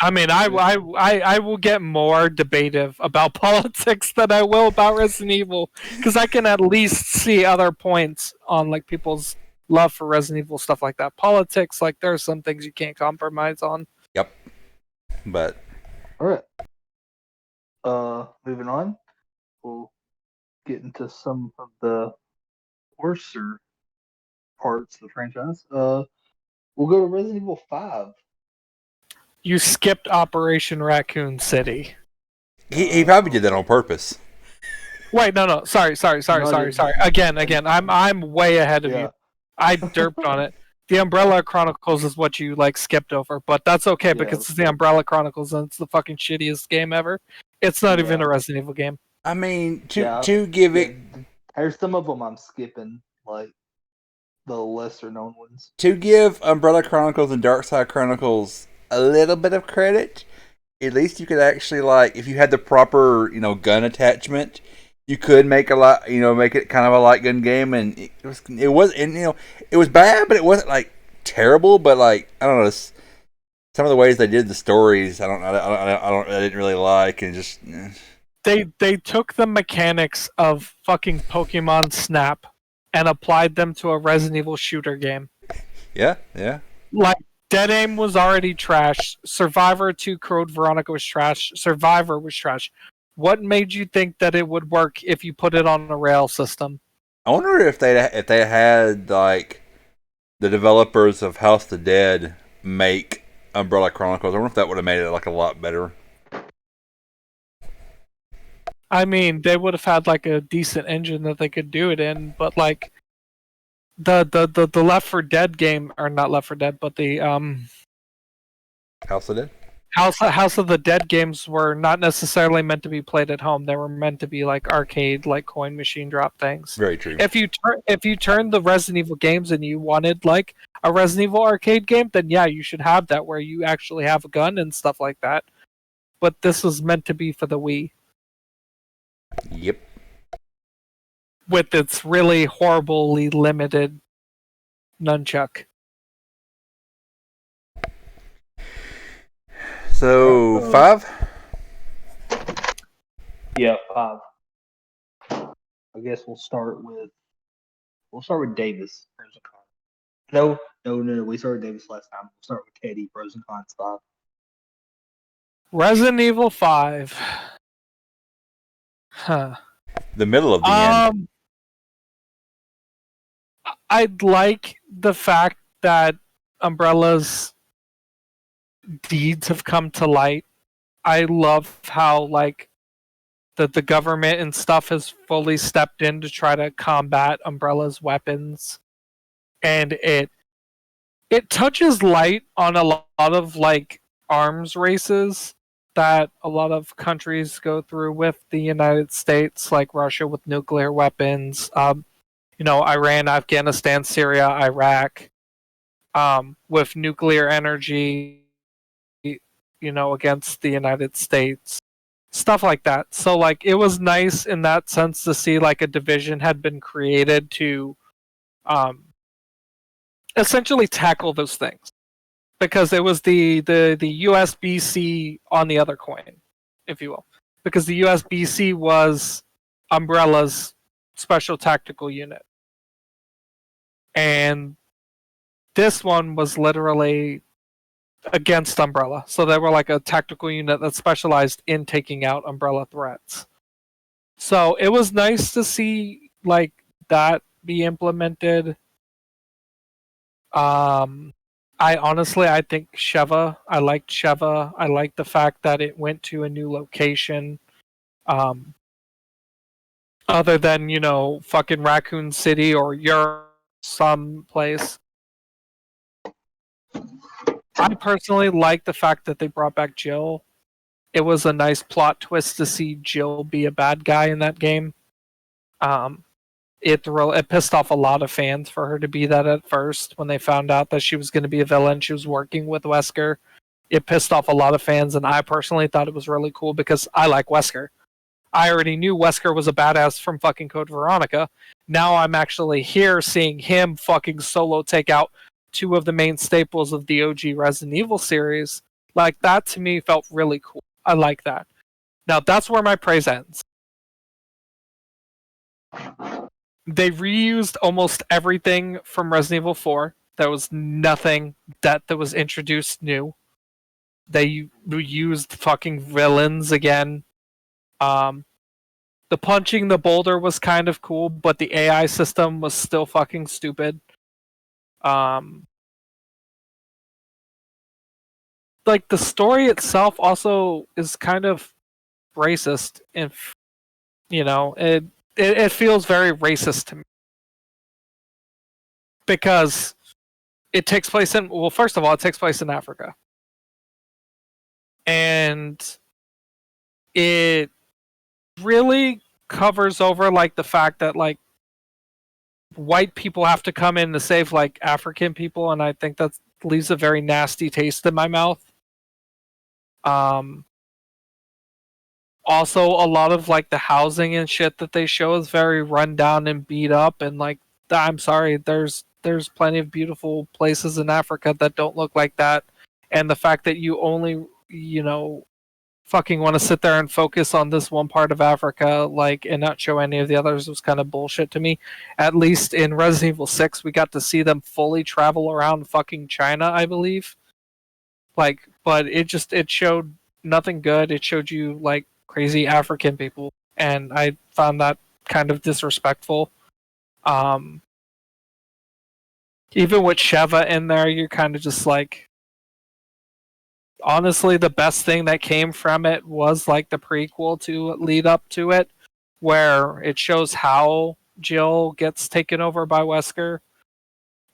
I mean, I will get more debative about politics than I will about Resident Evil, because I can at least see other points on like people's love for Resident Evil, stuff like that. Politics, like there are some things you can't compromise on. Yep. But all right. Moving on. We'll get into some of the worser parts of the franchise. We'll go to Resident Evil 5. You skipped Operation Raccoon City. He probably did that on purpose. Wait, no. Sorry. Again. I'm way ahead of you. I derped on it. The Umbrella Chronicles is what you like skipped over, but that's okay because it's the Umbrella Chronicles and it's the fucking shittiest game ever. It's not even a Resident Evil game. I mean, to give it, there's some of them I'm skipping, like the lesser known ones. To give Umbrella Chronicles and Darkside Chronicles a little bit of credit, at least you could actually if you had the proper gun attachment, you could make make it kind of a light gun game, and it was bad, but it wasn't like terrible. But I don't know, some of the ways they did the stories, I didn't really like, and just they took the mechanics of fucking Pokemon Snap and applied them to a Resident Evil shooter game. Yeah. Like Dead Aim was already trash. Survivor 2 Code Veronica was trash. Survivor was trash. What made you think that it would work if you put it on a rail system? I wonder if they had like the developers of House of the Dead make Umbrella Chronicles. I wonder if that would have made it like a lot better. I mean, they would have had like a decent engine that they could do it in, but like the Left 4 Dead game, or not Left 4 Dead, but the House of Dead? House of the Dead games were not necessarily meant to be played at home. They were meant to be like arcade, like coin machine drop things. Very true. If you turn the Resident Evil games and you wanted like a Resident Evil arcade game, then yeah, you should have that where you actually have a gun and stuff like that. But this was meant to be for the Wii. Yep. With its really horribly limited nunchuck. So 5? Yeah, 5. I guess we'll start with Davis. Pros and cons. No. We started with Davis last time. We'll start with Teddy. Pros and cons 5. Resident Evil 5. Huh. The middle of the end. I'd like the fact that Umbrella's deeds have come to light. I love how like the government and stuff has fully stepped in to try to combat Umbrella's weapons, and it touches light on a lot of like arms races that a lot of countries go through with the United States, like Russia with nuclear weapons, Iran, Afghanistan, Syria, Iraq, with nuclear energy, against the United States, stuff like that. So like it was nice in that sense to see like a division had been created to essentially tackle those things, because it was the USBC on the other coin, if you will, because the USBC was Umbrella's special tactical unit. And this one was literally against Umbrella. So they were like a tactical unit that specialized in taking out Umbrella threats. So it was nice to see like that be implemented. I think Sheva. I liked Sheva. I liked the fact that it went to a new location. Other than, fucking Raccoon City or your some place. I personally like the fact that they brought back Jill. It was a nice plot twist to see Jill be a bad guy in that game. It pissed off a lot of fans for her to be that at first when they found out that she was going to be a villain. She was working with Wesker. It pissed off a lot of fans, and I personally thought it was really cool because I like Wesker. I already knew Wesker was a badass from fucking Code Veronica. Now I'm actually here seeing him fucking solo take out two of the main staples of the OG Resident Evil series. Like, that to me felt really cool. I like that. Now, that's where my praise ends. They reused almost everything from Resident Evil 4. There was nothing that was introduced new. They used fucking villains again. The punching the boulder was kind of cool, but the AI system was still fucking stupid. Like, the story itself also is kind of racist. If it feels very racist to me because it takes place in, well, first of all, it takes place in Africa, and it really covers over like the fact that like white people have to come in to save like African people, and I think that leaves a very nasty taste in my mouth. Also, a lot of like the housing and shit that they show is very run down and beat up, and like, I'm sorry, there's plenty of beautiful places in Africa that don't look like that, and the fact that you only fucking want to sit there and focus on this one part of Africa, like, and not show any of the others was kind of bullshit to me. At least in Resident Evil 6, we got to see them fully travel around fucking China, I believe. Like, but it showed nothing good. It showed you like crazy African people, and I found that kind of disrespectful. Even with Sheva in there, you're kind of just like, honestly, the best thing that came from it was like the prequel to lead up to it, where it shows how Jill gets taken over by Wesker.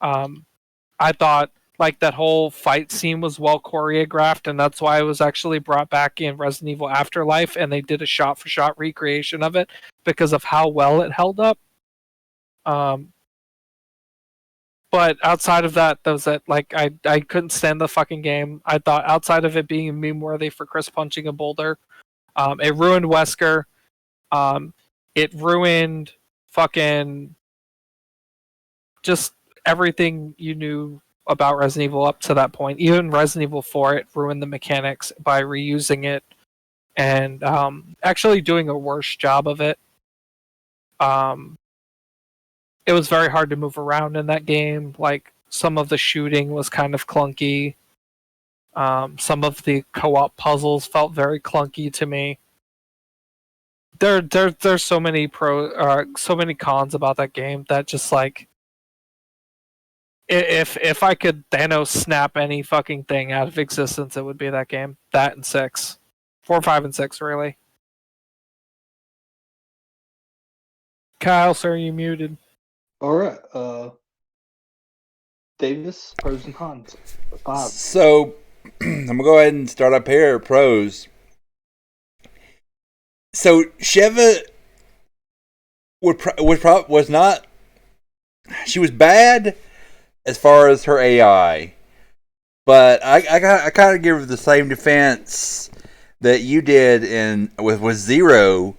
I thought like that whole fight scene was well choreographed, and that's why it was actually brought back in Resident Evil Afterlife, and they did a shot-for-shot recreation of it because of how well it held up. But outside of that, was it. Like, I couldn't stand the fucking game. I thought outside of it being meme-worthy for Chris punching a boulder, it ruined Wesker. It ruined fucking just everything you knew about Resident Evil up to that point. Even Resident Evil 4, it ruined the mechanics by reusing it and actually doing a worse job of it. It was very hard to move around in that game. Like, some of the shooting was kind of clunky. Some of the co-op puzzles felt very clunky to me. There's so many so many cons about that game that just like, if I could Thanos snap any fucking thing out of existence, it would be that game. That and 6. 4, 5, and 6, really. Kyle, sir, you muted. All right. Davis, pros and cons. 5. So, I'm going to go ahead and start up here. Pros. So, Sheva was not... She was bad as far as her AI. But I kind of give her the same defense that you did with Zero.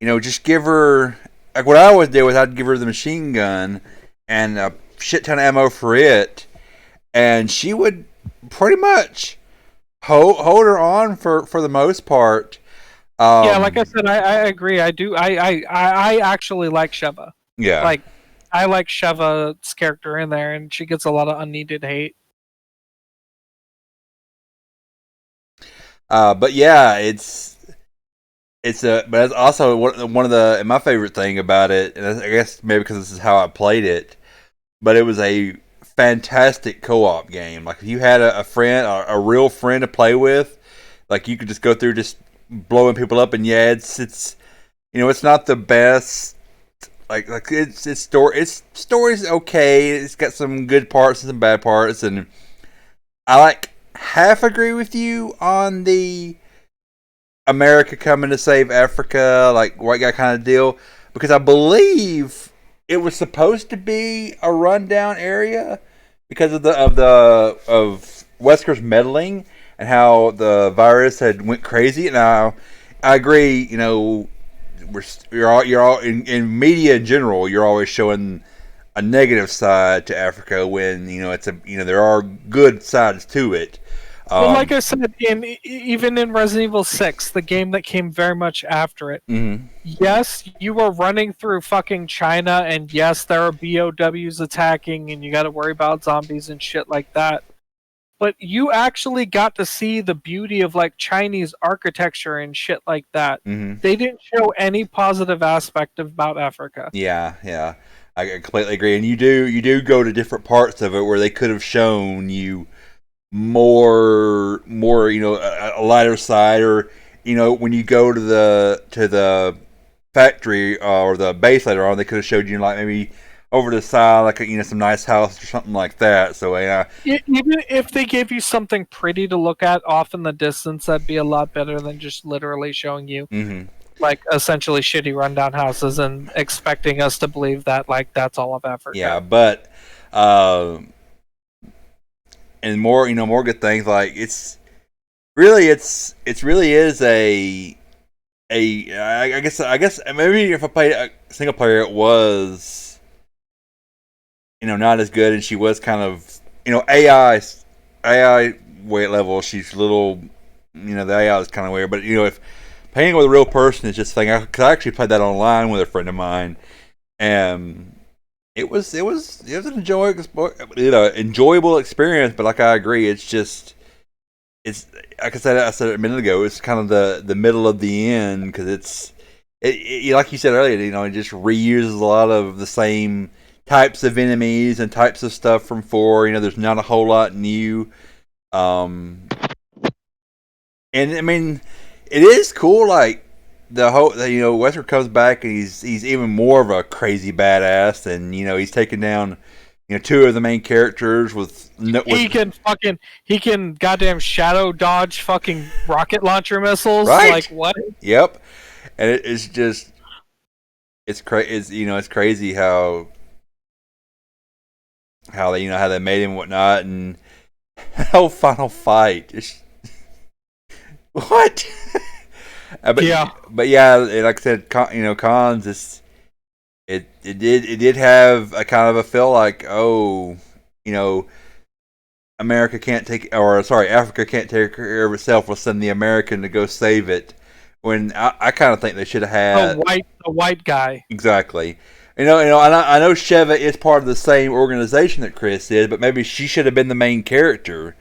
Just give her... Like, what I always did was I'd give her the machine gun and a shit ton of ammo for it, and she would pretty much hold her on for the most part. Yeah, like I said, I agree. I do. I actually like Sheva. Yeah. Like, I like Sheva's character in there, and she gets a lot of unneeded hate. But yeah, but it's also one of the and my favorite thing about it, and I guess maybe because this is how I played it, but it was a fantastic co-op game. Like if you had a friend, a real friend to play with, like you could just go through just blowing people up, and yeah, it's it's not the best. Like its story's okay. It's got some good parts and some bad parts, and I like half agree with you on the America coming to save Africa, like white guy kind of deal, because I believe it was supposed to be a rundown area because of of Wesker's meddling and how the virus had went crazy. And I agree. You're all in media in general. You're always showing a negative side to Africa when there are good sides to it. Well, like I said, even in Resident Evil 6, the game that came very much after it, yes, you were running through fucking China, and yes, there are BOWs attacking, and you got to worry about zombies and shit like that. But you actually got to see the beauty of like Chinese architecture and shit like that. They didn't show any positive aspect about Africa. Yeah, I completely agree. And you do go to different parts of it where they could have shown you more a lighter side, or when you go to the factory or the base later on, they could have showed you like maybe over the side like some nice house or something like that. So yeah, even if they gave you something pretty to look at off in the distance, that'd be a lot better than just literally showing you like essentially shitty rundown houses and expecting us to believe that like that's all of Africa. Yeah, but and more good things, like it really is I guess maybe if I played a single player it was not as good, and she was kind of AI weight level, she's a little the AI is kind of weird, but if playing with a real person is just a thing, because I actually played that online with a friend of mine, and it was an enjoyable experience. But like I agree, it's like I said a minute ago, it's kind of the middle of the end, because like you said earlier, it just reuses a lot of the same types of enemies and types of stuff from 4. There's not a whole lot new, and I mean it is cool, like the whole Wesker comes back and he's even more of a crazy badass, and he's taken down 2 of the main characters with he can goddamn shadow dodge fucking rocket launcher missiles, right? Like what? Yep. And it's just it's crazy how they how they made him and whatnot, and how final fight what. But yeah, like I said, cons. It did have a kind of a feel like, America can't Africa can't take care of itself. We'll send the American to go save it. When I kind of think they should have had the white guy. Exactly. I know Sheva is part of the same organization that Chris is, but maybe she should have been the main character.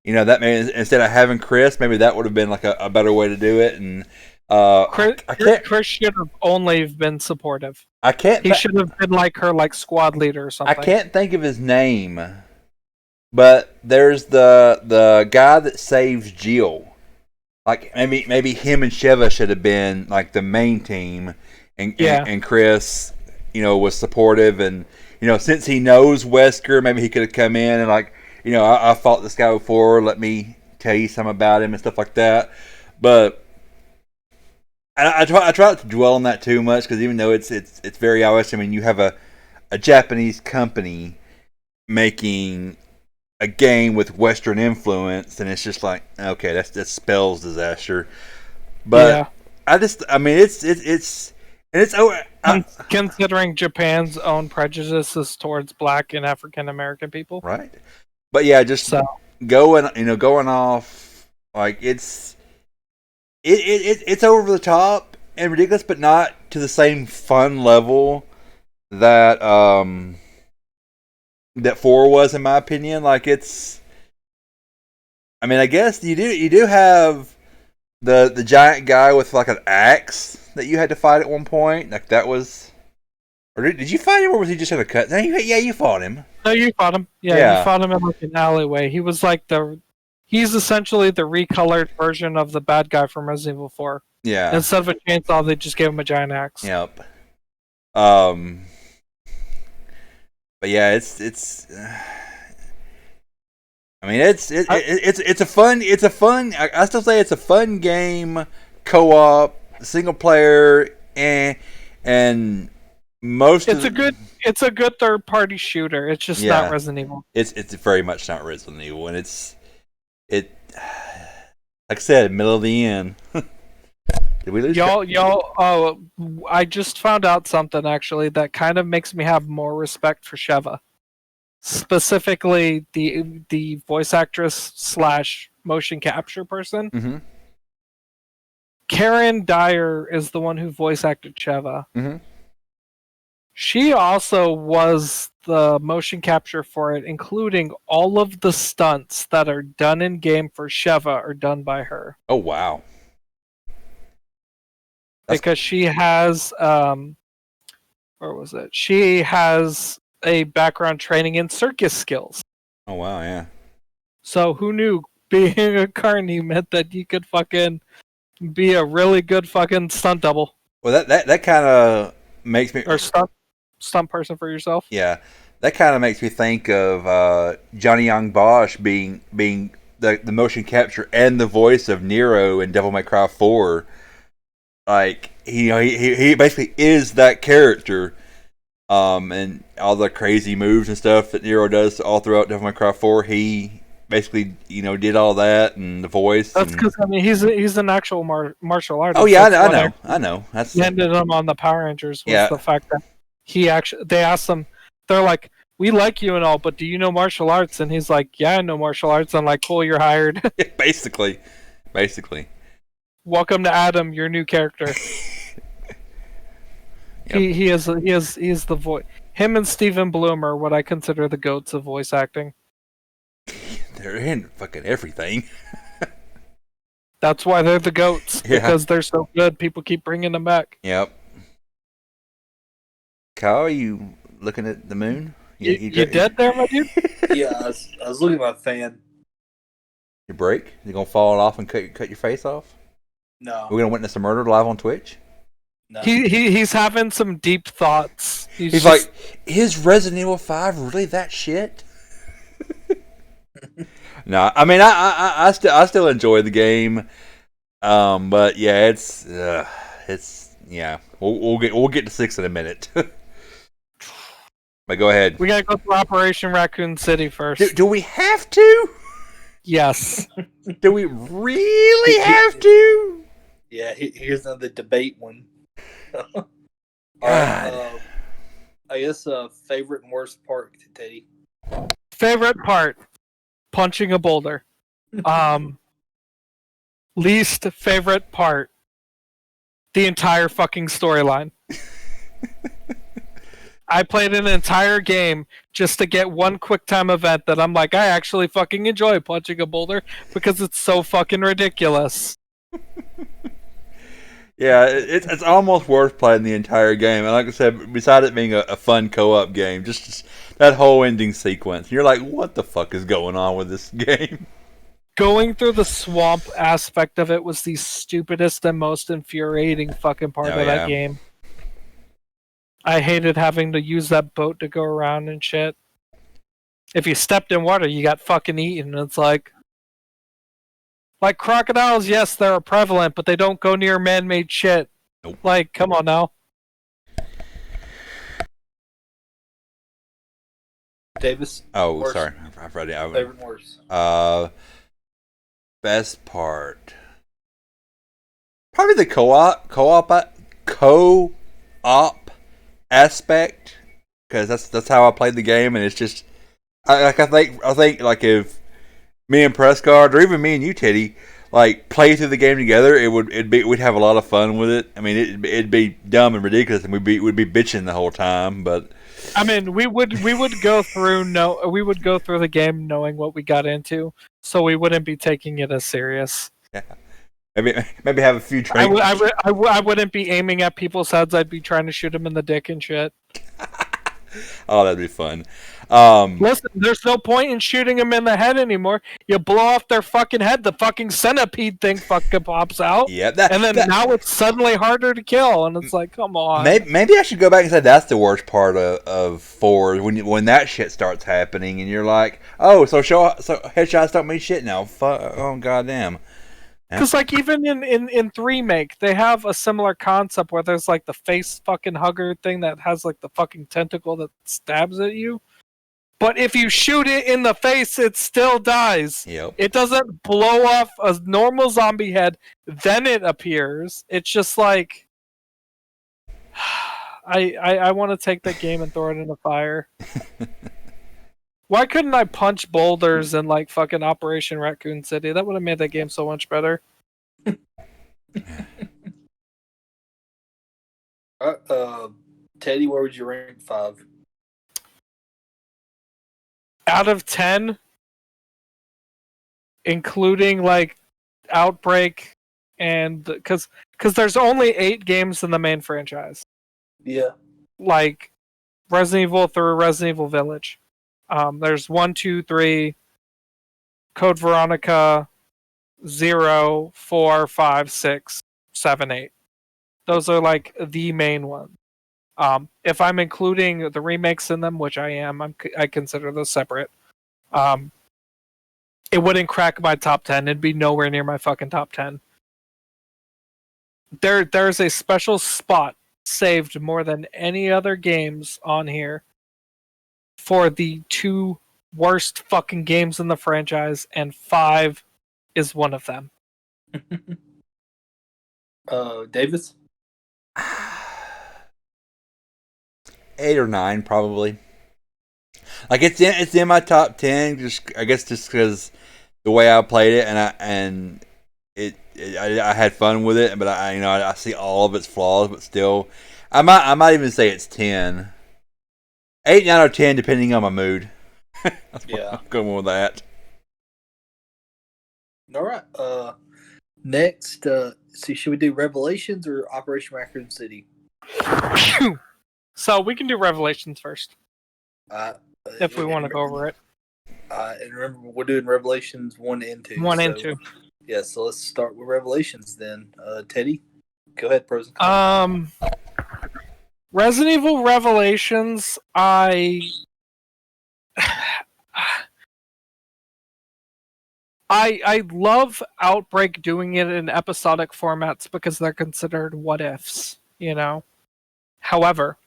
That means instead of having Chris, maybe that would have been like a better way to do it. And Chris should have only been supportive. He should have been like her, like squad leader or something. I can't think of his name, but there's the guy that saves Jill. Like maybe him and Sheva should have been like the main team, and Chris, was supportive, and since he knows Wesker, maybe he could have come in and like. I fought this guy before. Let me tell you something about him and stuff like that. But I try not to dwell on that too much, because even though it's very obvious, I mean, you have a Japanese company making a game with Western influence, and it's just like, okay, that spells disaster. But considering Japan's own prejudices towards Black and African American people, right? But yeah, just going off, like it it's over the top and ridiculous, but not to the same fun level that that 4 was, in my opinion. Like it's, I mean, I guess you do have the giant guy with like an axe that you had to fight at one point. Like that was, or did you fight him, or was he just in a cut? No, yeah, you fought him. No, you fought him. Yeah, you fought him in like an alleyway. He was like he's essentially the recolored version of the bad guy from Resident Evil 4. Yeah. Instead of a chainsaw, they just gave him a giant axe. Yep. But yeah, it's. I mean, it's a fun. I still say it's a fun game, co-op, single player, and most. It's a good third party shooter. It's just not Resident Evil. It's very much not Resident Evil, and like I said, middle of the end. Did we lose y'all? Oh, I just found out something actually that kind of makes me have more respect for Sheva. Specifically, the voice actress / motion capture person. Mm-hmm. Karen Dyer is the one who voice acted Sheva. Mm-hmm. She also was the motion capture for it, including all of the stunts that are done in game for Sheva are done by her. Oh wow! Because she has, where was it? She has a background training in circus skills. Oh wow, yeah. So who knew being a carny meant that you could fucking be a really good fucking stunt double. Well, that kind of makes me, or stunt person for yourself. Yeah, that kind of makes me think of Johnny Young Bosch being the motion capture and the voice of Nero in Devil May Cry 4. Like he basically is that character. And all the crazy moves and stuff that Nero does all throughout Devil May Cry 4, he basically, did all that and the voice. That's because he's an actual martial artist. Oh yeah, I know. That's ended him on the Power Rangers was the fact that they asked him, they're like, we like you and all, but do you know martial arts? And he's like, yeah, I know martial arts. I'm like, cool, you're hired. Basically. Welcome to Adam, your new character. Yep. He is the voice. Him and Steven Blum are what I consider the goats of voice acting. They're in fucking everything. That's why they're the goats, because they're so good. People keep bringing them back. Yep. Kyle, are you looking at the moon? You dead there, my dude? Yeah, I was looking at my fan. Your break? You gonna fall off and cut your face off? No. We're gonna witness a murder live on Twitch? No. He's having some deep thoughts. He's like, is Resident Evil 5 really that shit? No, I mean I still enjoy the game, but yeah, it's we'll get to 6 in a minute. But go ahead. We gotta go through Operation Raccoon City first. Do we have to? Yes. Do we really have to? Yeah, here's another debate one. God. I guess favorite and worst part, Teddy. Favorite part, punching a boulder. Least favorite part, the entire fucking storyline. I played an entire game just to get one quick time event that I'm like, I actually fucking enjoy punching a boulder because it's so fucking ridiculous. Yeah, it's almost worth playing the entire game. And like I said, besides it being a fun co-op game, just that whole ending sequence, you're like, what the fuck is going on with this game? Going through the swamp aspect of it was the stupidest and most infuriating fucking part of that game. I hated having to use that boat to go around and shit. If you stepped in water, you got fucking eaten. It's like crocodiles, yes, they're prevalent, but they don't go near man-made shit. Nope. Like, come on now. Davis? Oh, worst. sorry. I've read it. Favorite and worst. Best part. Probably the co-op aspect, because that's how I played the game, and it's just I think like if me and Prescott, or even me and you, Teddy, like play through the game together, we'd have a lot of fun with it. I mean, it'd be dumb and ridiculous, and we'd be bitching the whole time. But I mean, we would go through the game knowing what we got into, so we wouldn't be taking it as serious. yeah, maybe have a few drinks. I wouldn't be aiming at people's heads. I'd be trying to shoot them in the dick and shit. Oh, that'd be fun. Listen, there's no point in shooting them in the head anymore. You blow off their fucking head, the fucking centipede thing fucking pops out. Yeah, now it's suddenly harder to kill, and it's like, come on. Maybe I should go back and say that's the worst part of 4 when that shit starts happening, and you're like, oh, so headshots don't mean shit now. Oh, goddamn. Because like even in Remake, they have a similar concept where there's like the face fucking hugger thing that has like the fucking tentacle that stabs at you. But if you shoot it in the face, it still dies. Yep. It doesn't blow off a normal zombie head, then it appears. It's just like I want to take that game and throw it in the fire. Why couldn't I punch boulders in like fucking Operation Raccoon City? That would have made that game so much better. Teddy, where would you rank 5? Out of 10, including like Outbreak and because there's only 8 games in the main franchise. Yeah. Like Resident Evil through Resident Evil Village. There's 1, 2, 3, Code Veronica, 0, 4, 5, 6, 7, 8. Those are like the main ones. If I'm including the remakes in them, which I am, I consider those separate. It wouldn't crack my top 10. It'd be nowhere near my fucking top 10. There's a special spot saved more than any other games on here for the 2 worst fucking games in the franchise, and 5 is one of them. Davis? 8 or 9 probably. Like it's in my top 10. I guess just because the way I played it, and I had fun with it. But I see all of its flaws. But still, I might even say it's 10. 8, 9, or 10, depending on my mood. Yeah, I'm going with that. All right. Next, should we do Revelations or Operation Raccoon City? So we can do Revelations first, if we want to go over it. And remember, we're doing Revelations 1 and 2. 1 and 2. Yeah, so let's start with Revelations then. Teddy, go ahead, pros and cons. Resident Evil Revelations, I love Outbreak doing it in episodic formats because they're considered what ifs, you know? However,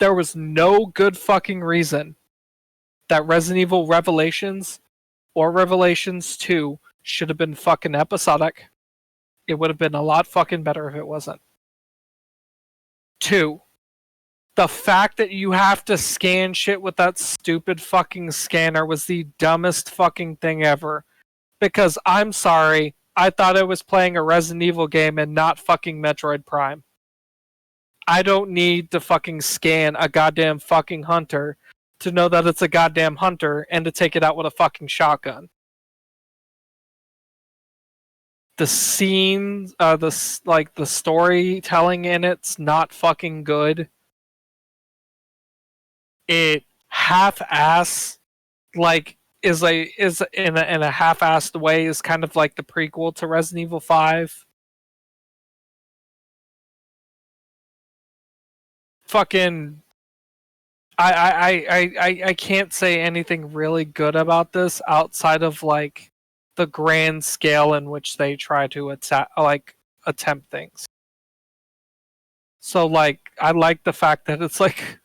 there was no good fucking reason that Resident Evil Revelations or Revelations 2 should have been fucking episodic. It would have been a lot fucking better if it wasn't. 2, the fact that you have to scan shit with that stupid fucking scanner was the dumbest fucking thing ever. Because I'm sorry, I thought I was playing a Resident Evil game and not fucking Metroid Prime. I don't need to fucking scan a goddamn fucking hunter to know that it's a goddamn hunter and to take it out with a fucking shotgun. The scenes, the storytelling in it's not fucking good. It half-ass, is in a half-assed way is kind of like the prequel to Resident Evil 5. Fucking, I can't say anything really good about this outside of like the grand scale in which they try to attempt things. So like, I like the fact that it's like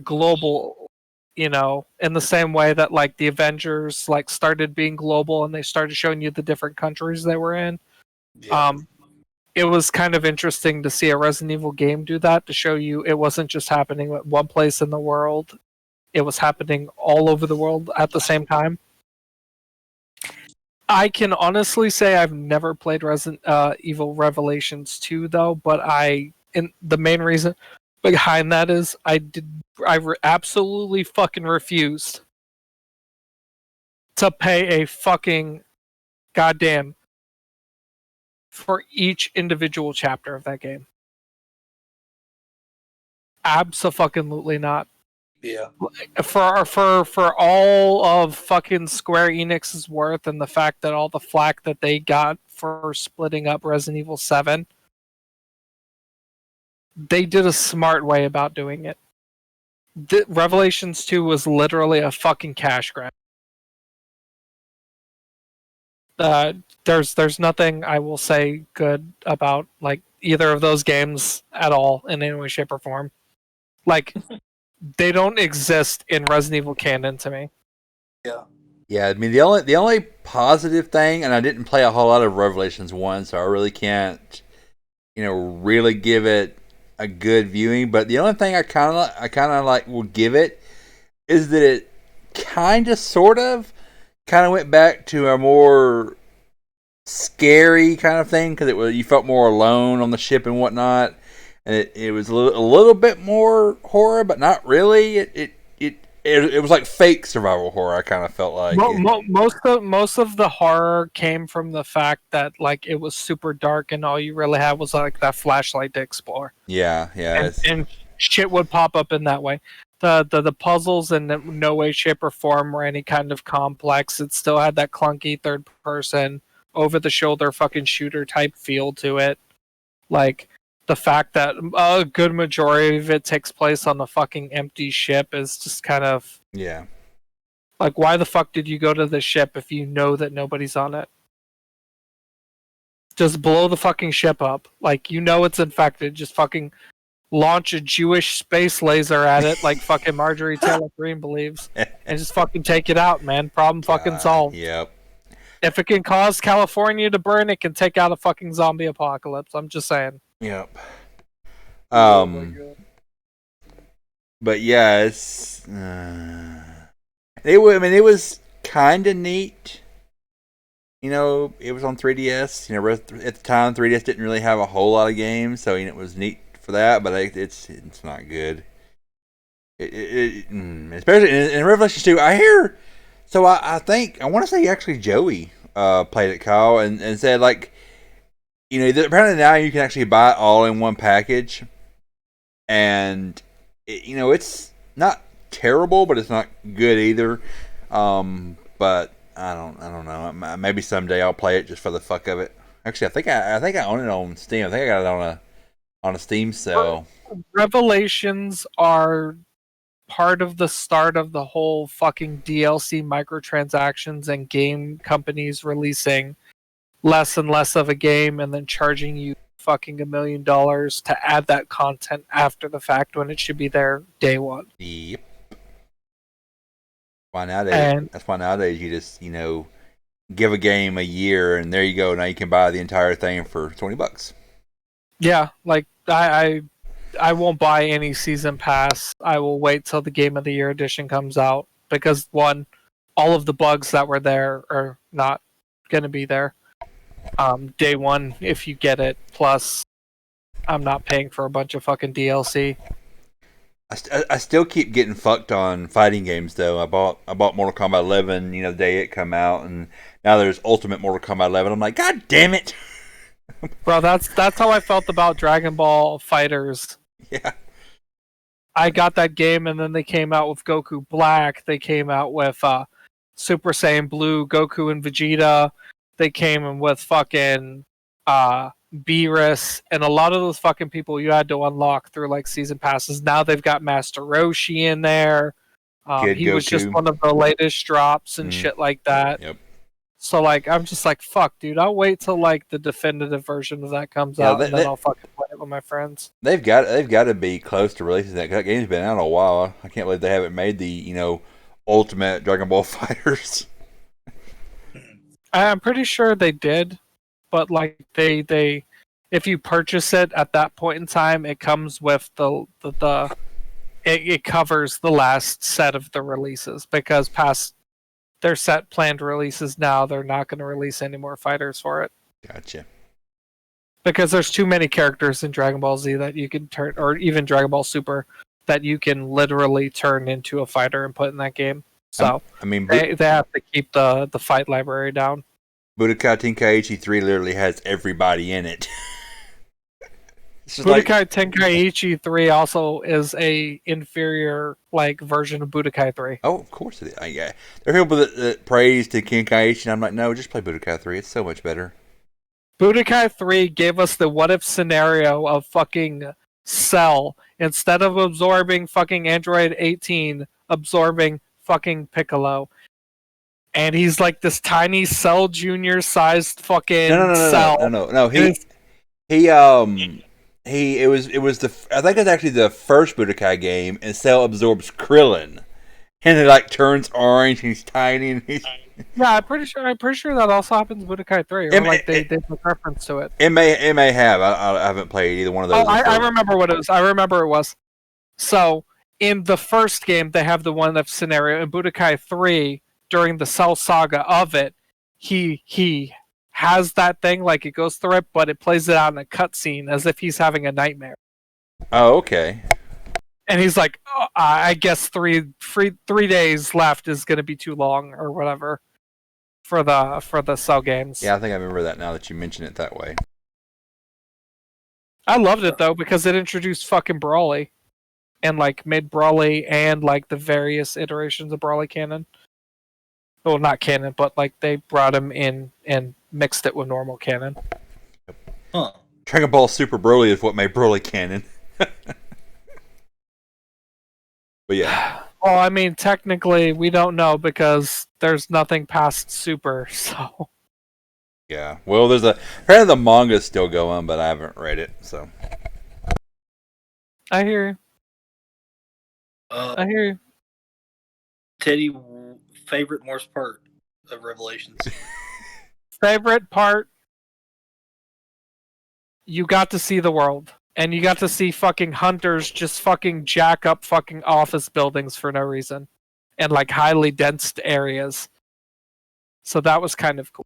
global, in the same way that like the Avengers like started being global and they started showing you the different countries they were in. Yeah. It was kind of interesting to see a Resident Evil game do that, to show you it wasn't just happening at one place in the world. It was happening all over the world at the same time. I can honestly say I've never played Resident Evil Revelations 2 though, but the main reason behind that is absolutely fucking refused to pay a fucking goddamn for each individual chapter of that game. Absolutely not. Yeah. For all of fucking Square Enix's worth and the fact that all the flack that they got for splitting up Resident Evil 7, they did a smart way about doing it. Revelations 2 was literally a fucking cash grab. There's nothing I will say good about like either of those games at all in any way, shape, or form. Like they don't exist in Resident Evil canon to me. Yeah. Yeah, I mean the only positive thing, and I didn't play a whole lot of Revelations 1, so I really can't, really give it a good viewing. But the only thing I kind of like will give it is that it kind of went back to a more scary kind of thing because you felt more alone on the ship and whatnot, and it was a little bit more horror, but not really. It was like fake survival horror. I kind of felt like most of the horror came from the fact that like it was super dark and all you really had was like that flashlight to explore. Yeah, and shit would pop up in that way. The puzzles in no way, shape, or form were any kind of complex. It still had that clunky third person, over the shoulder fucking shooter type feel to it. Like the fact that a good majority of it takes place on a fucking empty ship is just kind of like, why the fuck did you go to the ship if you know that nobody's on it? Just blow the fucking ship up. Like, it's infected. Just fucking launch a Jewish space laser at it like fucking Marjorie Taylor Greene believes, and just fucking take it out, man. Problem fucking solved. Yep. If it can cause California to burn, it can take out a fucking zombie apocalypse. I'm just saying. Yep. Oh my God. But yeah, it's it was kind of neat. It was on 3DS. At the time, 3DS didn't really have a whole lot of games, so it was neat for that. But it's not good. Especially in Revelations 2, I hear. So I think I want to say actually Joey played it, Kyle, and said like, apparently now you can actually buy it all in one package, and it's not terrible, but it's not good either. But I don't know. Maybe someday I'll play it just for the fuck of it. Actually, I think I own it on Steam. I think I got it on a Steam sale. Revelations are part of the start of the whole fucking DLC microtransactions and game companies releasing less and less of a game and then charging you fucking $1 million to add that content after the fact when it should be there day one. Yep. That's why nowadays you just give a game a year and there you go. Now you can buy the entire thing for $20. Yeah, like I won't buy any season pass. I will wait till the Game of the Year edition comes out because one, all of the bugs that were there are not going to be there day one if you get it. Plus, I'm not paying for a bunch of fucking DLC. I still keep getting fucked on fighting games though. I bought Mortal Kombat 11, the day it come out, and now there's Ultimate Mortal Kombat 11. I'm like, God damn it, bro! That's how I felt about Dragon Ball Fighters. Yeah. I got that game, and then they came out with Goku Black. They came out with Super Saiyan Blue, Goku and Vegeta. They came in with fucking Beerus, and a lot of those fucking people you had to unlock through like season passes. Now they've got Master Roshi in there. He was just one of the latest drops and shit like that. Yep. So like I'm just like, fuck, dude. I'll wait till like the definitive version of that comes out, and then I'll fucking play it with my friends. They've got to be close to releasing that. 'Cause that game's been out a while. I can't believe they haven't made the Ultimate Dragon Ball Fighters. I'm pretty sure they did, but like they if you purchase it at that point in time, it comes with it covers the last set of the releases because past their set planned releases now. They're not going to release any more fighters for it. Gotcha. Because there's too many characters in Dragon Ball Z that you can turn, or even Dragon Ball Super, that you can literally turn into a fighter and put in that game. So I mean, they have to keep the fight library down. Budokai Tenkaichi 3 literally has everybody in it. It's just Budokai Tenkaichi 3 also is a inferior version of Budokai 3. Oh, of course it is. Yeah. There are people that praise to Tenkaichi, and I'm like, no, just play Budokai 3. It's so much better. Budokai 3 gave us the what-if scenario of fucking Cell, instead of absorbing fucking Android 18, absorbing fucking Piccolo. And he's like this tiny Cell Junior sized fucking Cell. No. It was I think it's actually the first Budokai game, and Cell absorbs Krillin. And it like turns orange, and he's tiny, and he's... Yeah, I'm pretty sure that also happens in Budokai 3. Or they put reference to it. It may have. I haven't played either one of those. Oh, I remember what it was. I remember it was. So in the first game, they have the one-if scenario. In Budokai 3, during the Cell saga of it, he has that thing, like it goes through it, but it plays it out in a cutscene as if he's having a nightmare. Oh, okay. And he's like, oh, I guess 3 days left is going to be too long or whatever for the Cell games. Yeah, I think I remember that now that you mention it that way. I loved it though because it introduced fucking Brawly and made Brawly and the various iterations of Brawly canon. Well, not canon, but they brought him in and mixed it with normal canon. Huh. Dragon Ball Super Broly is what made Broly canon. But yeah. Well, I mean, technically, we don't know because there's nothing past Super, so... Yeah. Well, apparently the manga's still going, but I haven't read it, so... I hear you. I hear you. Teddy, favorite worst part of Revelations? Favorite part? You got to see the world. And you got to see fucking hunters just fucking jack up fucking office buildings for no reason. And highly dense areas. So that was kind of cool.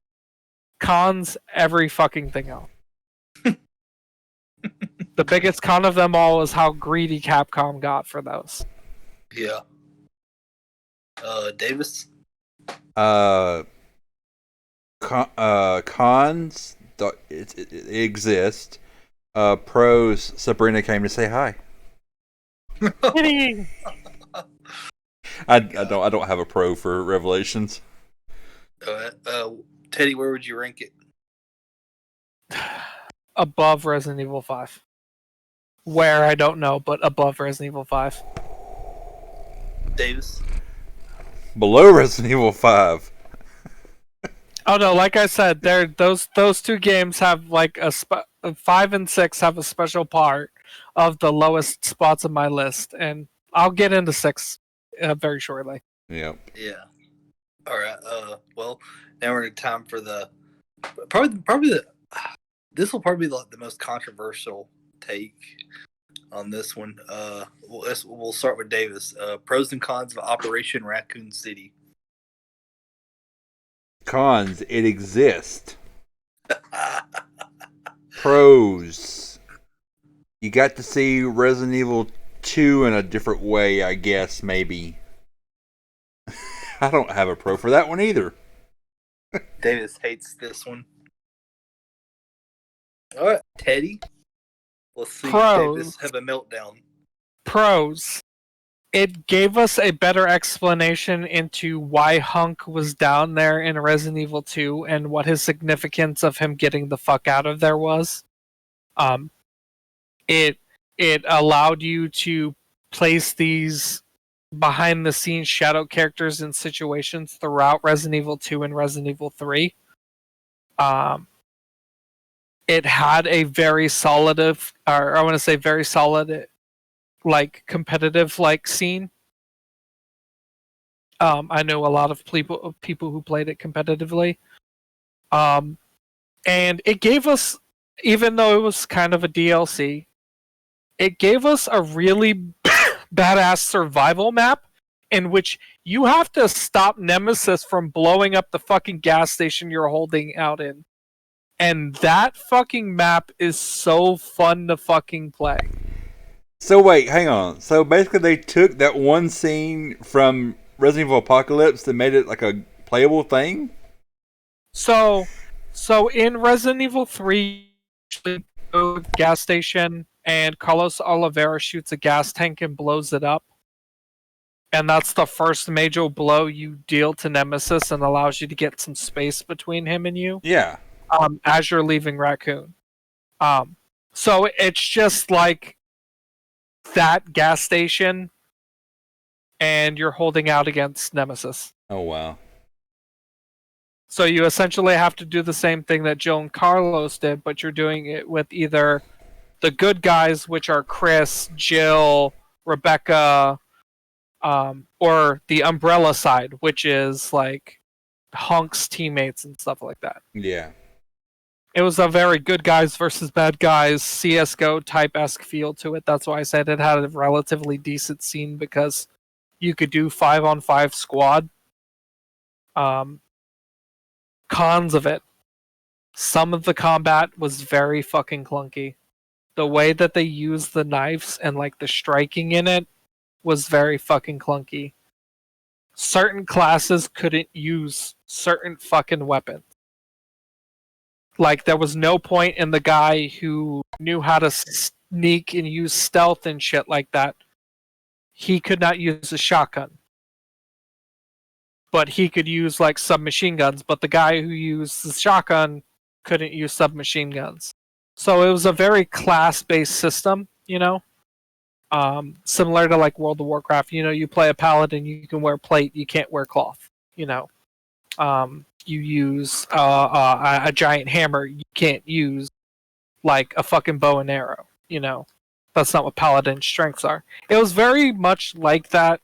Cons, every fucking thing else. The biggest con of them all is how greedy Capcom got for those. Yeah. Davis? Cons, it exists. Pros, Sabrina came to say hi. I don't have a pro for Revelations. Teddy, where would you rank it? Above Resident Evil 5. Where, I don't know, but above Resident Evil 5. Davis? Below Resident Evil 5. Oh no, like I said, those two games have 5 and 6 have a special part of the lowest spots of my list, and I'll get into 6 very shortly. Yep. Yeah. All right. Well, now we're in time for the probably this will probably be the most controversial take on this one. We'll start with Davis. Pros and cons of Operation Raccoon City. Cons, it exists. Pros, you got to see Resident Evil 2 in a different way, I guess, maybe. I don't have a pro for that one either. Davis hates this one. All right, Teddy. Let's see Davis have a meltdown. Pros. It gave us a better explanation into why Hunk was down there in Resident Evil 2 and what his significance of him getting the fuck out of there was. It allowed you to place these behind the scenes shadow characters in situations throughout Resident Evil 2 and Resident Evil 3. It had a very solid, competitive scene. I know a lot of people who played it competitively. And it gave us, even though it was kind of a DLC, it gave us a really badass survival map in which you have to stop Nemesis from blowing up the fucking gas station you're holding out in. And that fucking map is so fun to fucking play. So wait, hang on. So basically, they took that one scene from Resident Evil Apocalypse and made it like a playable thing. So in Resident Evil 3, you go to the gas station and Carlos Oliveira shoots a gas tank and blows it up. And that's the first major blow you deal to Nemesis and allows you to get some space between him and you. Yeah. As you're leaving Raccoon. So it's just like that gas station and you're holding out against Nemesis. Oh wow. So you essentially have to do the same thing that Jill and Carlos did, but you're doing it with either the good guys, which are Chris, Jill, Rebecca, or the Umbrella side, which is like Hunk's teammates and stuff like that. Yeah. It was a very good guys versus bad guys CS:GO type-esque feel to it. That's why I said it had a relatively decent scene, because you could do 5-on-5 squad. Cons of it. Some of the combat was very fucking clunky. The way that they used the knives and like the striking in it was very fucking clunky. Certain classes couldn't use certain fucking weapons. Like, there was no point in the guy who knew how to sneak and use stealth and shit like that. He could not use a shotgun. But he could use, like, submachine guns. But the guy who used the shotgun couldn't use submachine guns. So it was a very class-based system, you know? Similar to, like, World of Warcraft. You know, you play a paladin, you can wear plate, you can't wear cloth, you know? You use a giant hammer, you can't use like a fucking bow and arrow, you know. That's not what paladin strengths are. It was very much like that.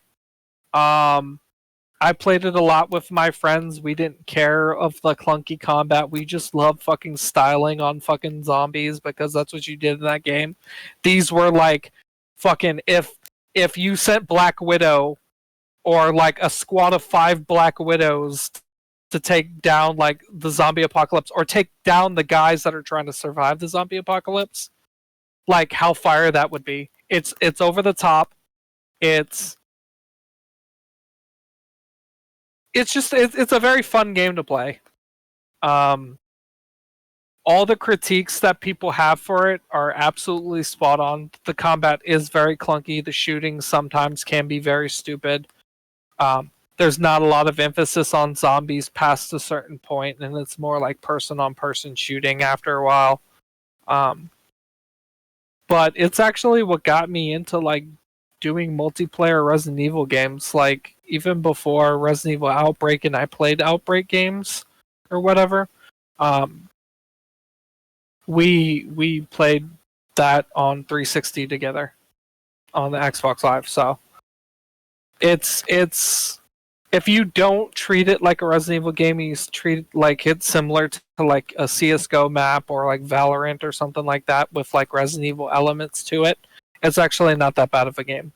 I played it a lot with my friends. We didn't care of the clunky combat. We just loved fucking styling on fucking zombies because that's what you did in that game. These were like fucking, if you sent Black Widow or like a squad of 5 Black Widows to take down like the zombie apocalypse, or take down the guys that are trying to survive the zombie apocalypse, like how fire that would be. It's over the top. It's a very fun game to play. All the critiques that people have for it are absolutely spot on. The combat is very clunky. The shooting sometimes can be very stupid. There's not a lot of emphasis on zombies past a certain point, and it's more like person-on-person shooting after a while. But it's actually what got me into like doing multiplayer Resident Evil games. Like, even before Resident Evil Outbreak, and I played Outbreak games or whatever, we played that on 360 together on the Xbox Live. So it's if you don't treat it like a Resident Evil game, you treat it like it's similar to like a CS:GO map or like Valorant or something like that with like Resident Evil elements to it, it's actually not that bad of a game.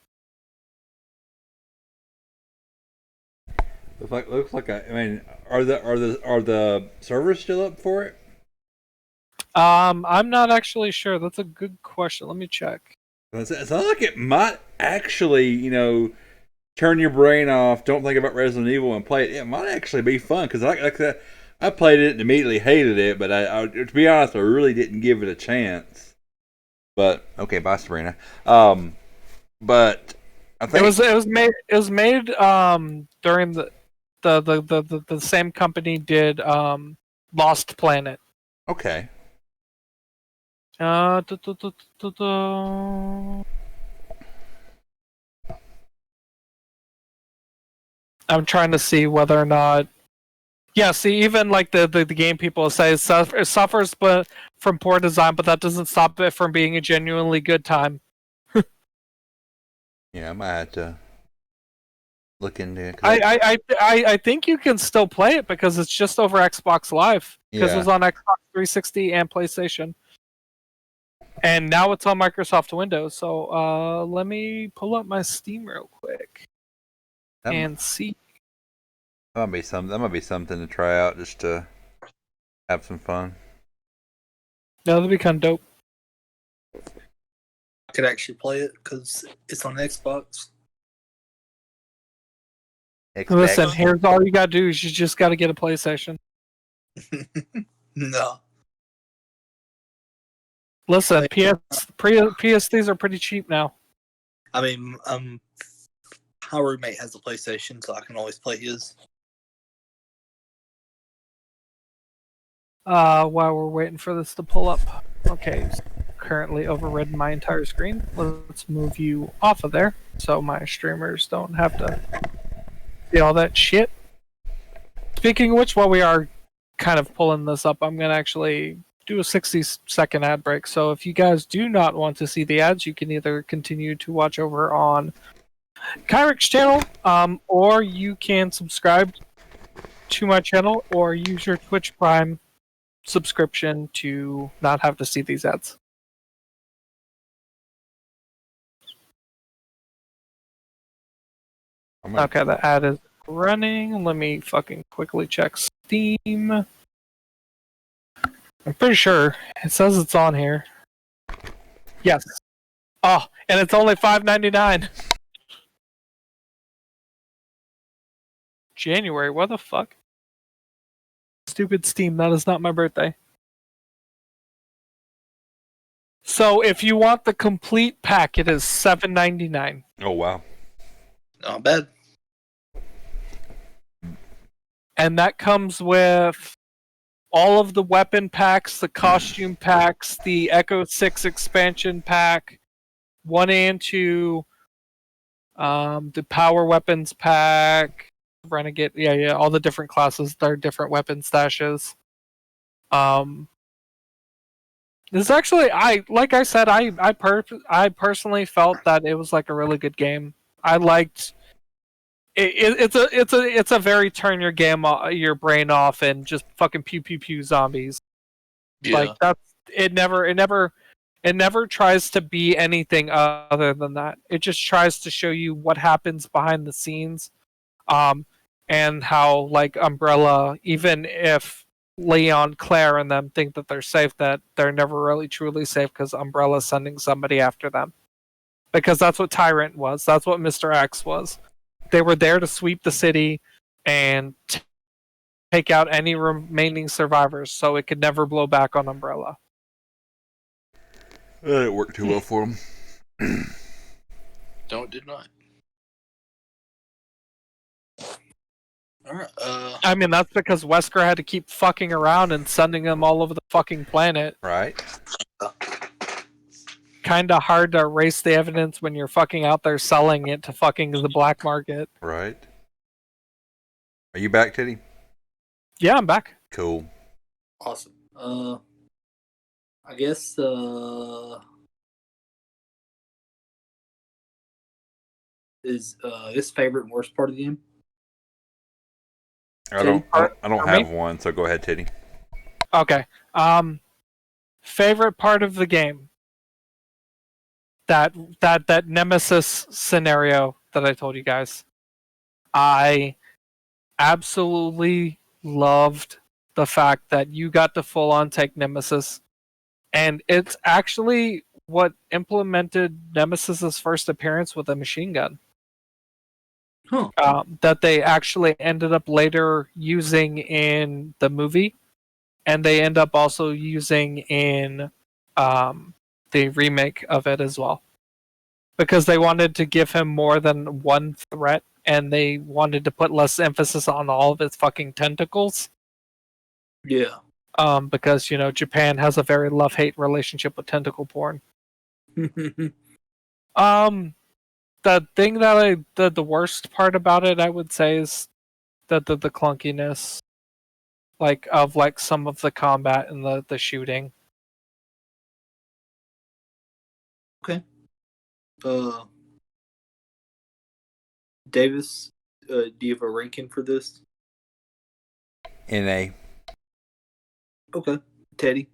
Looks like I mean, are the servers still up for it? I'm not actually sure. That's a good question. Let me check. It sounds like it might actually, you know, turn your brain off, don't think about Resident Evil and play it. It might actually be fun, because like I played it and immediately hated it, but I to be honest, I really didn't give it a chance. But okay, bye Sabrina. But I think it was made during the same company did Lost Planet. Okay. I'm trying to see whether or not. Yeah, see, even like the game people say it suffers but from poor design, but that doesn't stop it from being a genuinely good time. Yeah, I might have to look into it. I think you can still play it because it's just over Xbox Live, because it was on Xbox 360 and PlayStation, and now it's on Microsoft Windows. So let me pull up my Steam real quick. and see. That might be something to try out just to have some fun. No, that'd be kind of dope. I could actually play it because it's on Xbox. Listen, here's all you gotta do is you just gotta get a PlayStation. No. Listen, PS3s are pretty cheap now. I mean, my roommate has a PlayStation, so I can always play his. While we're waiting for this to pull up. Okay, currently overridden my entire screen. Let's move you off of there so my streamers don't have to see all that shit. Speaking of which, while we are kind of pulling this up, I'm going to actually do a 60-second ad break. So if you guys do not want to see the ads, you can either continue to watch over on Kyric's channel, or you can subscribe to my channel, or use your Twitch Prime subscription to not have to see these ads. Okay, the ad is running. Let me fucking quickly check Steam. I'm pretty sure it says it's on here. Yes. Oh, and it's only $5.99. January, what the fuck? Stupid Steam, that is not my birthday. So if you want the complete pack, it is $7.99. Oh wow. Not bad. And that comes with all of the weapon packs, the costume packs, the Echo 6 expansion pack, 1 and 2, the power weapons pack, Renegade, yeah, all the different classes, their different weapon stashes. This is actually, like I said, I personally felt that it was like a really good game. I liked it's a very turn your brain off and just fucking pew pew pew zombies. Yeah. Like that's it never tries to be anything other than that. It just tries to show you what happens behind the scenes. And how like Umbrella, even if Leon, Claire, and them think that they're safe, that they're never really truly safe because Umbrella's sending somebody after them. Because that's what Tyrant was. That's what Mr. X was. They were there to sweep the city and take out any remaining survivors so it could never blow back on Umbrella. It worked too well for them. No, it did not. Alright, I mean, that's because Wesker had to keep fucking around and sending them all over the fucking planet. Right. Kinda hard to erase the evidence when you're fucking out there selling it to fucking the black market. Right. Are you back, Teddy? Yeah, I'm back. Cool. awesome. I guess, is his favorite and worst part of the game? I don't For have me? one, so go ahead, Teddy. Okay. Favorite part of the game. That Nemesis scenario that I told you guys. I absolutely loved the fact that you got to full on take Nemesis. And it's actually what implemented Nemesis's first appearance with a machine gun. Huh. That they actually ended up later using in the movie, and they end up also using in the remake of it as well, because they wanted to give him more than one threat, and they wanted to put less emphasis on all of his fucking tentacles. Yeah. Because Japan has a very love-hate relationship with tentacle porn. The thing that the worst part about it, I would say, is the clunkiness, of some of the combat and the shooting. Okay. Davis, do you have a ranking for this? NA. Okay. Teddy?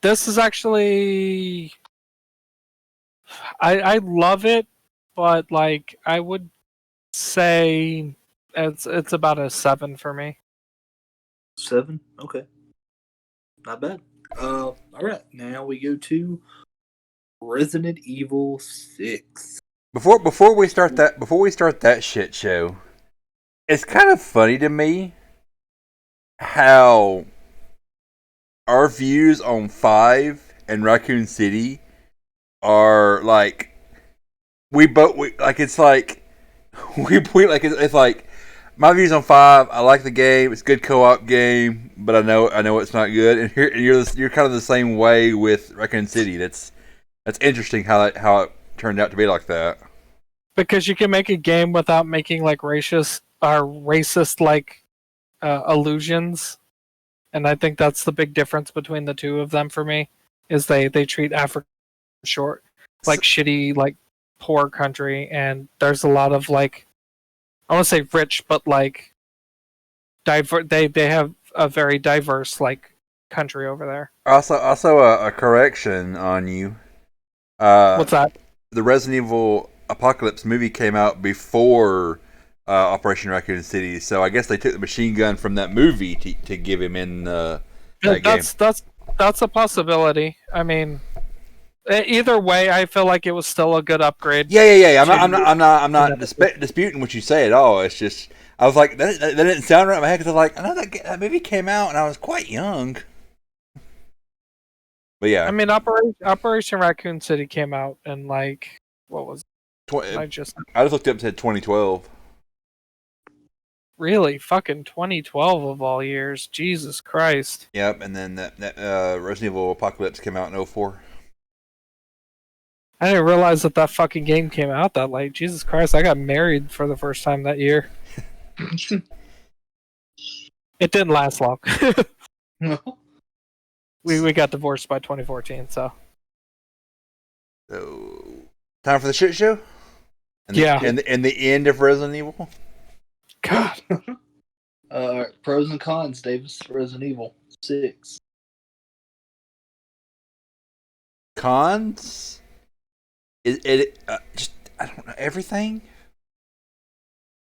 This is actually, I love it, but like I would say it's about a 7 for me. 7? Okay. Not bad. All right. Now we go to Resident Evil 6. Before we start that shit show, it's kind of funny to me how our views on 5 and Raccoon City are like it's like it's like my views on 5. I like the game. It's a good co-op game, but I know it's not good. And you're kind of the same way with Raccoon City. That's interesting how it turned out to be like that. Because you can make a game without making like racist like allusions, and I think that's the big difference between the two of them for me. Is they treat Africa short like shitty like poor country, and there's a lot of like I want to say rich, but like they have a very diverse like country over there. Also a correction on you. What's that? The Resident Evil Apocalypse movie came out before Operation Raccoon City, so I guess they took the machine gun from that movie to give him in that game. That's a possibility. I mean, either way, I feel like it was still a good upgrade. Yeah. I'm not disputing what you say at all. It's just I was like that didn't sound right in my head because I was like I know that movie came out and I was quite young. But yeah, I mean, Operation Raccoon City came out in like what was it? I just looked up and said 2012. Really, fucking 2012 of all years, Jesus Christ. Yep, and then that Resident Evil Apocalypse came out in 2004. I didn't realize that fucking game came out that late. Jesus Christ, I got married for the first time that year. It didn't last long. No. We got divorced by 2014, so. So, time for the shit show? Yeah. And the end of Resident Evil? God. Pros and cons, Davis. Resident Evil 6. Cons? Is it just I don't know everything?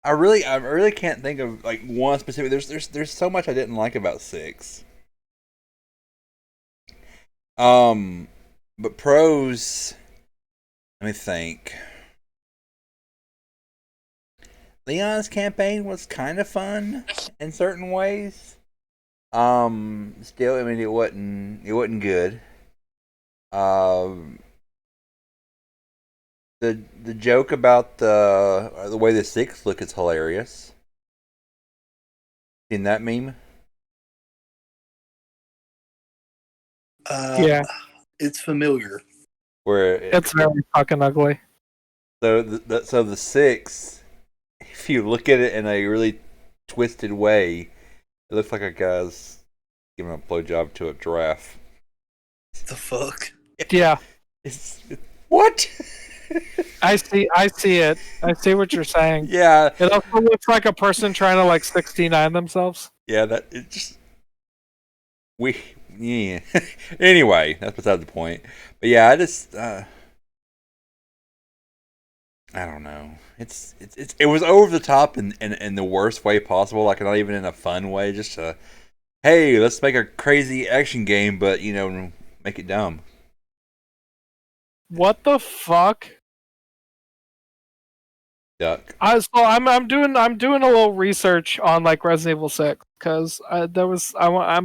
I really can't think of like one specific. There's so much I didn't like about 6. But pros. Let me think. Leon's campaign was kind of fun in certain ways. Still, I mean, it wasn't good. The joke about the way the 6 look is hilarious. Seen that meme? Yeah, it's familiar. Where it's very fucking ugly. So the 6, if you look at it in a really twisted way, it looks like a guy's giving a blowjob to a giraffe. The fuck? Yeah. What? I see it. I see what you're saying. Yeah. It also looks like a person trying to like 69 themselves. Yeah, yeah. Anyway, that's beside the point. But yeah, I don't know. It was over the top in the worst way possible, like not even in a fun way, just hey, let's make a crazy action game, but make it dumb. What the fuck? Duck. So I'm doing a little research on like Resident Evil 6 because I'm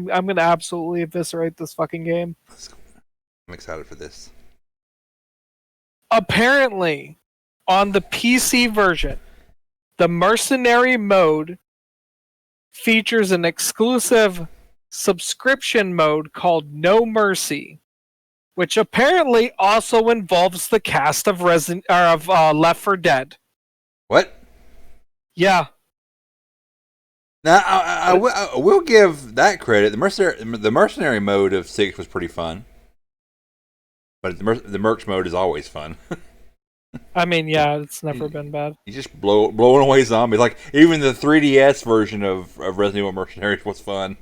gonna absolutely eviscerate this fucking game. I'm excited for this. Apparently, on the PC version, the Mercenary mode features an exclusive subscription mode called No Mercy, which apparently also involves the cast of Left 4 Dead. What? Yeah. Now I will give that credit. The mercenary mode of 6 was pretty fun, but the merch mode is always fun. I mean, yeah, it's never been bad. You just blowing away zombies. Like even the 3DS version of Resident Evil Mercenaries was fun.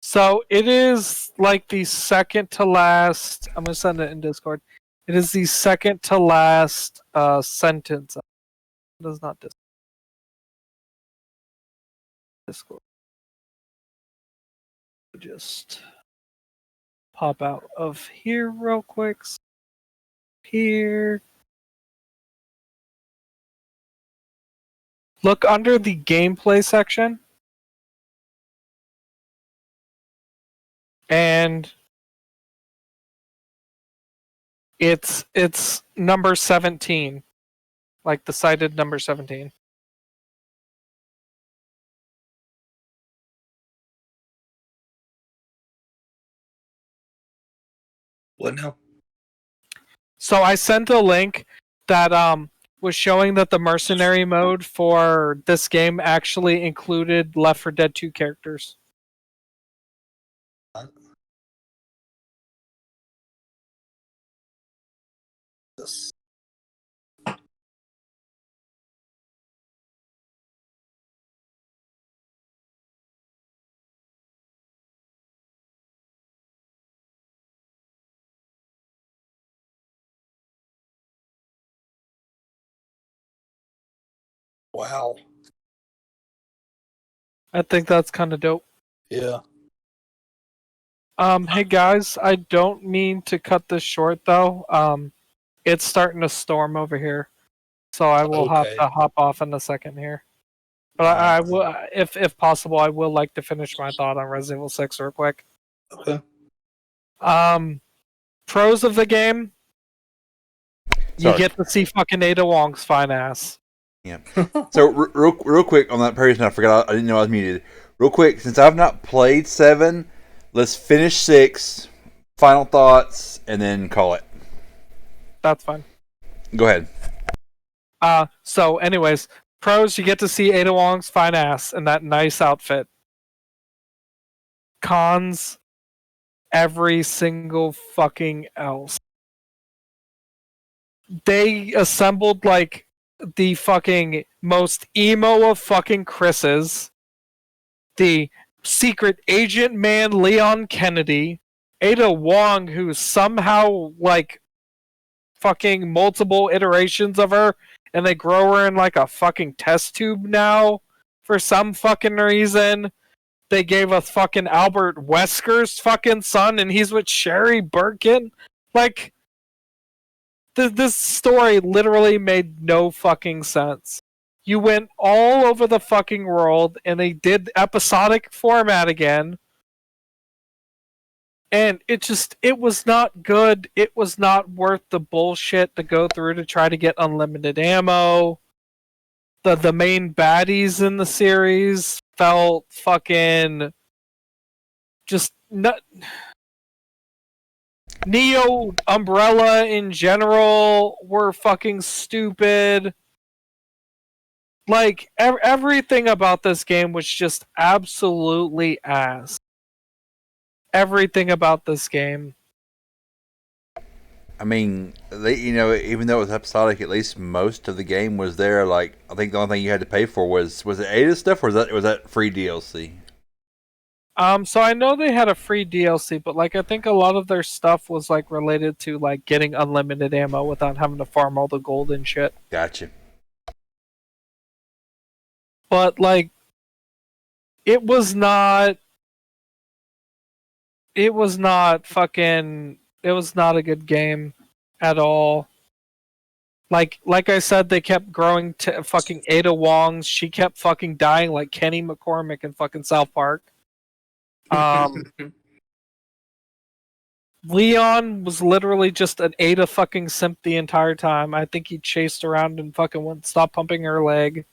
So it is like the second to last. I'm gonna send it in Discord. It is the second to last sentence. It does not Discord. Just pop out of here real quick. Here. Look under the gameplay section. And it's number 17. Like the cited number 17. What now? So I sent a link that was showing that the mercenary mode for this game actually included Left 4 Dead 2 characters. This. Wow. I think that's kind of dope. Yeah. Hey guys, I don't mean to cut this short though. It's starting to storm over here, so I will have to hop off in a second here. But I will, if possible, I will like to finish my thought on Resident Evil 6 real quick. Okay. Pros of the game: you get to see fucking Ada Wong's fine ass. Yeah. So real quick on that person, I forgot. I didn't know I was muted. Real quick, since I've not played 7, let's finish 6. Final thoughts, and then call it. That's fine. Go ahead. So anyways, pros: you get to see Ada Wong's fine ass in that nice outfit. Cons: every single fucking else. They assembled like the fucking most emo of fucking Chris's, the secret agent man Leon Kennedy, Ada Wong, who somehow like fucking multiple iterations of her, and they grow her in like a fucking test tube now for some fucking reason. They gave us fucking Albert Wesker's fucking son, and he's with Sherry Birkin. Like, this story literally made no fucking sense. You went all over the fucking world, and they did episodic format again. And it was not good. It was not worth the bullshit to go through to try to get unlimited ammo. The main baddies in the series felt fucking just not. Neo, Umbrella in general were fucking stupid. Like, everything about this game was just absolutely ass. Everything about this game. I mean, even though it was episodic, at least most of the game was there. Like, I think the only thing you had to pay for was it Ada stuff, or was that free DLC? So I know they had a free DLC, but like I think a lot of their stuff was like related to like getting unlimited ammo without having to farm all the gold and shit. Gotcha. But like, it was not a good game at all. Like I said, they kept growing to fucking Ada Wong's. She kept fucking dying like Kenny McCormick in fucking South Park. Leon was literally just an Ada fucking simp the entire time. I think he chased around and fucking wouldn't stop pumping her leg.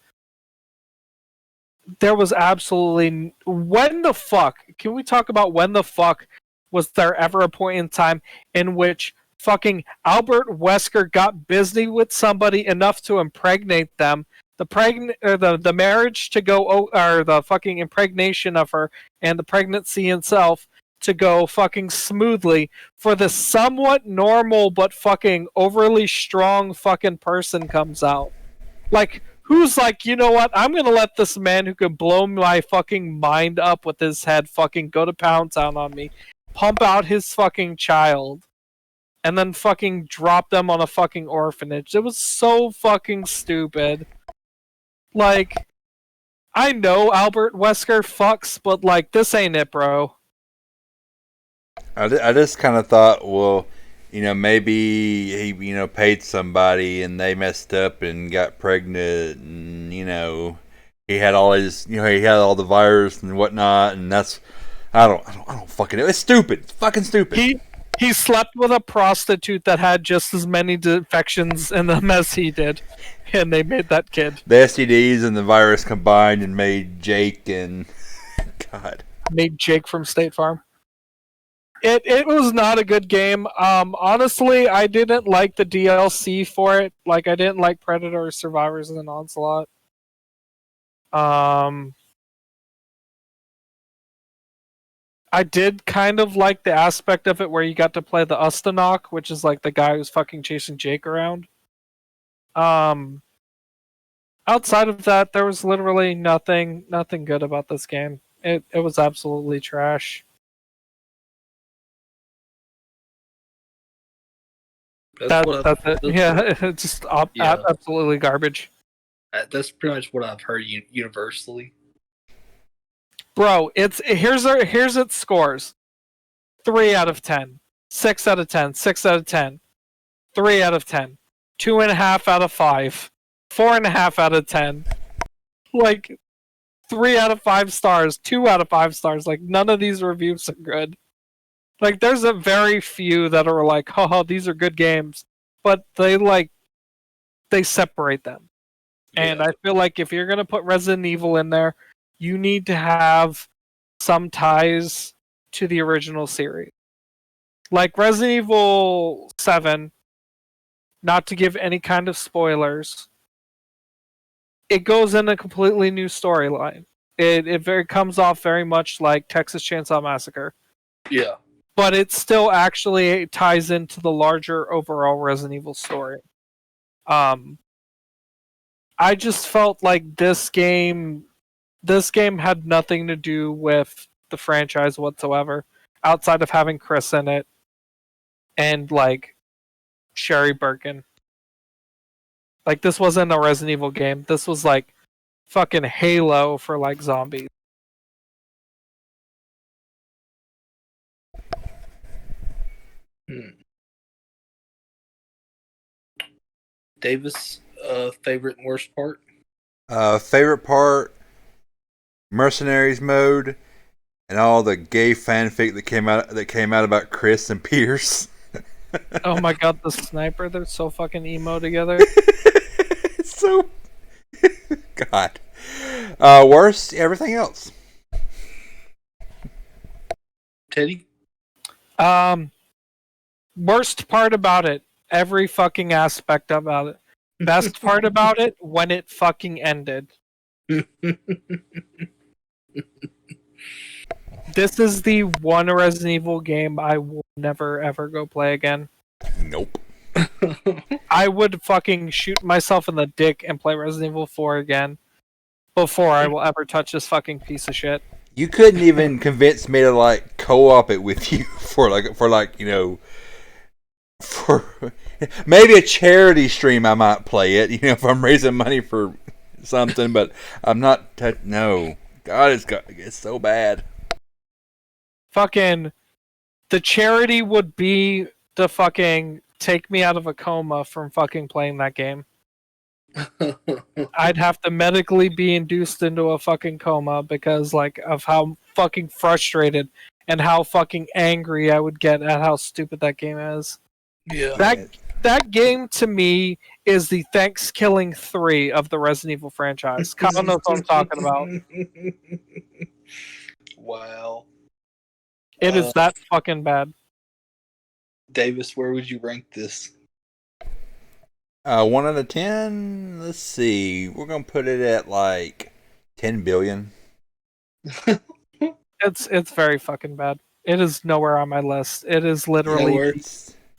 There was absolutely... When the fuck... Can we talk about when the fuck was there ever a point in time in which fucking Albert Wesker got busy with somebody enough to impregnate them, the marriage to go, or the fucking impregnation of her and the pregnancy itself to go fucking smoothly for the somewhat normal but fucking overly strong fucking person comes out? Like, who's like, you know what, I'm gonna let this man who could blow my fucking mind up with his head fucking go to Pound Town on me, pump out his fucking child, and then fucking drop them on a fucking orphanage. It was so fucking stupid. Like, I know Albert Wesker fucks, but like, this ain't it, bro. I just kind of thought, well, maybe he, paid somebody and they messed up and got pregnant, and he had all his, he had all the virus and whatnot, and that's, I don't fucking know. It's stupid. It's fucking stupid. He slept with a prostitute that had just as many infections in them as he did, and they made that kid. The STDs and the virus combined and made Jake and God. Made Jake from State Farm. It was not a good game. Honestly, I didn't like the DLC for it. Like, I didn't like Predator, Survivors, and Onslaught. I did kind of like the aspect of it where you got to play the Ustanok, which is like the guy who's fucking chasing Jake around. Outside of that, there was literally nothing good about this game. It was absolutely trash. That's it. Yeah, it's just absolutely garbage. That's pretty much what I've heard universally. Bro, here's its scores: 3 out of 10, 6 out of 10, 6 out of 10, 3 out of 10, 2.5 out of 5, 4.5 out of 10. Like 3 out of 5 stars, 2 out of 5 stars. Like, none of these reviews are good. Like, there's a very few that are like, oh, these are good games, but they separate them. Yeah. And I feel like if you're gonna put Resident Evil in there, you need to have some ties to the original series. Like Resident Evil 7, not to give any kind of spoilers, it goes in a completely new storyline. It comes off very much like Texas Chainsaw Massacre. Yeah. But it still actually ties into the larger overall Resident Evil story. I just felt like this game had nothing to do with the franchise whatsoever, outside of having Chris in it and like Sherry Birkin. Like, this wasn't a Resident Evil game. This was like fucking Halo for like zombies. Davis, favorite and worst part? Favorite part, Mercenaries mode, and all the gay fanfic that came out about Chris and Pierce. Oh my god, the sniper, they're so fucking emo together. It's so God. Worst, everything else. Teddy? Worst part about it, every fucking aspect about it. Best part about it, when it fucking ended. This is the one Resident Evil game I will never ever go play again. Nope. I would fucking shoot myself in the dick and play Resident Evil 4 again before I will ever touch this fucking piece of shit. You couldn't even convince me to like co-op it with you for maybe a charity stream. I might play it, if I'm raising money for something, but I'm not. No, God, it's so bad. Fucking, the charity would be to fucking take me out of a coma from fucking playing that game. I'd have to medically be induced into a fucking coma because like of how fucking frustrated and how fucking angry I would get at how stupid that game is. Yeah. That game to me is the Thanksgiving 3 of the Resident Evil franchise. Kyle knows what I'm talking about. Wow. It is that fucking bad. Davis, where would you rank this? 1 out of 10. Let's see. We're gonna put it at like 10 billion. It's very fucking bad. It is nowhere on my list. It is literally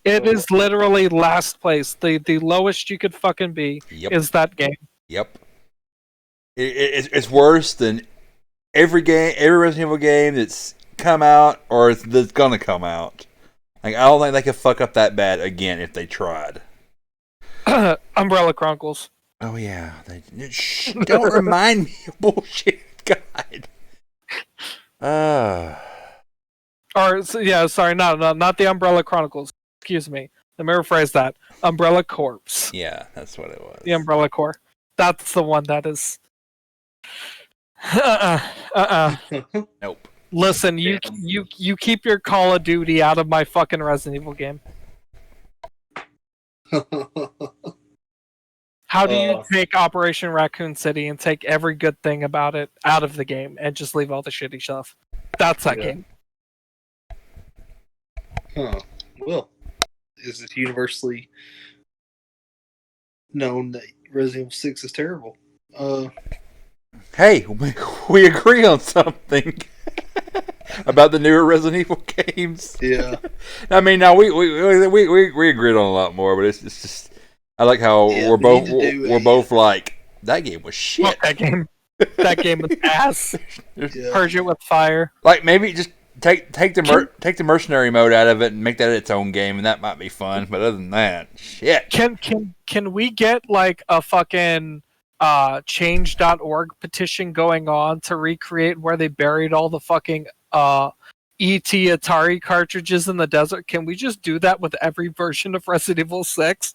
It is literally last place. The lowest you could fucking be is that game. Yep. It's worse than every Resident Evil game that's come out or that's gonna come out. Like, I don't think they could fuck up that bad again if they tried. Umbrella Chronicles. Oh yeah, don't remind me of bullshit. God. Sorry, not the Umbrella Chronicles. Excuse me. Let me rephrase that. Umbrella Corps. Yeah, that's what it was. The Umbrella Corps. That's the one that is. Nope. Listen, you keep your Call of Duty out of my fucking Resident Evil game. How do you take Operation Raccoon City and take every good thing about it out of the game and just leave all the shitty stuff? That's that game. Huh. Well, is it universally known that Resident Evil 6 is terrible? Hey, we agree on something about the newer Resident Evil games. Yeah. I mean, now we agreed on a lot more, but it's just I like how we're both like that game was shit. Fuck that game. That game was ass. Yeah. Purge it with fire. Like maybe just take the mercenary mode out of it and make that its own game, and that might be fun. But other than that, shit. Can we get like a fucking change.org petition going on to recreate where they buried all the fucking ET Atari cartridges in the desert? Can we just do that with every version of Resident Evil 6?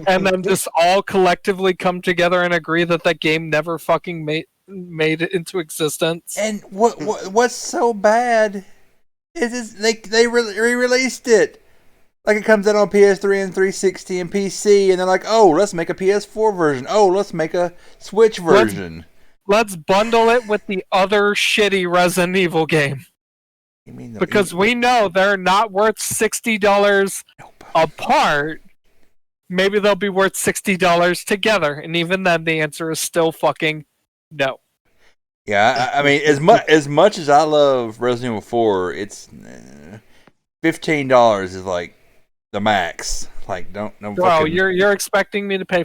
And then just all collectively come together and agree that that game never fucking made it into existence. And what's so bad is they re-released it. Like it comes out on PS3 and 360 and PC, and they're like, oh, let's make a PS4 version. Oh, let's make a Switch version. Let's bundle it with the other shitty Resident Evil game. Because we know they're not worth $60 apart. Maybe they'll be worth $60 together, and even then, the answer is still fucking no. Yeah, I mean, as much as I love Resident Evil 4, it's $15 is like the max. Like, don't Bro, you're expecting me to pay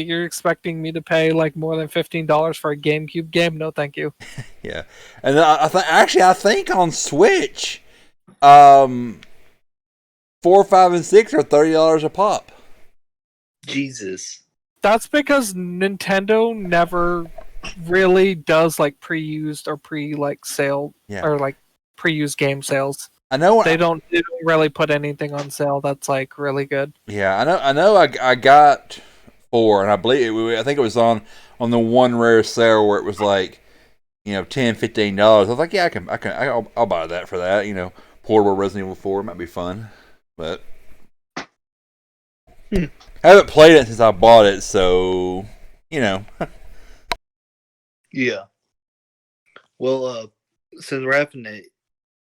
you're expecting me to pay like more than $15 for a GameCube game? No, thank you. Yeah, and I think on Switch, 4, 5, and 6 are $30 a pop. Jesus. That's because Nintendo never really does like pre-used or sale or like pre-used game sales. I know they don't really put anything on sale that's like really good. Yeah, I know. I got 4, and I think it was on the one rare sale where it was like, $10, $15. I was like, yeah, I'll buy that for that. Portable Resident Evil 4 might be fun, but. I haven't played it since I bought it, so Yeah. Well, since we're having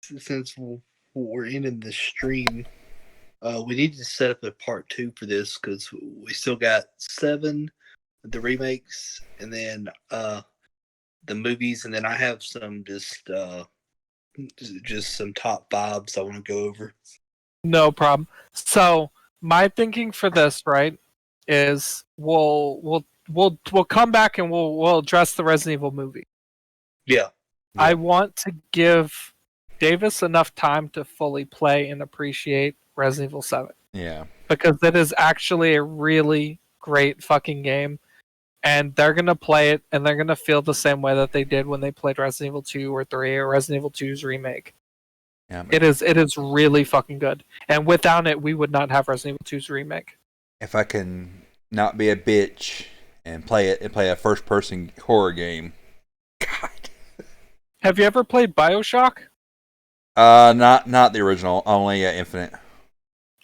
since we're ending the stream, we need to set up a part 2 for this because we still got 7, the remakes, and then the movies, and then I have some just some top 5s I want to go over. No problem. So. My thinking for this, right, is we'll come back and we'll address the Resident Evil movie. Yeah. I want to give Davis enough time to fully play and appreciate Resident Evil 7. Yeah. Because it is actually a really great fucking game, and they're gonna play it and they're gonna feel the same way that they did when they played Resident Evil 2 or 3 or Resident Evil 2's remake. Yeah, it is really fucking good, and without it, we would not have Resident Evil 2's remake. If I can not be a bitch and play a first-person horror game, God. Have you ever played BioShock? Not the original, only Infinite.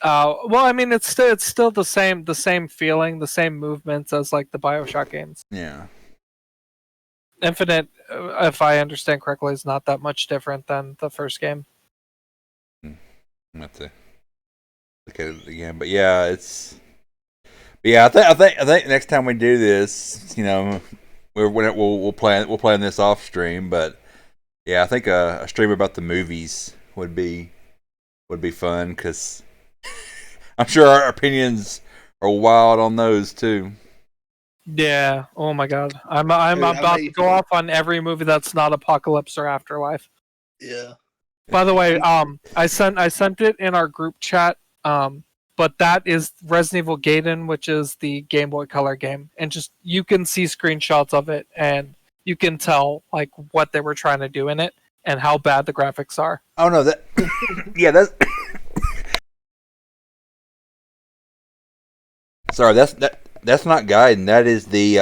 Well, I mean, it's still the same feeling, the same movements as like the BioShock games. Yeah. Infinite, if I understand correctly, is not that much different than the first game. I'm going to look at it again, but yeah, it's. But yeah, I think next time we do this, we'll plan this off stream. But yeah, I think a stream about the movies would be fun because I'm sure our opinions are wild on those too. Yeah. Oh my God, I'm about to go off on every movie that's not Apocalypse or Afterlife. Yeah. By the way, I sent it in our group chat. But that is Resident Evil Gaiden, which is the Game Boy Color game, and just you can see screenshots of it, and you can tell like what they were trying to do in it and how bad the graphics are. Oh no, that yeah, that's sorry, that's not Gaiden. That is the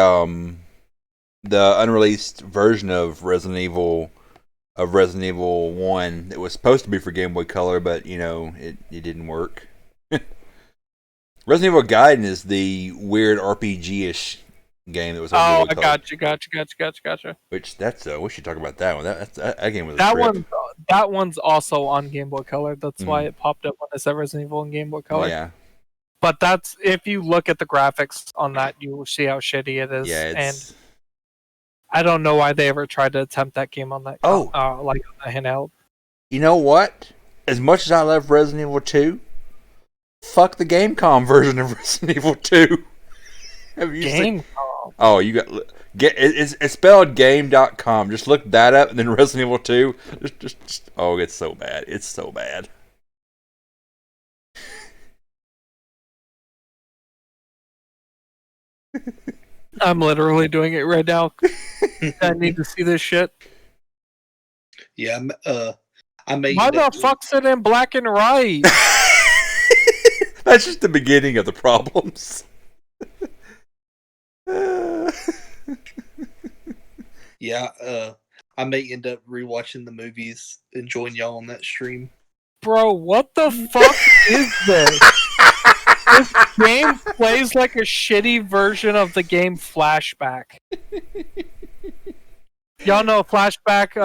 unreleased version of Resident Evil 1. It was supposed to be for Game Boy Color, but it didn't work. Resident Evil Gaiden is the weird RPG-ish game that was on Game Boy Color. Gotcha. Which we should talk about that one. That game was that one's also on Game Boy Color. That's why it popped up when I said Resident Evil on Game Boy Color. Yeah. But that's if you look at the graphics on that, you will see how shitty it is. Yeah, and I don't know why they ever tried to attempt that game on that. Like on the handheld. You know what? As much as I love Resident Evil 2. Fuck the Gamecom version of Resident Evil 2. Have you seen? Oh, you got it's spelled game.com. Just look that up and then Resident Evil 2. Just it's so bad. It's so bad. I'm literally doing it right now. I need to see this shit. Yeah, I made. Why the fuck's it in black and white? That's just the beginning of the problems. Yeah, I may end up rewatching the movies and join y'all on that stream. Bro, what the fuck is this? This game plays like a shitty version of the game Flashback. Y'all know Flashback?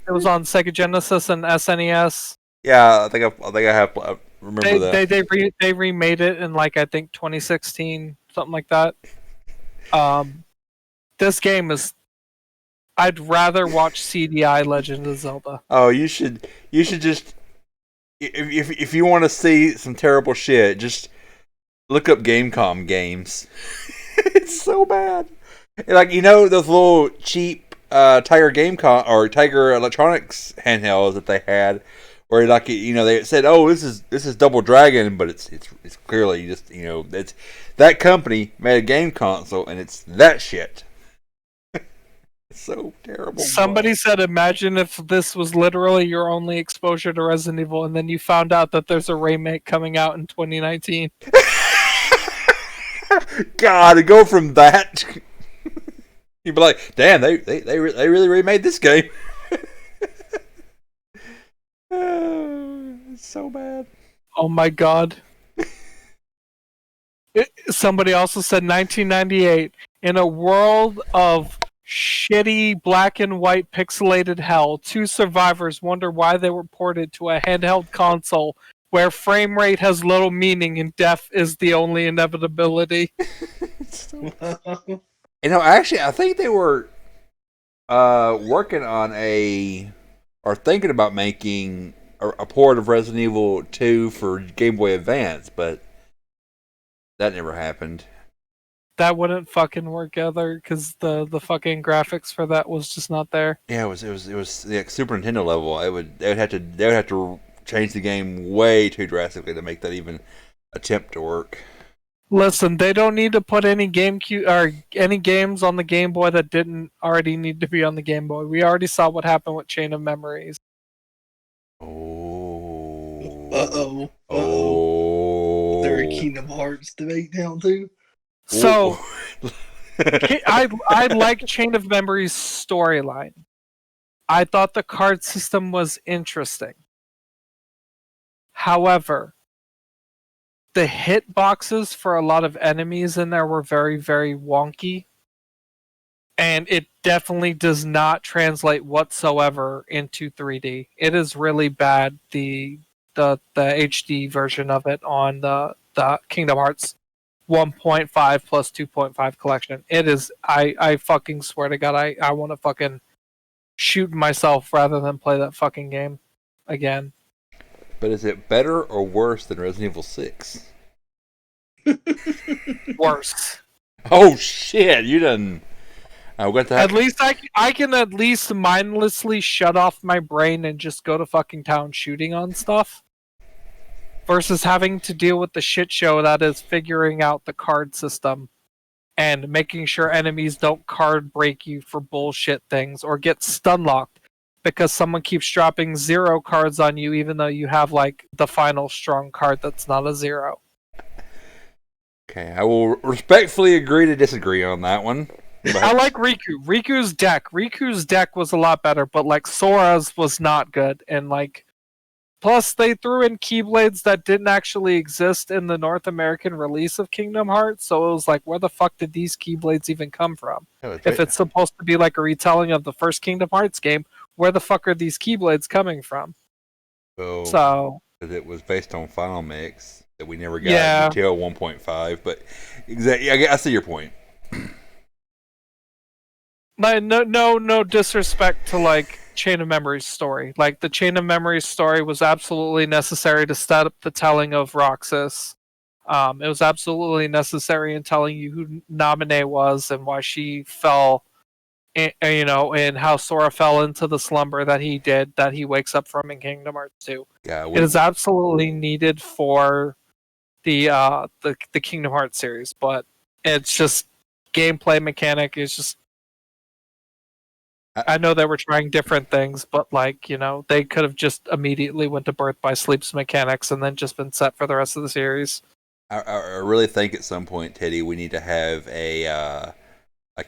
It was on Sega Genesis and SNES. Yeah, I think I have. I remember that they remade it in I think 2016, something like that. This game is. I'd rather watch CDI Legend of Zelda. Oh, you should just if you want to see some terrible shit, just look up Gamecom games. It's so bad. Those little cheap Tiger Gamecom or Tiger Electronics handhelds that they had, where they said, "Oh, this is Double Dragon," but it's clearly just it's that company made a game console and it's that shit. It's so terrible. Somebody said, "Imagine if this was literally your only exposure to Resident Evil, and then you found out that there's a remake coming out in 2019." God, to go from that, you'd be like, "Damn, they really remade this game." It's so bad. Oh my god. Somebody also said 1998. In a world of shitty black and white pixelated hell, two survivors wonder why they were ported to a handheld console where frame rate has little meaning and death is the only inevitability. Actually, I think they were working on or thinking about making a port of Resident Evil 2 for Game Boy Advance, but that never happened. That wouldn't fucking work either because the fucking graphics for that was just not there. Yeah, it was the Super Nintendo level. They would have to change the game way too drastically to make that even attempt to work. Listen, they don't need to put any GameCube or any games on the Game Boy that didn't already need to be on the Game Boy. We already saw what happened with Chain of Memories. Oh. There are Kingdom Hearts to make now too. So, I like Chain of Memories storyline. I thought the card system was interesting. However, the hit boxes for a lot of enemies in there were very, very wonky. And it definitely does not translate whatsoever into 3D. It is really bad, the HD version of it on the Kingdom Hearts 1.5 plus 2.5 collection. It is, I fucking swear to God, I want to fucking shoot myself rather than play that fucking game again. But is it better or worse than Resident Evil 6? Worse. Oh shit, you done... I got At that. least I can at least mindlessly shut off my brain and just go to fucking town shooting on stuff. Versus having to deal with the shit show that is figuring out the card system and making sure enemies don't card break you for bullshit things or get stun locked because someone keeps dropping 0 cards on you even though you have like the final strong card that's not a 0. Okay, I will respectfully agree to disagree on that one. I like Riku. Riku's deck was a lot better, but like Sora's was not good. And like, plus they threw in Keyblades that didn't actually exist in the North American release of Kingdom Hearts. So it was like, where the fuck did these Keyblades even come from? If it's supposed to be like a retelling of the first Kingdom Hearts game, where the fuck are these Keyblades coming from? So it was based on Final Mix that we never got until 1.5. But exactly, I see your point. No disrespect to like Chain of Memories story. Like the Chain of Memories story was absolutely necessary to set up the telling of Roxas. It was absolutely necessary in telling you who Naminé was and why she fell, and how Sora fell into the slumber that he did, that he wakes up from in Kingdom Hearts 2. Yeah, it is absolutely needed for the Kingdom Hearts series, but it's just gameplay mechanic is just. I know they were trying different things, but like, they could have just immediately went to Birth by Sleep's mechanics and then just been set for the rest of the series. I really think at some point, Teddy, we need to have a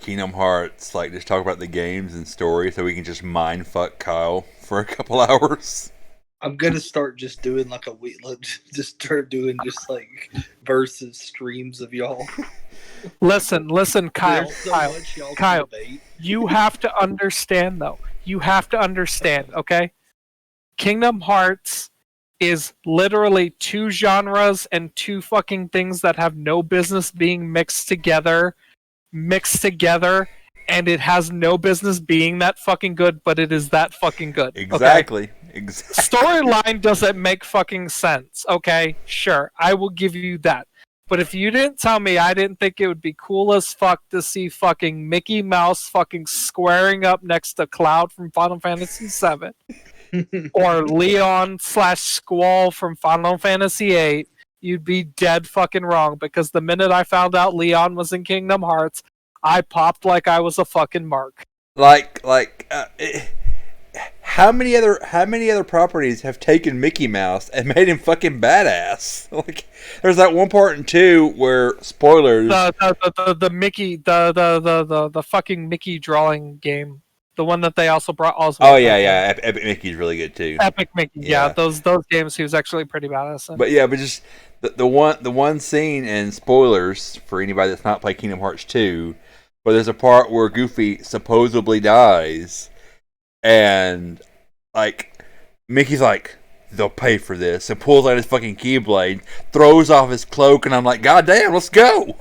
Kingdom Hearts, like just talk about the games and story, so we can just mind fuck Kyle for a couple hours. I'm gonna start just doing like a week, just start doing just like versus streams of y'all. Listen, Kyle. Kyle, debate. you have to understand, though. You have to understand, okay? Kingdom Hearts is literally 2 genres and 2 fucking things that have no business being mixed together, and it has no business being that fucking good, but it is that fucking good. Exactly. Okay? Exactly. Storyline doesn't make fucking sense, okay? Sure, I will give you that. But if you didn't tell me, I didn't think it would be cool as fuck to see fucking Mickey Mouse fucking squaring up next to Cloud from Final Fantasy VII. Or Leon/Squall from Final Fantasy VIII, you'd be dead fucking wrong, because the minute I found out Leon was in Kingdom Hearts, I popped like I was a fucking mark. How many other properties have taken Mickey Mouse and made him fucking badass? Like, there's that one part in 2 where, spoilers, the Mickey the fucking Mickey drawing game, the one that they also brought also. Oh yeah, Epic Mickey's really good too. Epic Mickey, yeah, those games he was actually pretty badass in. But just the one scene, and spoilers for anybody that's not played Kingdom Hearts 2, but there's a part where Goofy supposedly dies. And, like, Mickey's like, they'll pay for this, and pulls out his fucking Keyblade, throws off his cloak, and I'm like, God damn, let's go!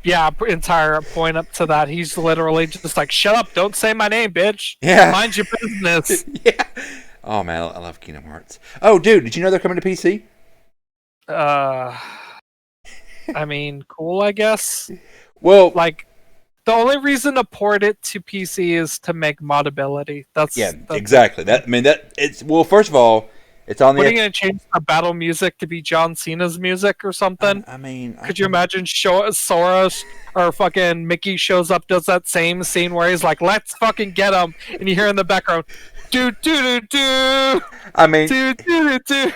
Yeah, entire point up to that, he's literally just like, shut up, don't say my name, bitch. Yeah. Mind your business. Yeah. Oh, man, I love Kingdom Hearts. Oh, dude, did you know they're coming to PC? I mean, cool, I guess. Well, like, the only reason to port it to PC is to make modability. That's exactly. First of all, it's on the. What are you gonna change the battle music to be John Cena's music or something? Could you imagine Sora or fucking Mickey shows up, does that same scene where he's like, "Let's fucking get him," and you hear in the background, "Do do do do." Do do do.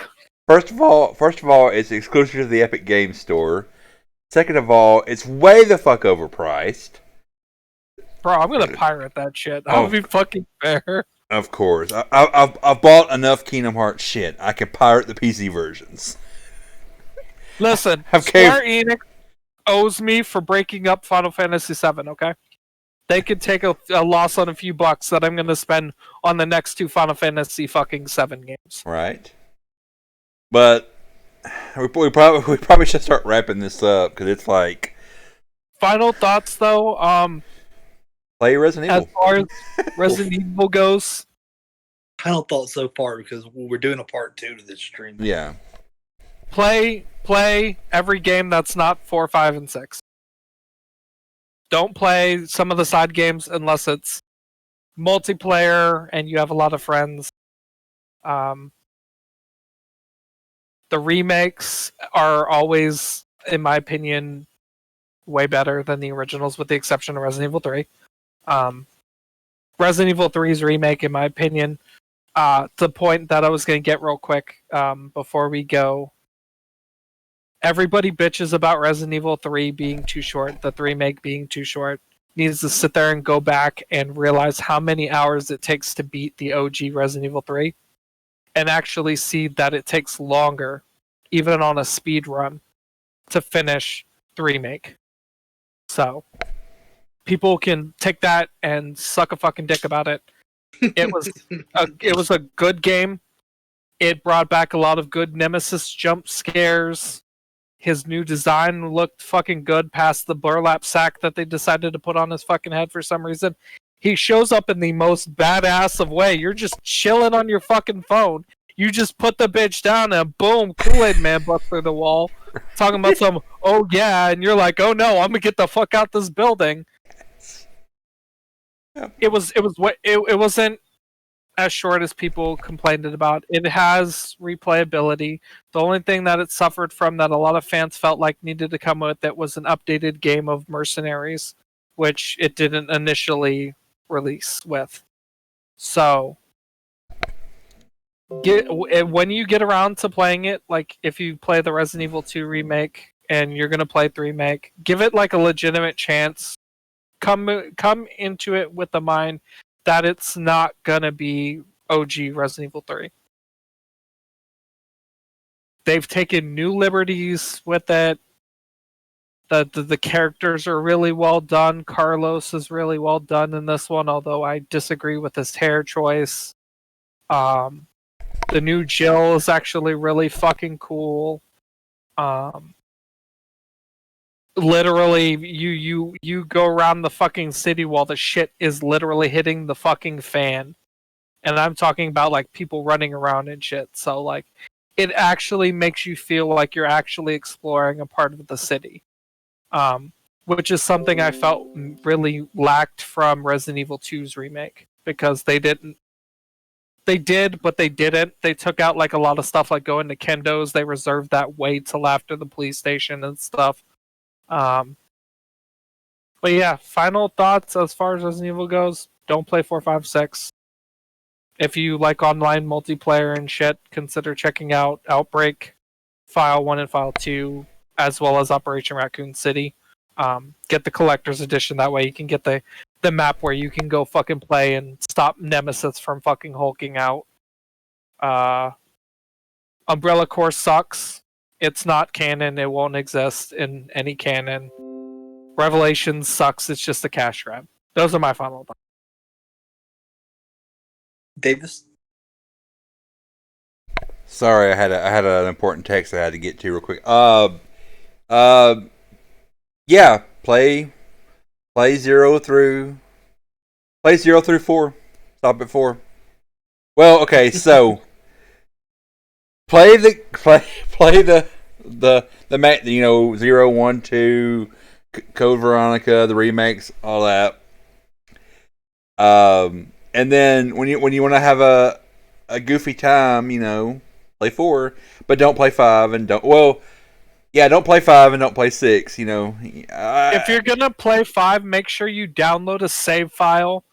First of all, it's exclusive to the Epic Games Store. Second of all, it's way the fuck overpriced. Bro, I'm gonna pirate that shit. That would be fucking fair. Of course. I've bought enough Kingdom Hearts shit. I can pirate the PC versions. Listen, Square Enix owes me for breaking up Final Fantasy VII, okay? They could take a loss on a few bucks that I'm gonna spend on the next 2 Final Fantasy fucking 7 games. Right. But we probably should start wrapping this up, because it's like... Final thoughts, though, play Resident Evil. As far as Resident Evil goes, Final thoughts so far, because we're doing a part 2 to this stream. Yeah. Play every game that's not 4, 5, and 6. Don't play some of the side games unless it's multiplayer and you have a lot of friends. The remakes are always, in my opinion, way better than the originals, with the exception of Resident Evil 3. Resident Evil 3's remake, in my opinion, the point that I was going to get real quick before we go. Everybody bitches about Resident Evil 3 being too short, the remake being too short. Needs to sit there and go back and realize how many hours it takes to beat the OG Resident Evil 3, and actually see that it takes longer, even on a speed run, to finish the remake. So, people can take that and suck a fucking dick about it. It was a good game. It brought back a lot of good Nemesis jump scares. His new design looked fucking good past the burlap sack that they decided to put on his fucking head for some reason. He shows up in the most badass of way. You're just chilling on your fucking phone. You just put the bitch down and boom, Kool-Aid Man busts through the wall. Talking about some, oh yeah, and you're like, oh no, I'm gonna get the fuck out this building. It wasn't as short as people complained about. It has replayability. The only thing that it suffered from that a lot of fans felt like needed to come with it was an updated game of Mercenaries, which it didn't initially release with. So, when you get around to playing it, like if you play the Resident Evil 2 remake and you're gonna play the remake, give it like a legitimate chance. Come into it with the mind that it's not gonna be OG Resident Evil 3. They've taken new liberties with it. The characters are really well done. Carlos is really well done in this one, although I disagree with his hair choice. The new Jill is actually really fucking cool. Literally, you go around the fucking city while the shit is literally hitting the fucking fan. And I'm talking about like people running around and shit. So like it actually makes you feel like you're actually exploring a part of the city. Which is something I felt really lacked from Resident Evil 2's remake, because they did, but they didn't. They took out like a lot of stuff like going to Kendo's. They reserved that wait till after the police station and stuff. But yeah, final thoughts as far as Resident Evil goes: don't play 4, 5, 6. If you like online multiplayer and shit, consider checking out Outbreak, File 1 and File 2, as well as Operation Raccoon City. Get the collector's edition, that way you can get the map where you can go fucking play and stop Nemesis from fucking hulking out. Umbrella Corps sucks. It's not canon. It won't exist in any canon. Revelations sucks. It's just a cash grab. Those are my final thoughts. Davis? Sorry, I had an important text I had to get to real quick. Yeah, play 0 through 4. Stop at 4. Well, okay, so play the 0, 1, 2, Code Veronica, the remakes, all that. And then when you want to have a goofy time, play 4, but don't play 5 and don't play 5 and don't play 6. If you're gonna play 5, make sure you download a save file.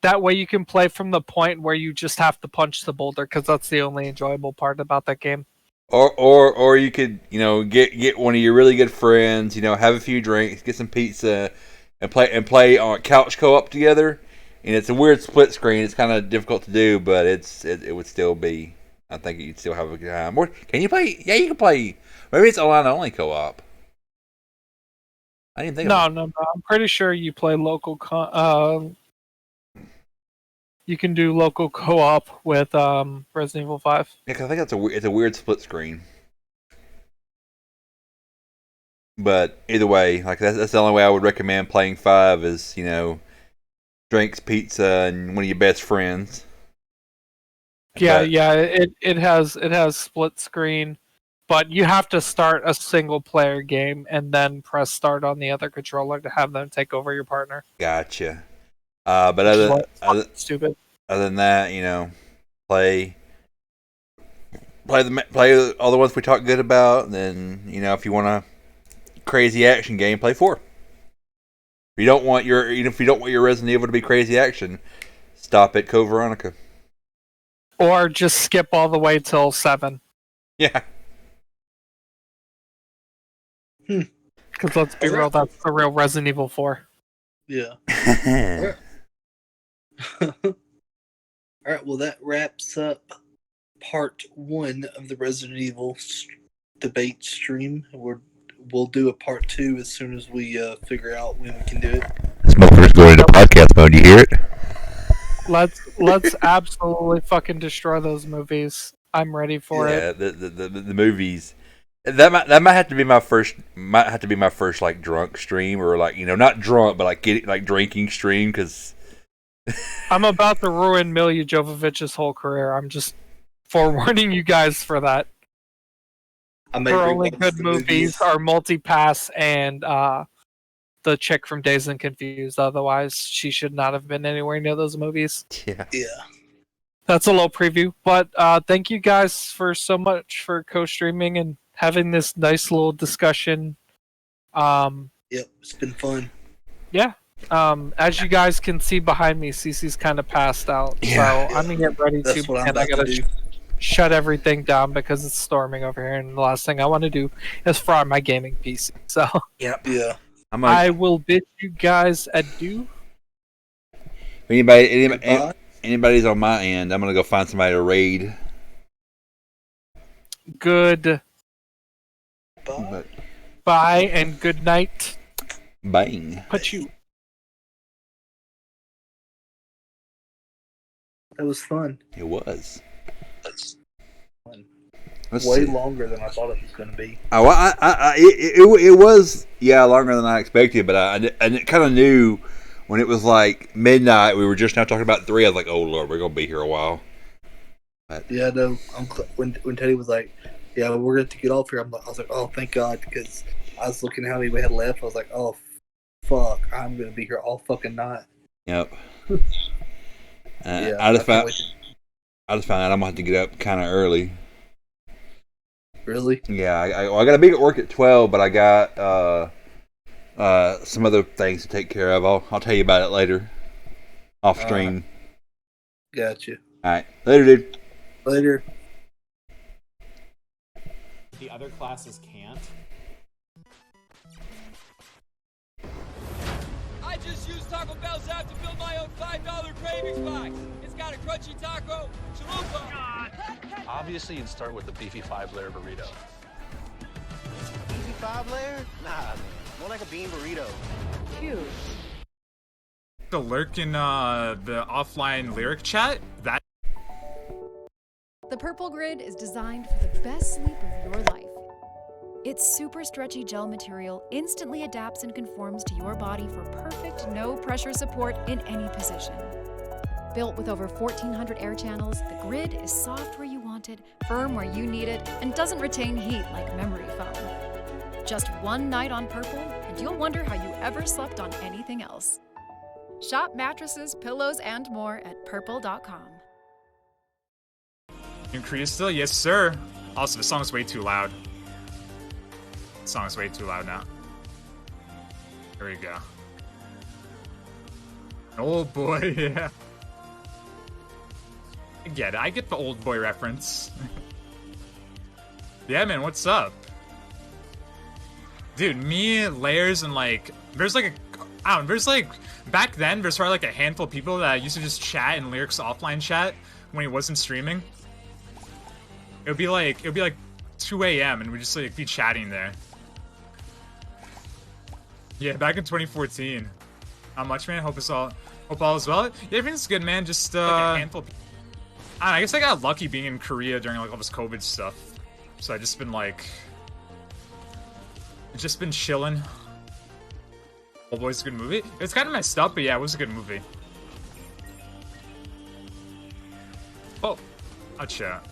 That way you can play from the point where you just have to punch the boulder, because that's the only enjoyable part about that game. Or you could get one of your really good friends, have a few drinks, get some pizza, and play on couch co-op together. And it's a weird split screen. It's kind of difficult to do, but it would still be. I think you'd still have a good time. Or can you play? Yeah, you can play. Maybe it's online only co-op. I didn't think. No. I'm pretty sure you play local. You can do local co-op with Resident Evil 5. Yeah, cause I think it's a weird split screen. But either way, like that's the only way I would recommend playing 5 is drinks, pizza, and one of your best friends. Yeah. It has split screen. but you have to start a single player game and then press start on the other controller to have them take over your partner. Gotcha. But Which is why it's other stupid. than that, play all the ones we talked good about. And then if you want a crazy action game, play 4. If you don't want your Resident Evil to be crazy action, stop at Code Veronica. Or just skip all the way till 7. Yeah. Because let's be real, that's the real Resident Evil 4. Yeah. Alright, well that wraps up part 1 of the Resident Evil debate stream. We'll do a part 2 as soon as we figure out when we can do it. Smoker's going into podcast mode, you hear it? Let's absolutely fucking destroy those movies. I'm ready for it. Yeah, the movies. That might have to be my first like drunk stream, or like not drunk but like drinking stream, because I'm about to ruin Milja Jovovich's whole career. I'm just forewarning you guys for that. Her only good movies are Multipass and the chick from Dazed and Confused. Otherwise, she should not have been anywhere near those movies. Yeah. That's a little preview, but thank you guys for so much for co-streaming and having this nice little discussion. Yep, it's been fun. Yeah. As you guys can see behind me, Cece's kind of passed out, Yeah. so I'm gonna get ready That's to. what I'm And I about to gotta do. shut everything down because it's storming over here, and the last thing I want to do is fry my gaming PC. So Yep. Yeah. I will bid you guys adieu. Anybody's on my end, I'm gonna go find somebody to raid. Good Bye. bye and good night. Bang. Put you. That was fun. It was. That's fun. Let's Way see. longer than I thought it was going to be. Oh, it was longer than I expected, but I kind of knew when it was like midnight. We were just now talking about 3. I was like, oh Lord, we're gonna be here a while. But Yeah, no. When Teddy was like, "Yeah, we're going to get off here," I was like, "Oh, thank God," because I was looking how many we had left. I was like, "Oh, fuck, I'm going to be here all fucking night." yep. Yeah, I just can't found wait to- out I'm gonna have to get up kind of early. Really? Yeah, I got to be at work at 12, but I got some other things to take care of. I'll tell you about it later, off stream. Gotcha. All right, later, dude. Later. The other classes can't. I just used Taco Bell's app to build my own $5 cravings box. It's got a crunchy taco, chalupa. Obviously, you'd start with the beefy 5-layer burrito. Beefy 5-layer? Nah, man. More like a bean burrito. Cute. The lurk in the offline lyric chat. That The Purple Grid is designed for the best sleep of your life. Its super stretchy gel material instantly adapts and conforms to your body for perfect, no-pressure support in any position. Built with over 1,400 air channels, the Grid is soft where you want it, firm where you need it, and doesn't retain heat like memory foam. Just one night on Purple, and you'll wonder how you ever slept on anything else. Shop mattresses, pillows, and more at purple.com. in Korea still? Yes, sir. Also, the song's way too loud. The song's way too loud now. There we go. Old boy, yeah. I get it. I get the old boy reference. Yeah, man, what's up? Dude, me, Layers, and like, there's like I don't know, there's like, back then, there's probably like a handful of people that used to just chat in Lyrics offline chat when he wasn't streaming. It would be like 2 a.m. and we'd just like be chatting there. Yeah, back in 2014. Not much, man. Hope all is well. Yeah, everything's good, man. Just like a handful of people. I guess I got lucky being in Korea during like all this COVID stuff. So I just been like, chilling. Old Boy's a good movie. It's kind of messed up, but yeah, it was a good movie. Oh, I'll chat.